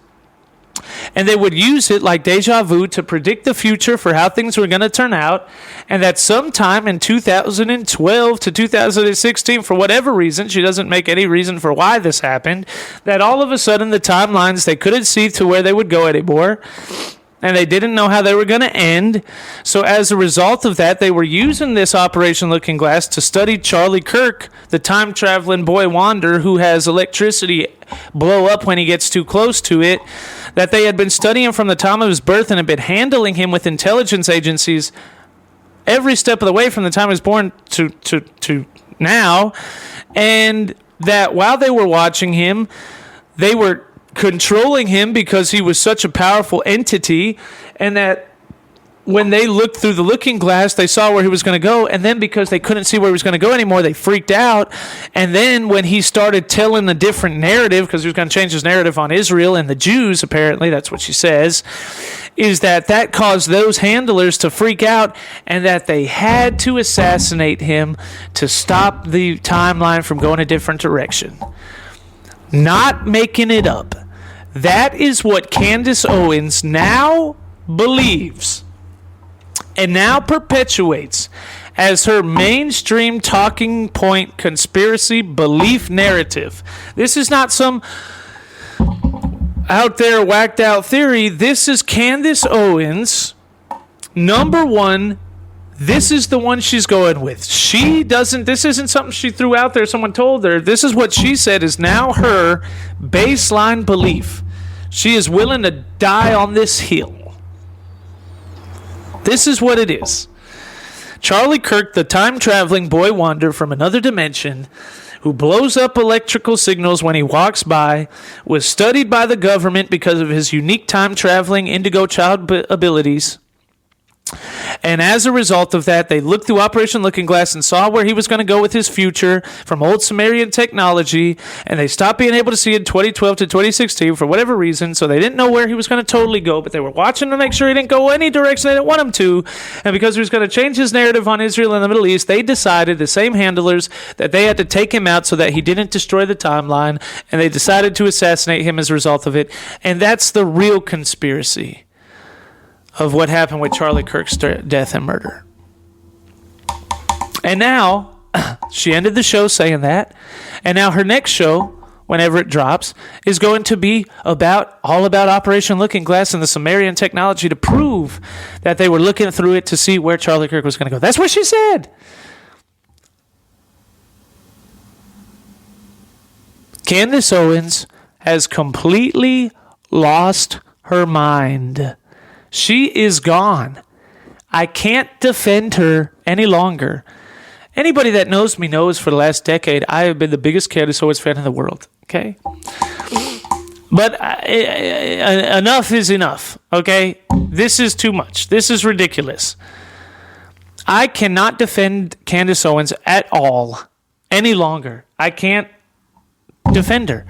And they would use it like deja vu to predict the future for how things were going to turn out. And that sometime in 2012 to 2016, for whatever reason, she doesn't make any reason for why this happened, that all of a sudden the timelines, they couldn't see to where they would go anymore. And they didn't know how they were going to end. So as a result of that, they were using this Operation Looking Glass to study Charlie Kirk, the time-traveling boy wonder who has electricity blow up when he gets too close to it, that they had been studying from the time of his birth and had been handling him with intelligence agencies every step of the way from the time he was born to now. And that while they were watching him, they were controlling him because he was such a powerful entity, and that when they looked through the looking glass, they saw where he was going to go, and then because they couldn't see where he was going to go anymore, they freaked out. And then when he started telling a different narrative, because he was going to change his narrative on Israel and the Jews, apparently, that's what she says, is that caused those handlers to freak out, and that they had to assassinate him to stop the timeline from going a different direction. Not making it up. That is what Candace Owens now believes and now perpetuates as her mainstream talking point conspiracy belief narrative. This is not some out there whacked out theory. This is Candace Owens, number one. This is the one she's going with. This isn't something she threw out there, someone told her. This is what she said is now her baseline belief. She is willing to die on this hill. This is what it is. Charlie Kirk, the time-traveling boy wonder from another dimension who blows up electrical signals when he walks by, was studied by the government because of his unique time-traveling indigo child abilities. And as a result of that, they looked through Operation Looking Glass and saw where he was going to go with his future from old Sumerian technology, and they stopped being able to see in 2012 to 2016 for whatever reason, so they didn't know where he was going to totally go, but they were watching to make sure he didn't go any direction they didn't want him to, and because he was going to change his narrative on Israel and the Middle East, they decided, the same handlers, that they had to take him out so that he didn't destroy the timeline, and they decided to assassinate him as a result of it, and that's the real conspiracy of what happened with Charlie Kirk's death and murder. And now, she ended the show saying that, and now her next show, whenever it drops, is going to be all about Operation Looking Glass and the Sumarian technology to prove that they were looking through it to see where Charlie Kirk was going to go. That's what she said. Candace Owens has completely lost her mind. She is gone. I can't defend her any longer. Anybody that knows me knows for the last decade I have been the biggest Candace Owens fan in the world. Okay? But enough is enough. Okay? This is too much. This is ridiculous. I cannot defend Candace Owens at all any longer. I can't defend her.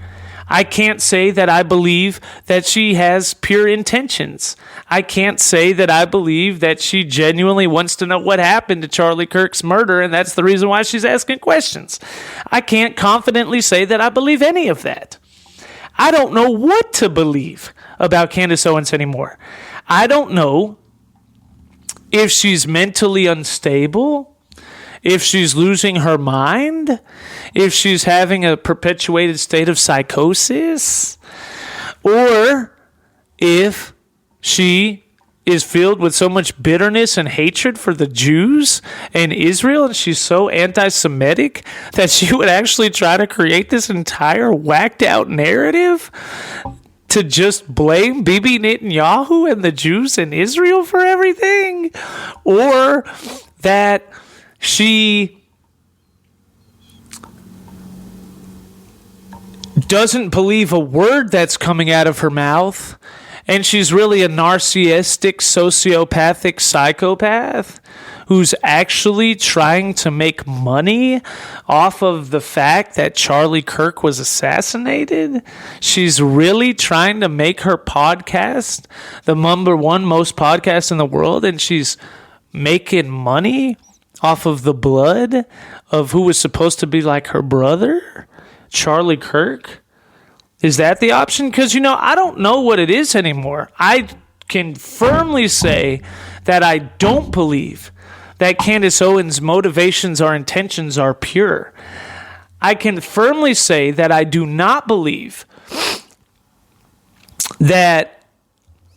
I can't say that I believe that she has pure intentions. I can't say that I believe that she genuinely wants to know what happened to Charlie Kirk's murder, and that's the reason why she's asking questions. I can't confidently say that I believe any of that. I don't know what to believe about Candace Owens anymore. I don't know if she's mentally unstable, if she's losing her mind, if she's having a perpetuated state of psychosis, or if she is filled with so much bitterness and hatred for the Jews and Israel, and she's so anti-Semitic that she would actually try to create this entire whacked out narrative to just blame Bibi Netanyahu and the Jews and Israel for everything, or that she doesn't believe a word that's coming out of her mouth, and she's really a narcissistic, sociopathic psychopath who's actually trying to make money off of the fact that Charlie Kirk was assassinated. She's really trying to make her podcast the number one most podcast in the world, and she's making money off of the blood of who was supposed to be like her brother, Charlie Kirk. Is that the option? Because, I don't know what it is anymore. I can firmly say that I don't believe that Candace Owens' motivations or intentions are pure. I can firmly say that I do not believe that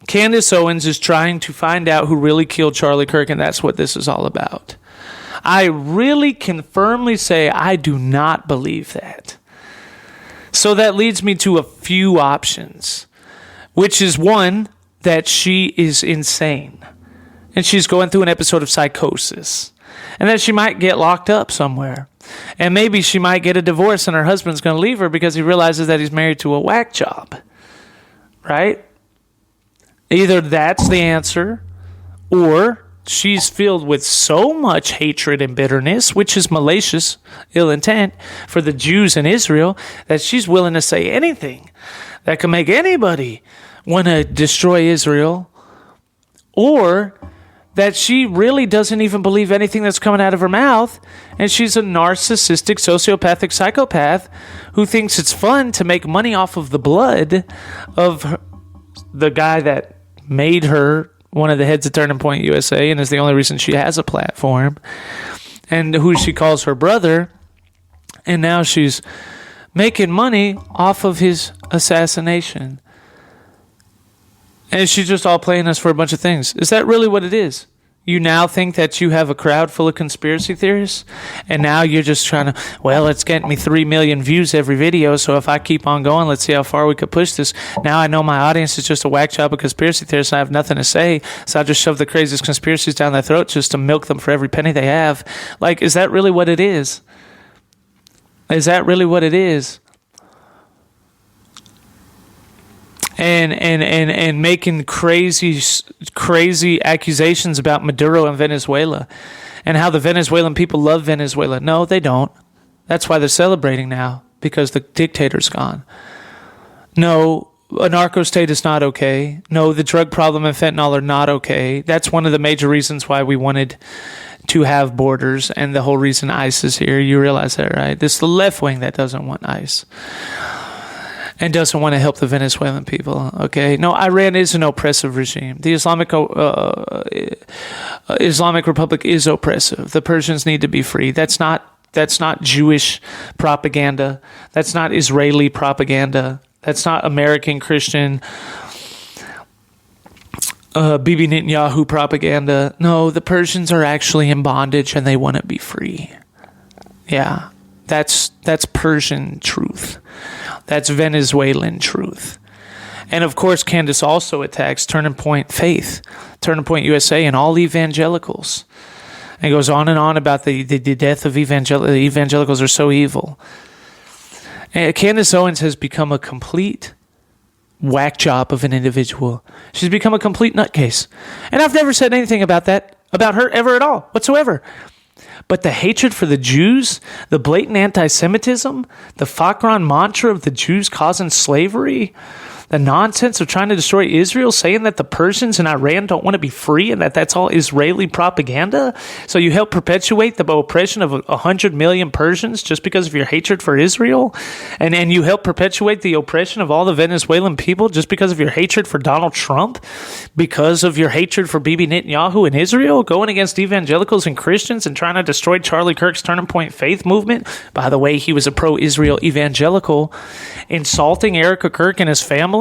Candace Owens is trying to find out who really killed Charlie Kirk, and that's what this is all about. I really can firmly say I do not believe that. So that leads me to a few options, which is one, that she is insane, and she's going through an episode of psychosis, and that she might get locked up somewhere, and maybe she might get a divorce and her husband's going to leave her because he realizes that he's married to a whack job, right? Either that's the answer, or she's filled with so much hatred and bitterness, which is malicious, ill intent, for the Jews in Israel, that she's willing to say anything that can make anybody want to destroy Israel, or that she really doesn't even believe anything that's coming out of her mouth, and she's a narcissistic, sociopathic psychopath who thinks it's fun to make money off of the blood of the guy that made her one of the heads of Turning Point USA and is the only reason she has a platform, and who she calls her brother, and now she's making money off of his assassination. And she's just all playing us for a bunch of things. Is that really what it is? You now think that you have a crowd full of conspiracy theorists, and now you're just trying to, well, it's getting me 3 million views every video, so if I keep on going, let's see how far we could push this. Now I know my audience is just a whack job of conspiracy theorists, and I have nothing to say, so I'll just shove the craziest conspiracies down their throat just to milk them for every penny they have. Like, is that really what it is? Is that really what it is? And making crazy accusations about Maduro and Venezuela, and how the Venezuelan people love Venezuela. No, they don't. That's why they're celebrating now, because the dictator's gone. No, a narco state is not okay. No, the drug problem and fentanyl are not okay. That's one of the major reasons why we wanted to have borders, and the whole reason ICE is here. You realize that, right? This is the left wing that doesn't want ICE and doesn't want to help the Venezuelan people, okay? No, Iran is an oppressive regime. The Islamic Republic is oppressive. The Persians need to be free. That's not Jewish propaganda. That's not Israeli propaganda. That's not American Christian Bibi Netanyahu propaganda. No, the Persians are actually in bondage and they want to be free. Yeah, that's Persian truth. That's Venezuelan truth. And of course, Candace also attacks Turning Point Faith, Turning Point USA, and all evangelicals. And goes on and on about the death of evangelicals are so evil. And Candace Owens has become a complete whack job of an individual. She's become a complete nutcase. And I've never said anything about her ever at all, whatsoever. But the hatred for the Jews, the blatant anti-Semitism, the Fakran mantra of the Jews causing slavery, the nonsense of trying to destroy Israel, saying that the Persians in Iran don't want to be free and that that's all Israeli propaganda. So you help perpetuate the oppression of 100 million Persians just because of your hatred for Israel? And you help perpetuate the oppression of all the Venezuelan people just because of your hatred for Donald Trump? Because of your hatred for Bibi Netanyahu and Israel? Going against evangelicals and Christians and trying to destroy Charlie Kirk's Turning Point Faith movement? By the way, he was a pro-Israel evangelical. Insulting Erica Kirk and his family,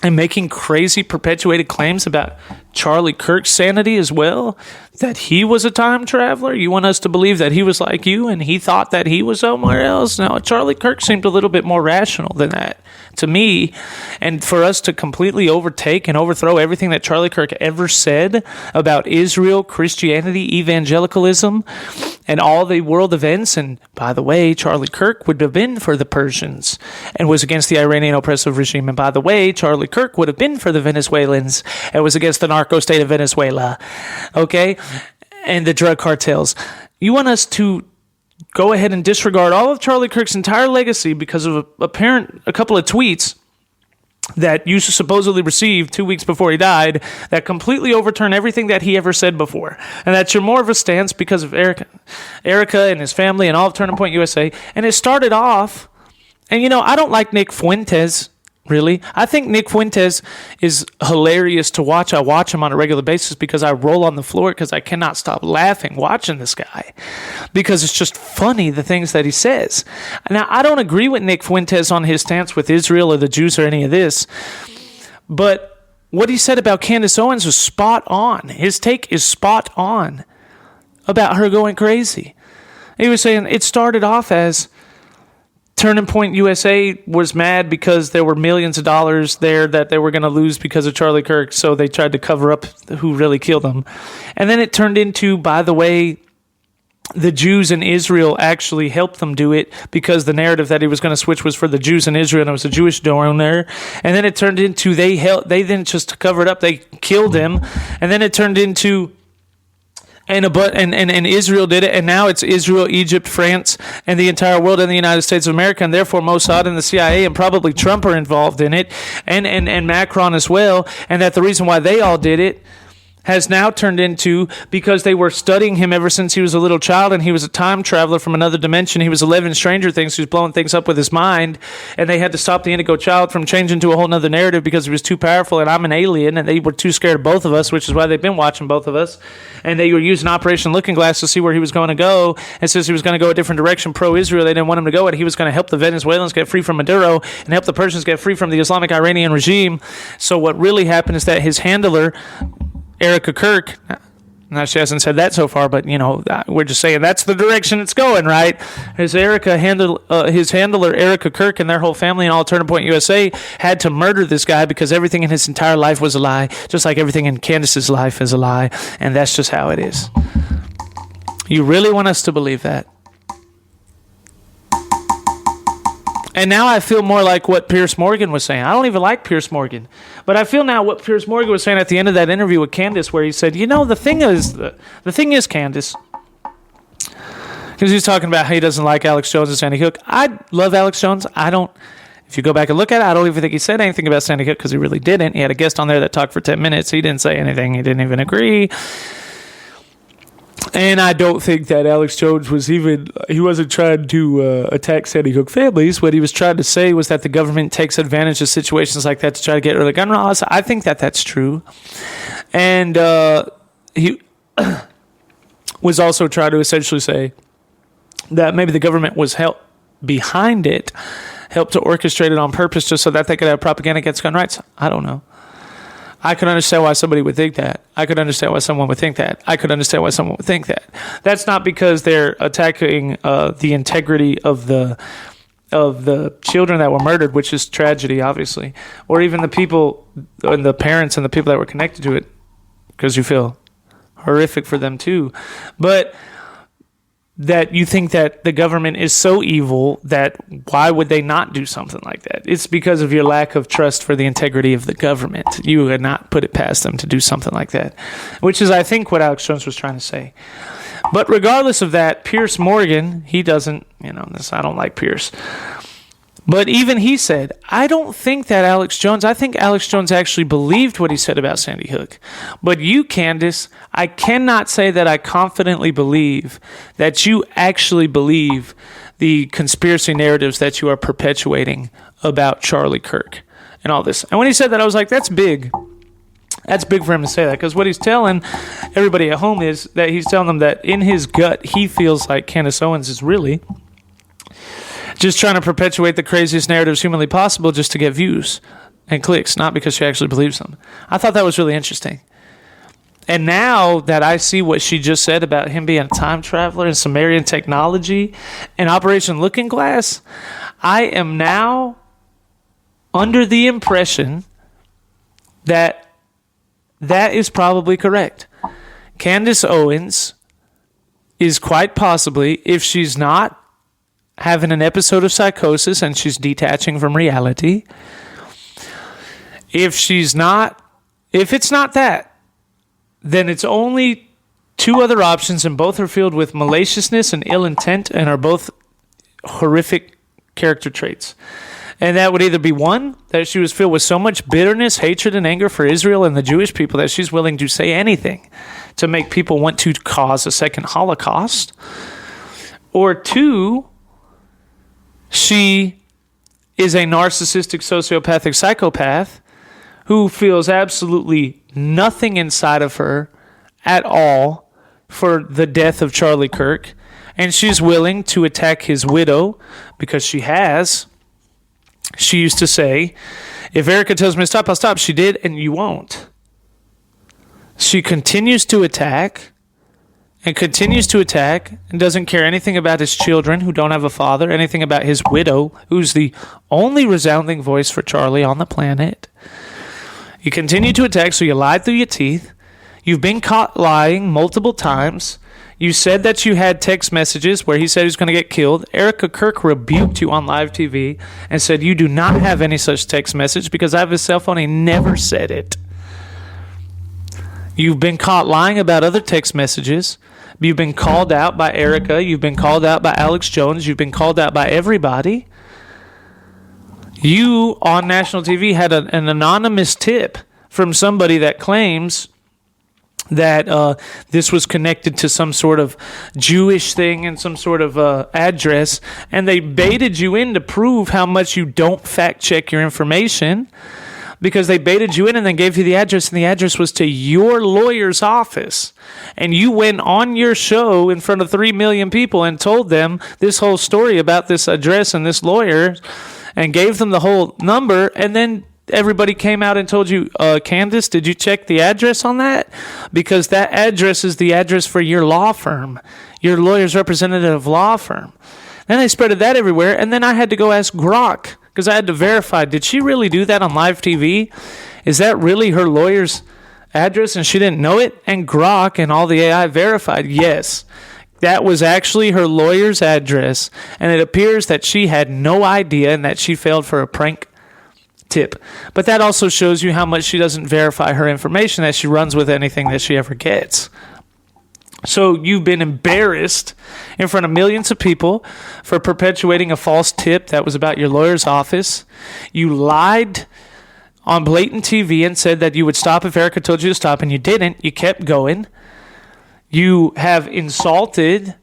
and making crazy perpetuated claims about Charlie Kirk's sanity as well, that he was a time traveler. You want us to believe that he was like you and he thought that he was somewhere else? No, Charlie Kirk seemed a little bit more rational than that to me. And for us to completely overtake and overthrow everything that Charlie Kirk ever said about Israel, Christianity, evangelicalism, and all the world events. And by the way, Charlie Kirk would have been for the Persians and was against the Iranian oppressive regime. And by the way, Charlie Kirk would have been for the Venezuelans and was against the narco state of Venezuela. Okay? And the drug cartels. You want us to go ahead and disregard all of Charlie Kirk's entire legacy because of a couple of tweets that you supposedly received 2 weeks before he died that completely overturn everything that he ever said before. And that you're more of a stance because of Erica and his family and all of Turning Point USA. And it started off And, I don't like Nick Fuentes, really. I think Nick Fuentes is hilarious to watch. I watch him on a regular basis because I roll on the floor because I cannot stop laughing watching this guy because it's just funny, the things that he says. Now, I don't agree with Nick Fuentes on his stance with Israel or the Jews or any of this, but what he said about Candace Owens was spot on. His take is spot on about her going crazy. He was saying it started off as Turning Point USA was mad because there were millions of dollars there that they were going to lose because of Charlie Kirk, so they tried to cover up who really killed them. And then it turned into, by the way, the Jews in Israel actually helped them do it because the narrative that he was going to switch was for the Jews in Israel, and it was a Jewish donor. And then it turned into they didn't just cover it up, they killed him. And then it turned into and Israel did it, and now it's Israel, Egypt, France, and the entire world and the United States of America, and therefore Mossad and the CIA and probably Trump are involved in it, and Macron as well, and that the reason why they all did it has now turned into because they were studying him ever since he was a little child, and he was a time traveler from another dimension. He was 11 Stranger Things, who's blowing things up with his mind, and they had to stop the Indigo Child from changing to a whole nother narrative because he was too powerful, and I'm an alien, and they were too scared of both of us, which is why they've been watching both of us, and they were using Operation Looking Glass to see where he was going to go, and since he was going to go a different direction, pro-Israel, they didn't want him to go, and he was going to help the Venezuelans get free from Maduro and help the Persians get free from the Islamic Iranian regime. So what really happened is that his handler, Erica Kirk, now she hasn't said that so far, but we're just saying that's the direction it's going, right? His handler Erica Kirk and their whole family and all Turning Point USA had to murder this guy because everything in his entire life was a lie, just like everything in Candace's life is a lie, and that's just how it is. You really want us to believe that? And now I feel more like what Piers Morgan was saying. I don't even like Piers Morgan. But I feel now what Piers Morgan was saying at the end of that interview with Candace, where he said, the thing is, Candace, because he's talking about how he doesn't like Alex Jones and Sandy Hook. I love Alex Jones. If you go back and look at it, I don't even think he said anything about Sandy Hook because he really didn't. He had a guest on there that talked for 10 minutes. He didn't say anything. He didn't even agree. And I don't think that Alex Jones he wasn't trying to attack Sandy Hook families. What he was trying to say was that the government takes advantage of situations like that to try to get rid of gun laws. I think that that's true. And he was also trying to essentially say that maybe the government was helped behind it, helped to orchestrate it on purpose just so that they could have propaganda against gun rights. I don't know. I could understand why somebody would think that. I could understand why someone would think that. I could understand why someone would think that. That's not because they're attacking the integrity of the children that were murdered, which is tragedy, obviously, or even the people and the parents and the people that were connected to it, because you feel horrific for them too. But that you think that the government is so evil that why would they not do something like that? It's because of your lack of trust for the integrity of the government. You would not put it past them to do something like that, which is, I think, what Alex Jones was trying to say. But regardless of that, Piers Morgan, he doesn't, I don't like Piers. But even he said, I think Alex Jones actually believed what he said about Sandy Hook. But you, Candace, I cannot say that I confidently believe that you actually believe the conspiracy narratives that you are perpetuating about Charlie Kirk and all this. And when he said that, I was like, that's big. That's big for him to say that, because what he's telling everybody at home is that he's telling them that in his gut, he feels like Candace Owens is really just trying to perpetuate the craziest narratives humanly possible just to get views and clicks, not because she actually believes them. I thought that was really interesting. And now that I see what she just said about him being a time traveler and Sumerian technology and Operation Looking Glass, I am now under the impression that that is probably correct. Candace Owens is quite possibly, if she's not having an episode of psychosis and she's detaching from reality, if it's not that, then it's only two other options, and both are filled with maliciousness and ill intent and are both horrific character traits. And that would either be one, that she was filled with so much bitterness, hatred, and anger for Israel and the Jewish people that she's willing to say anything to make people want to cause a second Holocaust. Or two, she is a narcissistic, sociopathic psychopath who feels absolutely nothing inside of her at all for the death of Charlie Kirk. And she's willing to attack his widow because she has. She used to say, if Erica tells me to stop, I'll stop. She did, and you won't. She continues to attack and doesn't care anything about his children who don't have a father, anything about his widow, who's the only resounding voice for Charlie on the planet. You continue to attack, so you lied through your teeth. You've been caught lying multiple times. You said that you had text messages where he said he was going to get killed. Erica Kirk rebuked you on live TV and said you do not have any such text message because I have his cell phone. He never said it. You've been caught lying about other text messages. You've been called out by Erica. You've been called out by Alex Jones. You've been called out by everybody. You, on national TV, had an anonymous tip from somebody that claims that this was connected to some sort of Jewish thing and some sort of address, and they baited you in to prove how much you don't fact-check your information, because they baited you in and then gave you the address, and the address was to your lawyer's office. And you went on your show in front of 3 million people and told them this whole story about this address and this lawyer and gave them the whole number, and then everybody came out and told you, Candace, did you check the address on that? Because that address is the address for your law firm, your lawyer's representative law firm. Then they spreaded that everywhere, and then I had to go ask Grok, because I had to verify, did she really do that on live TV? Is that really her lawyer's address and she didn't know it? And Grok and all the AI verified, yes, that was actually her lawyer's address, and it appears that she had no idea and that she failed for a prank tip. But that also shows you how much she doesn't verify her information, that she runs with anything that she ever gets. So you've been embarrassed in front of millions of people for perpetuating a false tip that was about your lawyer's office. You lied on blatant TV and said that you would stop if Erica told you to stop, and you didn't. You kept going. You have insulted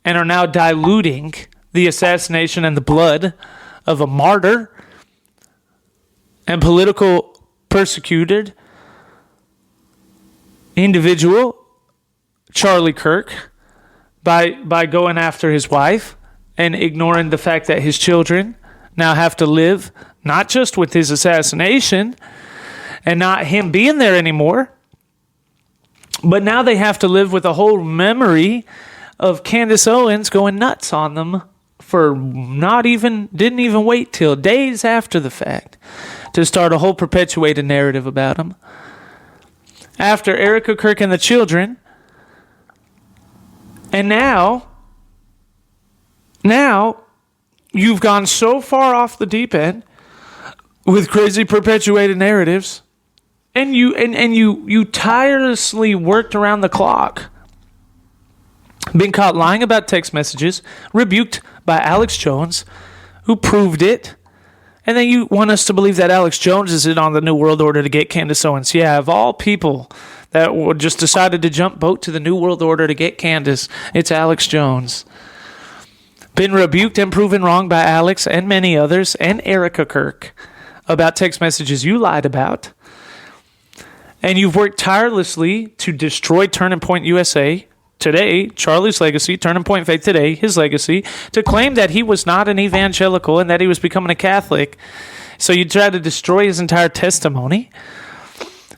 and are now diluting the assassination and the blood of a martyr and political persecuted individual, Charlie Kirk, by going after his wife and ignoring the fact that his children now have to live not just with his assassination and not him being there anymore, but now they have to live with a whole memory of Candace Owens going nuts on them for didn't even wait till days after the fact to start a whole perpetuated narrative about him. After Erica Kirk and the children. And now you've gone so far off the deep end with crazy perpetuated narratives, and you tirelessly worked around the clock, been caught lying about text messages, rebuked by Alex Jones, who proved it, and then you want us to believe that Alex Jones is in on the New World Order to get Candace Owens. Yeah, of all people that just decided to jump boat to the New World Order to get Candace, it's Alex Jones. Been rebuked and proven wrong by Alex and many others and Erica Kirk about text messages you lied about. And you've worked tirelessly to destroy Turning Point USA today, Charlie's legacy, Turning Point Faith today, his legacy, to claim that he was not an evangelical and that he was becoming a Catholic. So you tried to destroy his entire testimony.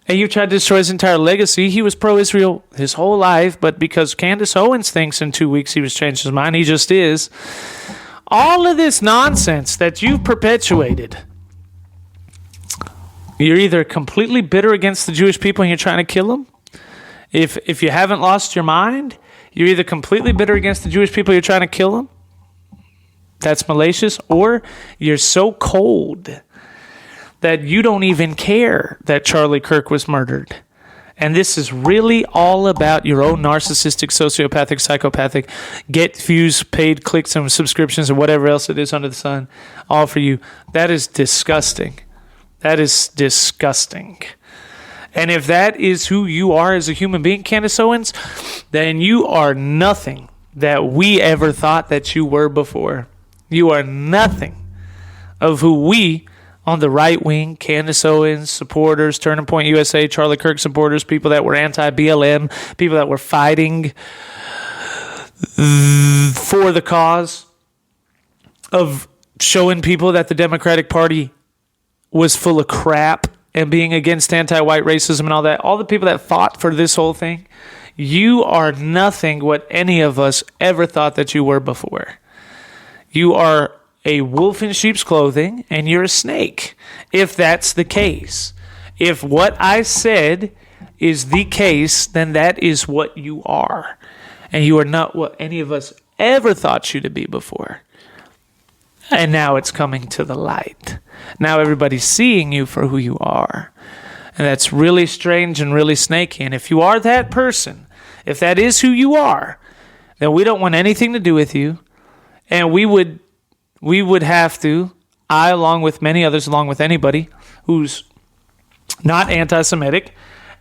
And you tried to destroy his entire legacy. He was pro-Israel his whole life, but because Candace Owens thinks in 2 weeks he was changed his mind, he just is. All of this nonsense that you've perpetuated, you're either completely bitter against the Jewish people and you're trying to kill them. If you haven't lost your mind, you're either completely bitter against the Jewish people, you're trying to kill them. That's malicious. Or you're so cold that you don't even care that Charlie Kirk was murdered. And this is really all about your own narcissistic, sociopathic, psychopathic, get views, paid clicks and subscriptions, or whatever else it is under the sun, all for you. That is disgusting. That is disgusting. And if that is who you are as a human being, Candace Owens, then you are nothing that we ever thought that you were before. You are nothing of who we on the right wing, Candace Owens supporters, Turning Point USA, Charlie Kirks supporters, people that were anti-BLM, people that were fighting for the cause of showing people that the Democratic Party was full of crap and being against anti-white racism and all that, all the people that fought for this whole thing, you are nothing what any of us ever thought that you were before. You are a wolf in sheep's clothing, and you're a snake, if that's the case. If what I said is the case, then that is what you are. And you are not what any of us ever thought you to be before. And now it's coming to the light. Now everybody's seeing you for who you are. And that's really strange and really snaky. And if you are that person, if that is who you are, then we don't want anything to do with you. And we would have to, I along with many others, along with anybody who's not anti-Semitic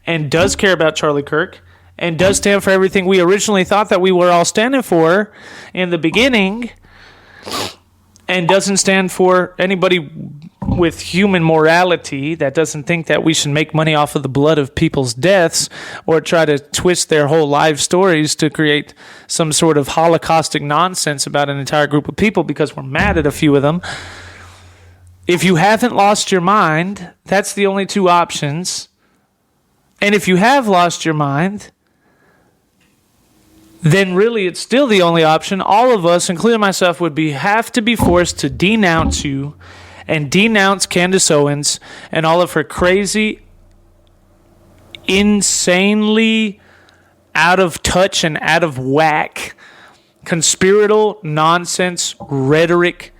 and does care about Charlie Kirk and does stand for everything we originally thought that we were all standing for in the beginning, and doesn't stand for anybody with human morality that doesn't think that we should make money off of the blood of people's deaths or try to twist their whole life stories to create some sort of holocaustic nonsense about an entire group of people because we're mad at a few of them. If you haven't lost your mind, that's the only two options. And if you have lost your mind, then really it's still the only option. All of us, including myself, have to be forced to denounce you and denounce Candace Owens and all of her crazy, insanely out of touch and out of whack, conspiratorial nonsense, rhetoric,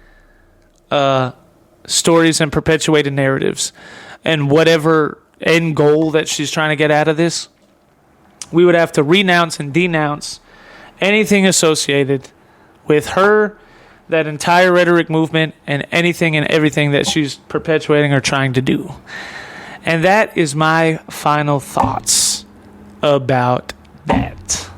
stories and perpetuated narratives, and whatever end goal that she's trying to get out of this. We would have to renounce and denounce anything associated with her, that entire rhetoric movement, and anything and everything that she's perpetuating or trying to do. And that is my final thoughts about that.